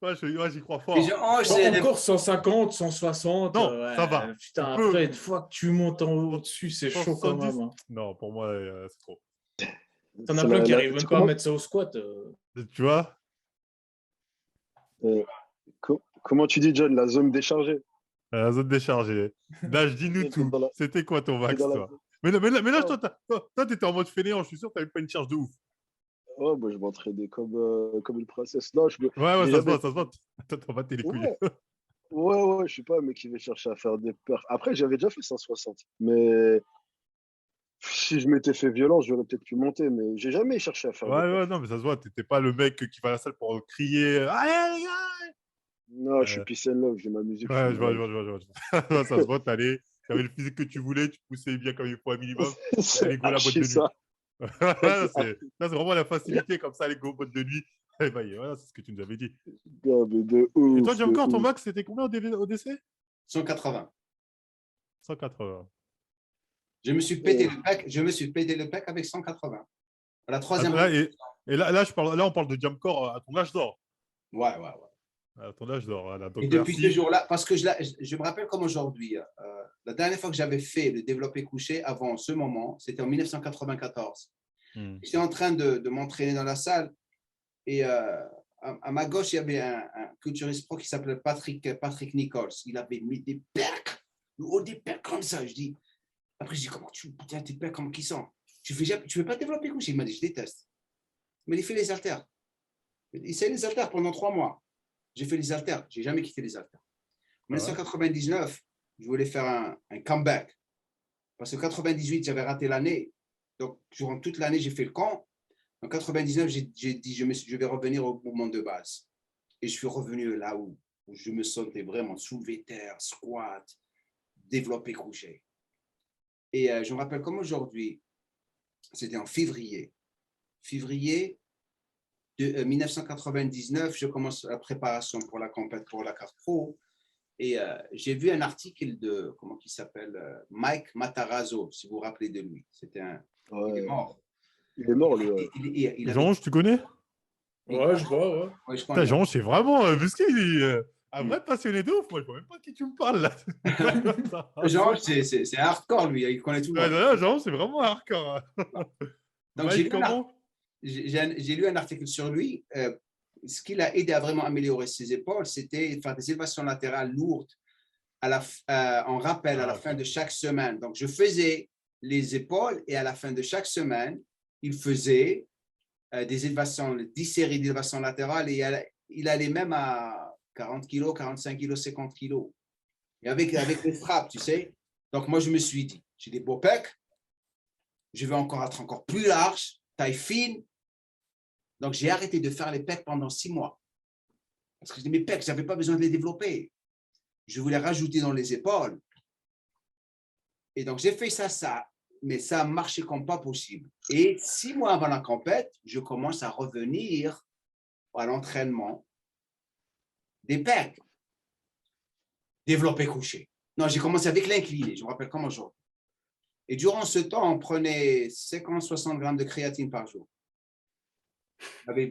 Ouais, j'y crois Et je fort. hanche, Encore 150, 160. Non, ça Ouais, va. putain, On peut. après, une fois que tu montes au-dessus, c'est chaud quand 170? même, hein. Non, pour moi, c'est trop. T'en as C'est plein qui arrivent même pas à comment, mettre ça au squat. Tu vois? euh, comment tu dis, John, la zone déchargée? La zone déchargée. Là, je dis-nous T'es tout. dans la, C'était quoi ton t'es max, dans la toi? zone. Mais là, Oh, toi, t'étais en mode fainéant. Je suis sûr que t'avais pas une charge de ouf. oh, bah, je m'entraînais comme une princesse. Non, Ouais, j'ai ça se jamais. voit, ça se voit. Toi, t'en battais les couilles. Ouais, ouais, je suis pas un mec qui va chercher à faire des perfs. Après, j'avais déjà fait 160. Mais si je m'étais fait violence, j'aurais peut-être pu monter. Mais j'ai jamais cherché à faire des Ouais, perfs. non, mais ça se voit. T'étais pas le mec qui va à la salle pour crier Allez, les gars! Non, je suis Euh, peace and love. J'ai ma musique, je suis ouais, je vois, je malade. vois, je vois. Je vois. Ça se voit, t'allais. T'avais le physique que tu voulais. Tu poussais bien comme il faut un minimum. Et C'est t'allais go à la boîte archi de nuit. ça. Voilà, C'est archi c'est vraiment la facilité comme ça, les go boîte de nuit. Eh ben, voilà, c'est ce que tu nous avais dit. ça, mais de Et toi, ouf, de Jamcore, ton ouf. max, c'était combien au décès? 180. 180. Je me suis pété Euh, le pec, je me suis pété le pec avec 180. À la troisième Là, répétition. là, on parle de Jamcore à ton âge d'or. Ouais, ouais, ouais. À ton âge d'or, voilà. Et Donc, depuis ce merci. jour-là, parce que je me rappelle comme aujourd'hui, la dernière fois que j'avais fait le développé couché avant ce moment, c'était en 1994. Hmm. J'étais en train de m'entraîner dans la salle et à ma gauche, il y avait un culturiste pro qui s'appelait Patrick Nichols. Il avait mis des pecs, le haut des pecs comme ça. Après, je dis, comment putain, tes pecs, comment ils sont? Tu fais pas développer couché? Il m'a dit, je déteste. Mais il fait les haltères. Il fait les haltères pendant 3 mois. J'ai fait les haltères. J'ai jamais quitté les haltères. En Ah ouais. 1999, je voulais faire un comeback. Parce que 98, j'avais raté l'année. Donc, durant toute l'année, j'ai fait le camp. En 99, j'ai dit, je vais revenir au mouvement de base. Et je suis revenu là où je me sentais vraiment soulevé terre, squat, développé couché. Et je me rappelle comme aujourd'hui, c'était en février. Février de 1999, je commence la préparation pour la compète, pour la carte pro. Et j'ai vu un article de, comment il s'appelle, Mike Matarazzo, si vous vous rappelez de lui. Il est ouais. mort. Il est mort, lui. Ouais. Il avait... Jean-Ange, tu connais? Ouais, je vois, ouais. Ouais, je Putain, connais. Jean-Ange, c'est vraiment musclé, lui. Un Mm. vrai passionné de ouf. Moi, je vois même pas de qui tu me parles, là. Jean, c'est hardcore, lui. Il connaît tout le Ouais, monde. non, Jean-Ange, c'est vraiment hardcore. Donc, Mike, comment? j'ai lu un article sur lui. Ce qui l'a aidé à vraiment améliorer ses épaules, c'était faire des élévations latérales lourdes en rappel à la Ah, fin ok. de chaque semaine. Donc, je faisais les épaules et à la fin de chaque semaine, il faisait des élévations, 10 séries d'élévations latérales et il allait même à 40 kilos, 45 kilos, 50 kilos. Et avec les frappes, tu sais. Donc, moi, je me suis dit, j'ai des beaux pecs, je vais encore être encore plus large, taille fine. Donc, j'ai arrêté de faire les pecs pendant 6 mois. Parce que mes pecs, je n'avais pas besoin de les développer. Je voulais rajouter dans les épaules. Et donc, j'ai fait ça, mais ça a marché comme pas possible. Et 6 mois avant la compète, je commence à revenir à l'entraînement des pecs, développé couché. Non, j'ai commencé avec l'incliné, je me rappelle comme aujourd'hui. Et durant ce temps, on prenait 50-60 grammes de créatine par jour.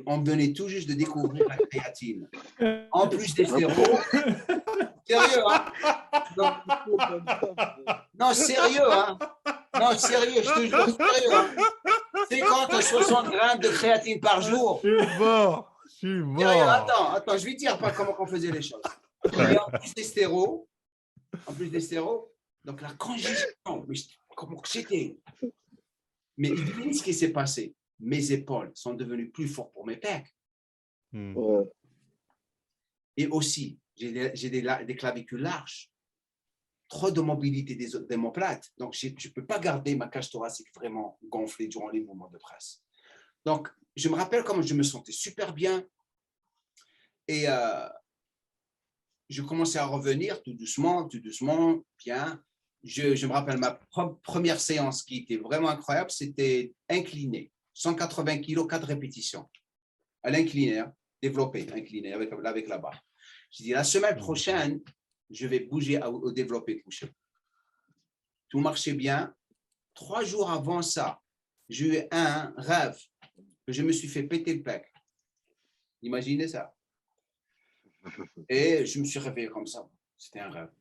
On venait tout juste de découvrir la créatine. En plus des stéroïdes. Sérieux, hein? Non, sérieux, hein? Non, sérieux, je te jure, sérieux, hein? 50 à 60 grammes de créatine par jour. Je suis mort. Je suis Sérieux, mort. attends, je vais te dire pas comment on faisait les choses. Et en plus des stéros, donc la congestion, mais comment c'était? Mais imaginez ce qui s'est passé. Mes épaules sont devenues plus fortes pour mes pecs. Ouais. Et aussi, j'ai des clavicules larges. Trop de mobilité des omoplates. Donc, je ne peux pas garder ma cage thoracique vraiment gonflée durant les mouvements de presse. Donc, je me rappelle comment je me sentais super bien. Et je commençais à revenir tout doucement, bien. Je me rappelle ma première séance qui était vraiment incroyable, c'était incliné. 180 kilos, 4 répétitions. À l'incliné, hein, développé, incliné, avec la barre. J'ai dit, la semaine prochaine, je vais bouger au développé couché. Tout marchait bien. 3 jours avant ça, j'ai eu un rêve que je me suis fait péter le pec. Imaginez ça. Et je me suis réveillé comme ça. C'était un rêve.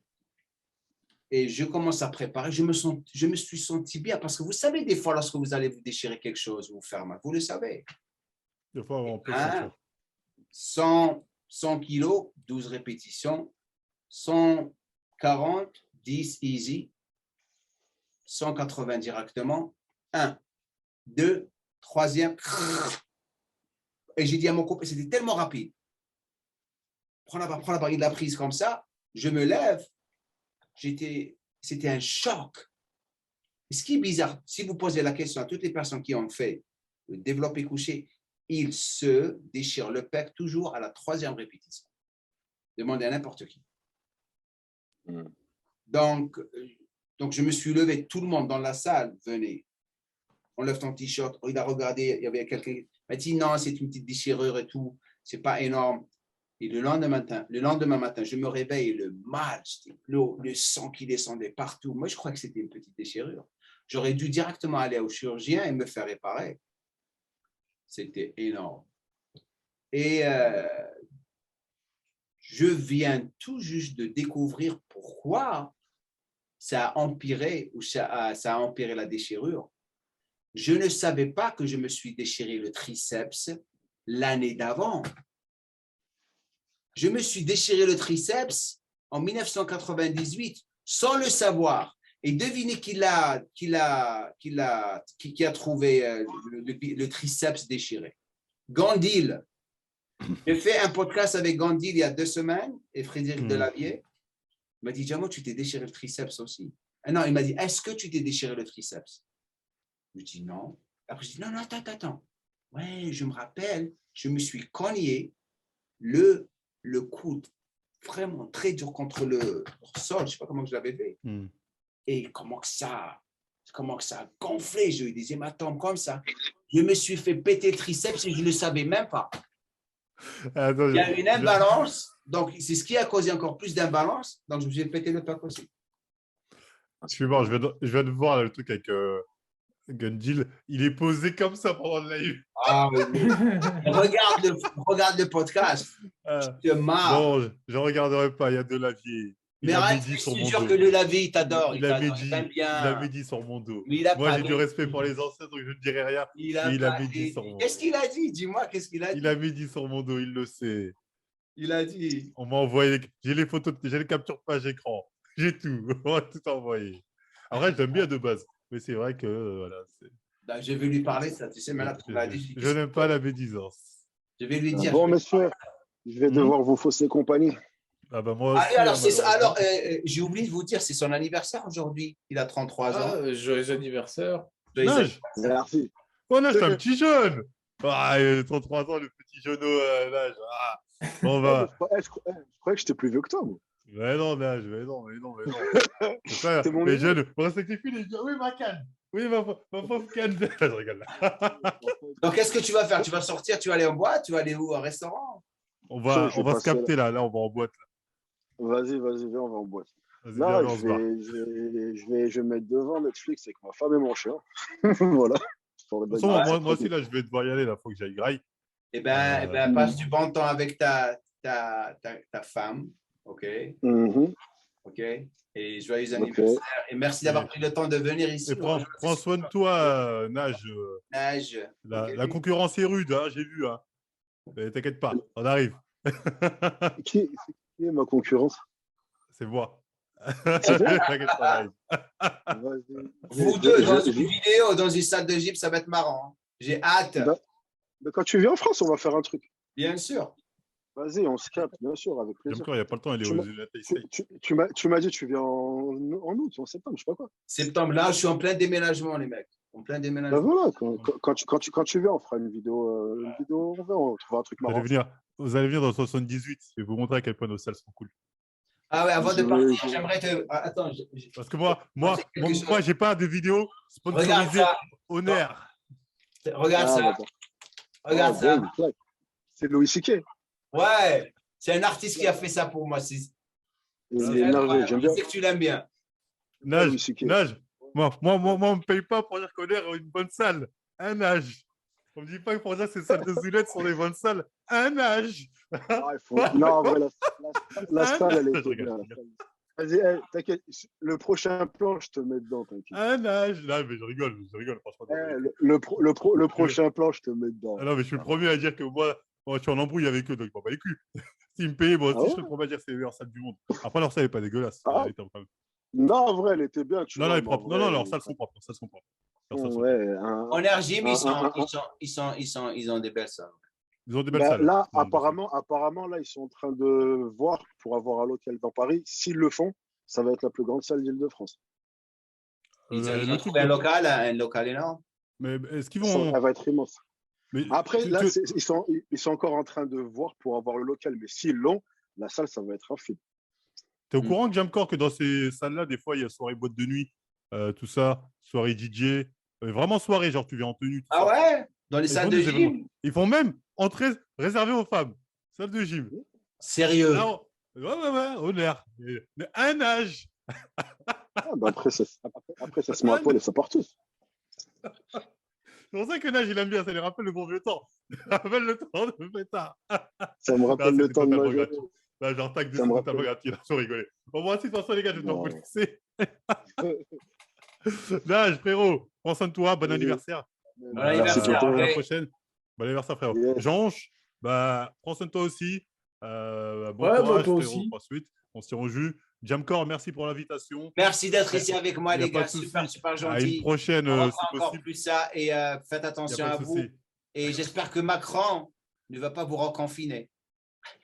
Et je commence à préparer. Je me suis senti bien parce que vous savez, des fois, lorsque vous allez vous déchirer quelque chose ou vous faire mal, vous le savez. Des fois, on peut Hein? sentir. 100 kilos, 12 répétitions. 140, 10 easy. 180 directement. 1, 2, troisième. Et j'ai dit à mon copain, c'était tellement rapide. Prends la barre, il l'a prise comme ça. Je me lève. C'était un choc. Et ce qui est bizarre, si vous posez la question à toutes les personnes qui ont fait le développé couché, ils se déchirent le pec toujours à la 3e répétition. Demandez à n'importe qui. Donc, je me suis levé, tout le monde dans la salle, venez. On lève ton t-shirt. Il a regardé, il y avait quelqu'un qui m'a dit non, c'est une petite déchirure et tout, c'est pas énorme. Et le lendemain matin, je me réveille, le mal, le sang qui descendait partout. Moi, je crois que c'était une petite déchirure. J'aurais dû directement aller au chirurgien et me faire réparer. C'était énorme. Et je viens tout juste de découvrir pourquoi ça a empiré ou ça a empiré la déchirure. Je ne savais pas que je me suis déchiré le triceps l'année d'avant. Je me suis déchiré le triceps en 1998 sans le savoir. Et devinez qui a trouvé le triceps déchiré. Gandil. J'ai fait un podcast avec Gandil il y a 2 semaines et Frédéric Delavier. Il m'a dit, Jamo, tu t'es déchiré le triceps aussi. Ah non, il m'a dit, est-ce que tu t'es déchiré le triceps? Je dis non. Après, je dis non, attends. Ouais, je me rappelle, je me suis cogné le coude vraiment très dur contre le sol. Je ne sais pas comment je l'avais fait. Et comment que ça a gonflé. J'ai eu des hématomes comme ça. Je me suis fait péter le triceps et je ne le savais même pas. Attends, il y a une imbalance. Donc, c'est ce qui a causé encore plus d'imbalance. Donc, je me suis fait péter le pec aussi. Excuse-moi, je viens de voir là, le truc avec Gundil. Il est posé comme ça pendant le live. Ah, oui. regarde le podcast. Je te marre. Bon, je ne regarderai pas. Il y a Delavier. Mais arrête, je suis sûr que Delavier, il t'adore. Il avait dit sur mon dos. Moi, j'ai du respect pour les anciens, donc je ne dirai rien. Il avait dit sur mon dos. Qu'est-ce qu'il a dit? Dis-moi, qu'est-ce qu'il a dit? Il avait dit sur mon dos, il le sait. Il a dit. On m'a envoyé. J'ai les photos, j'ai les captures page écran. J'ai tout. On m'a tout envoyé. Après, j'aime bien de base. Mais c'est vrai que voilà. Ben, je vais lui parler, ça, tu sais, mais là, tu m'as dit. Je n'aime pas la médisance. Je vais lui dire. Bon, monsieur, je vais devoir vous fausser compagnie. Ah bah moi aussi, alors, j'ai oublié de vous dire, c'est son anniversaire aujourd'hui. Il a 33 ans. Joyeux anniversaire. Nage. Merci. Oh, Nage, t'es un petit jeune. Ah, 33 ans, le petit genou, Nage. Ah. On va. Je croyais que j'étais plus vieux que toi. Moi. Mais non, Nage, mais non. Ça, les jeunes, on reste avec les filles, les jeunes. Oui, ma canne. Oui, ma pauvre canne. Je rigole. Donc, qu'est-ce que tu vas faire? Tu vas sortir, tu vas aller en boîte, tu vas aller où? Au restaurant? On va se capter là. Là, on va en boîte. Vas-y, viens, on va en boîte. Là, je vais me mettre devant Netflix avec ma femme et mon chien. Voilà. De toute façon, moi aussi, là, je vais devoir y aller. Il faut que j'aille graille. Eh ben, passe du bon temps avec ta femme. OK? OK? Et joyeux anniversaire. Et merci d'avoir pris le temps de venir ici. Et prends soin de toi, Nage. Nage. La concurrence est rude, hein, j'ai vu. Hein. Mais t'inquiète pas, on arrive. Qui est ma concurrence? C'est moi. T'inquiète pas, vous deux, dans une vidéo, dans une salle de gym, ça va être marrant. J'ai hâte. Mais quand tu viens en France, on va faire un truc. Bien sûr. Vas-y, on se capte, bien sûr, avec plaisir. Il n'y a pas le temps, il est tu m'as dit que tu viens en août, en septembre, je sais pas quoi. Septembre, là, je suis en plein déménagement, les mecs. En plein déménagement. Ben voilà, quand tu viens, on fera une vidéo, on trouvera un truc marrant. Vous allez venir dans le 78, je vais vous montrer à quel point nos salles sont cool. Ah ouais, avant de partir, j'aimerais te... Attends. Parce que moi, j'ai pas de vidéo sponsorisée au nerf. Regarde ça. Regarde ça. C'est Louis C.K. Ouais, c'est un artiste qui a fait ça pour moi. Il C'est est énervé. incroyable. J'aime Je bien. sais que tu l'aimes bien. J'aime Nage, CK. nage. Moi, on me paye pas pour dire qu'on est une bonne salle. Un nage. On me dit pas que pour dire que ces salles de Zoulette sont des bonnes salles. Un nage. Ah, non, en vrai, la salle, elle Je était rigole, bien. je rigole. Vas-y, hey, t'inquiète. Le prochain plan, je te mets dedans, t'inquiète. Un âge. Là, mais je rigole, franchement. Eh, le prochain plan, je te mets dedans. Ah non, mais je suis le premier à dire que moi, je suis en embrouille avec eux, donc je m'en bats les couilles. S'ils me payaient, moi Ah aussi, je ouais? serais le premier à dire que c'est les meilleures salles du monde. Après, leur salle n'est pas dégueulasse. Ah. Elle était quand même- Non, en vrai, elle était bien, tu Non, vois. elle est mais propre. en Non, vrai, leurs salles sont propres. Leurs salles sont propres. Leurs salles sont ouais, En Air Gym, un- ils ont des belles salles. Ils ont des belles bah, salles. là, Ils ont des belles salles. apparemment, là, ils sont en train de voir pour avoir un local dans Paris. S'ils le font, ça va être la plus grande salle d'Île-de-France. Ils Le ont truc trouvé de- un local énorme. Mais est-ce qu'ils vont. Elle va être immense. Mais Après, là, ils sont encore en train de voir pour avoir le local. Mais s'ils l'ont, la salle, ça va être un film. T'es au courant que Jamcore, que dans ces salles-là, des fois, il y a soirée boîte de nuit, tout ça, soirée DJ, vraiment soirée, genre tu viens en tenue. Tout Ah ça. ouais? Dans les Ils salles font de des événements. gym? Ils font même entrée réservée aux femmes. Salle de gym. Sérieux? Là, ouais, honneur. Mais un âge. Ah, bah après, ça se met à poil et ça part tous. C'est pour ça que Nage, il aime bien, ça lui rappelle le bon vieux temps. Ça rappelle le temps de pétard. Ça me rappelle le temps de ma jeunesse. Là, genre, tac, Ça me totalement gratuit, là, sans rigoler. Bon, moi aussi, de toute façon, les gars, je vais devoir vous laisser. Nage, frérot, prends soin de toi, bon anniversaire. Bon anniversaire. pour À la ok. prochaine. Bon anniversaire, frérot. Yes. Jean-Ange, prends soin de toi aussi. Bon Ouais, bah, courage, toi frérot, aussi. pour la suite. On se tire au jus. Jamcore, merci pour l'invitation. Merci d'être ici avec moi, Y a les pas gars. de souci. Super À une gentil. prochaine, On si refera encore possible. plus ça et faites Y a attention pas à de vous. souci. Et j'espère que Macron ne va pas vous reconfiner.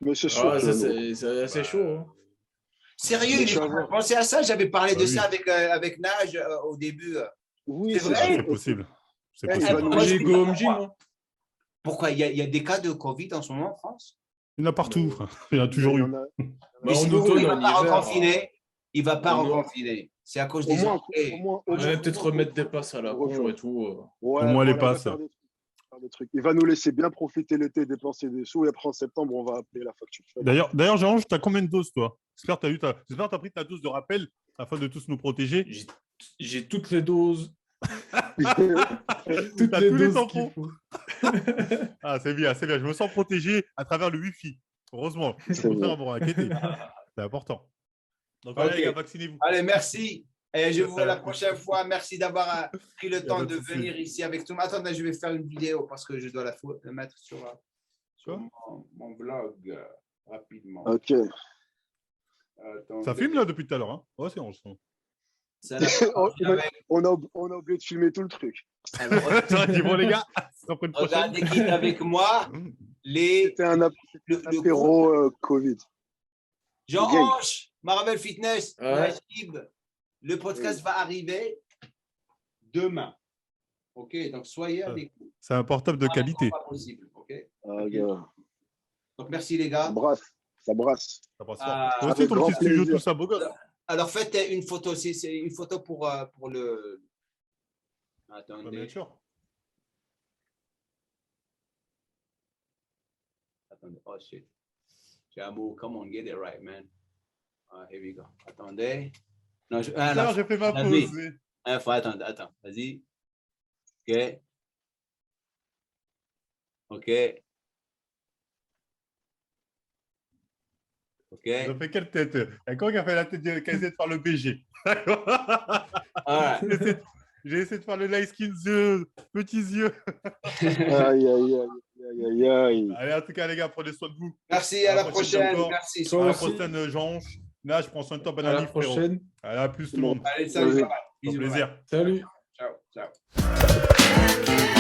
Mais c'est sûr. Ah, que- c'est assez chaud. Hein. Sérieux, Mais tu vas voir. pensez à ça. J'avais parlé de Bah ça oui. avec Nage au début. Oui, C'est c'est vrai. sûr. C'est possible. C'est Eh, possible. il va Moi, j'ai je- go home gym. Hein. Pourquoi il y a des cas de Covid en ce moment en France? Il y en a partout. Il y en a toujours Il y eu. en a- Mais Bah, en sinon, automne, il ne va en pas hiver, reconfiner. Il ne va pas en automne. reconfiner. C'est à cause Au des moins, entrées. au Je vais moins- peut-être remettre des passes à la Refait. con et tout. Ouais, Au moins, les voilà, il va passes. faire des trucs. Il va nous laisser bien profiter l'été, dépenser des sous, et après en septembre, on va appeler la facture. D'ailleurs, Jean-Ange, tu as combien de doses, toi? J'espère que tu as pris ta dose de rappel afin de tous nous protéger. J'ai toutes les doses. T'as Toutes les tous les doses tampons. qu'il faut. Ah, c'est bien, c'est bien. Je me sens protégé à travers le Wi-Fi. Heureusement. Je C'est préfère bien. avoir inquiété. C'est important. Donc, Ok. allez, les gars, vaccinez-vous. Allez, merci. Et je vous vois la prochaine fois. Merci d'avoir pris le Y a temps pas de de souci. venir ici avec tout. Attendez, je vais faire une vidéo parce que je dois la mettre sur Quoi mon blog rapidement. Ok. Attendez. Ça filme là depuis tout à l'heure. Hein ouais, c'est on sent. Ça, là, On a oublié de filmer tout le truc. alors, Bon, les gars, c'est après une prochaine. regardez qui est avec moi. Les, C'était un le apéro Covid. Jean-Ange, Marvel Fitness, Ouais. Najib, le podcast va arriver demain. OK, donc soyez avec nous. C'est un portable de qualité. Pas possible, OK? Ah, gars. Donc merci les Ça gars. brasse. Ça brasse. Ça passe Ah, fort. Toi aussi, avec ton grand petit studio, plaisir. tout ça, beau gosse. Alors faites une photo, c'est une photo pour le. Bien Attendez, sûr. attendez. Oh shit. J'ai un mot. Come on, get it right, man. Here we go. Attendez. Non, Alors, j'ai fait ma la pause. nuit. mais- Attends. Vas-y. OK. OK. OK. Ils ont fait quelle tête? Et quand il a fait la tête, qui a essayé de faire le BG. All right. J'ai essayé de faire le light skin yeux, petits yeux. Aïe, aïe, aïe, aïe, aïe. Allez, en tout cas, les gars, prenez soin de vous. Merci, à la prochaine. encore. Merci. Toi À la aussi. prochaine, Jean-Ange. Là, je prends soin de toi. Bonne À la année, frérot. prochaine. Allez, à plus, tout le monde. Allez, salut. Salut. bye bye. Au Bisous, bye bye. plaisir. Salut. Ciao.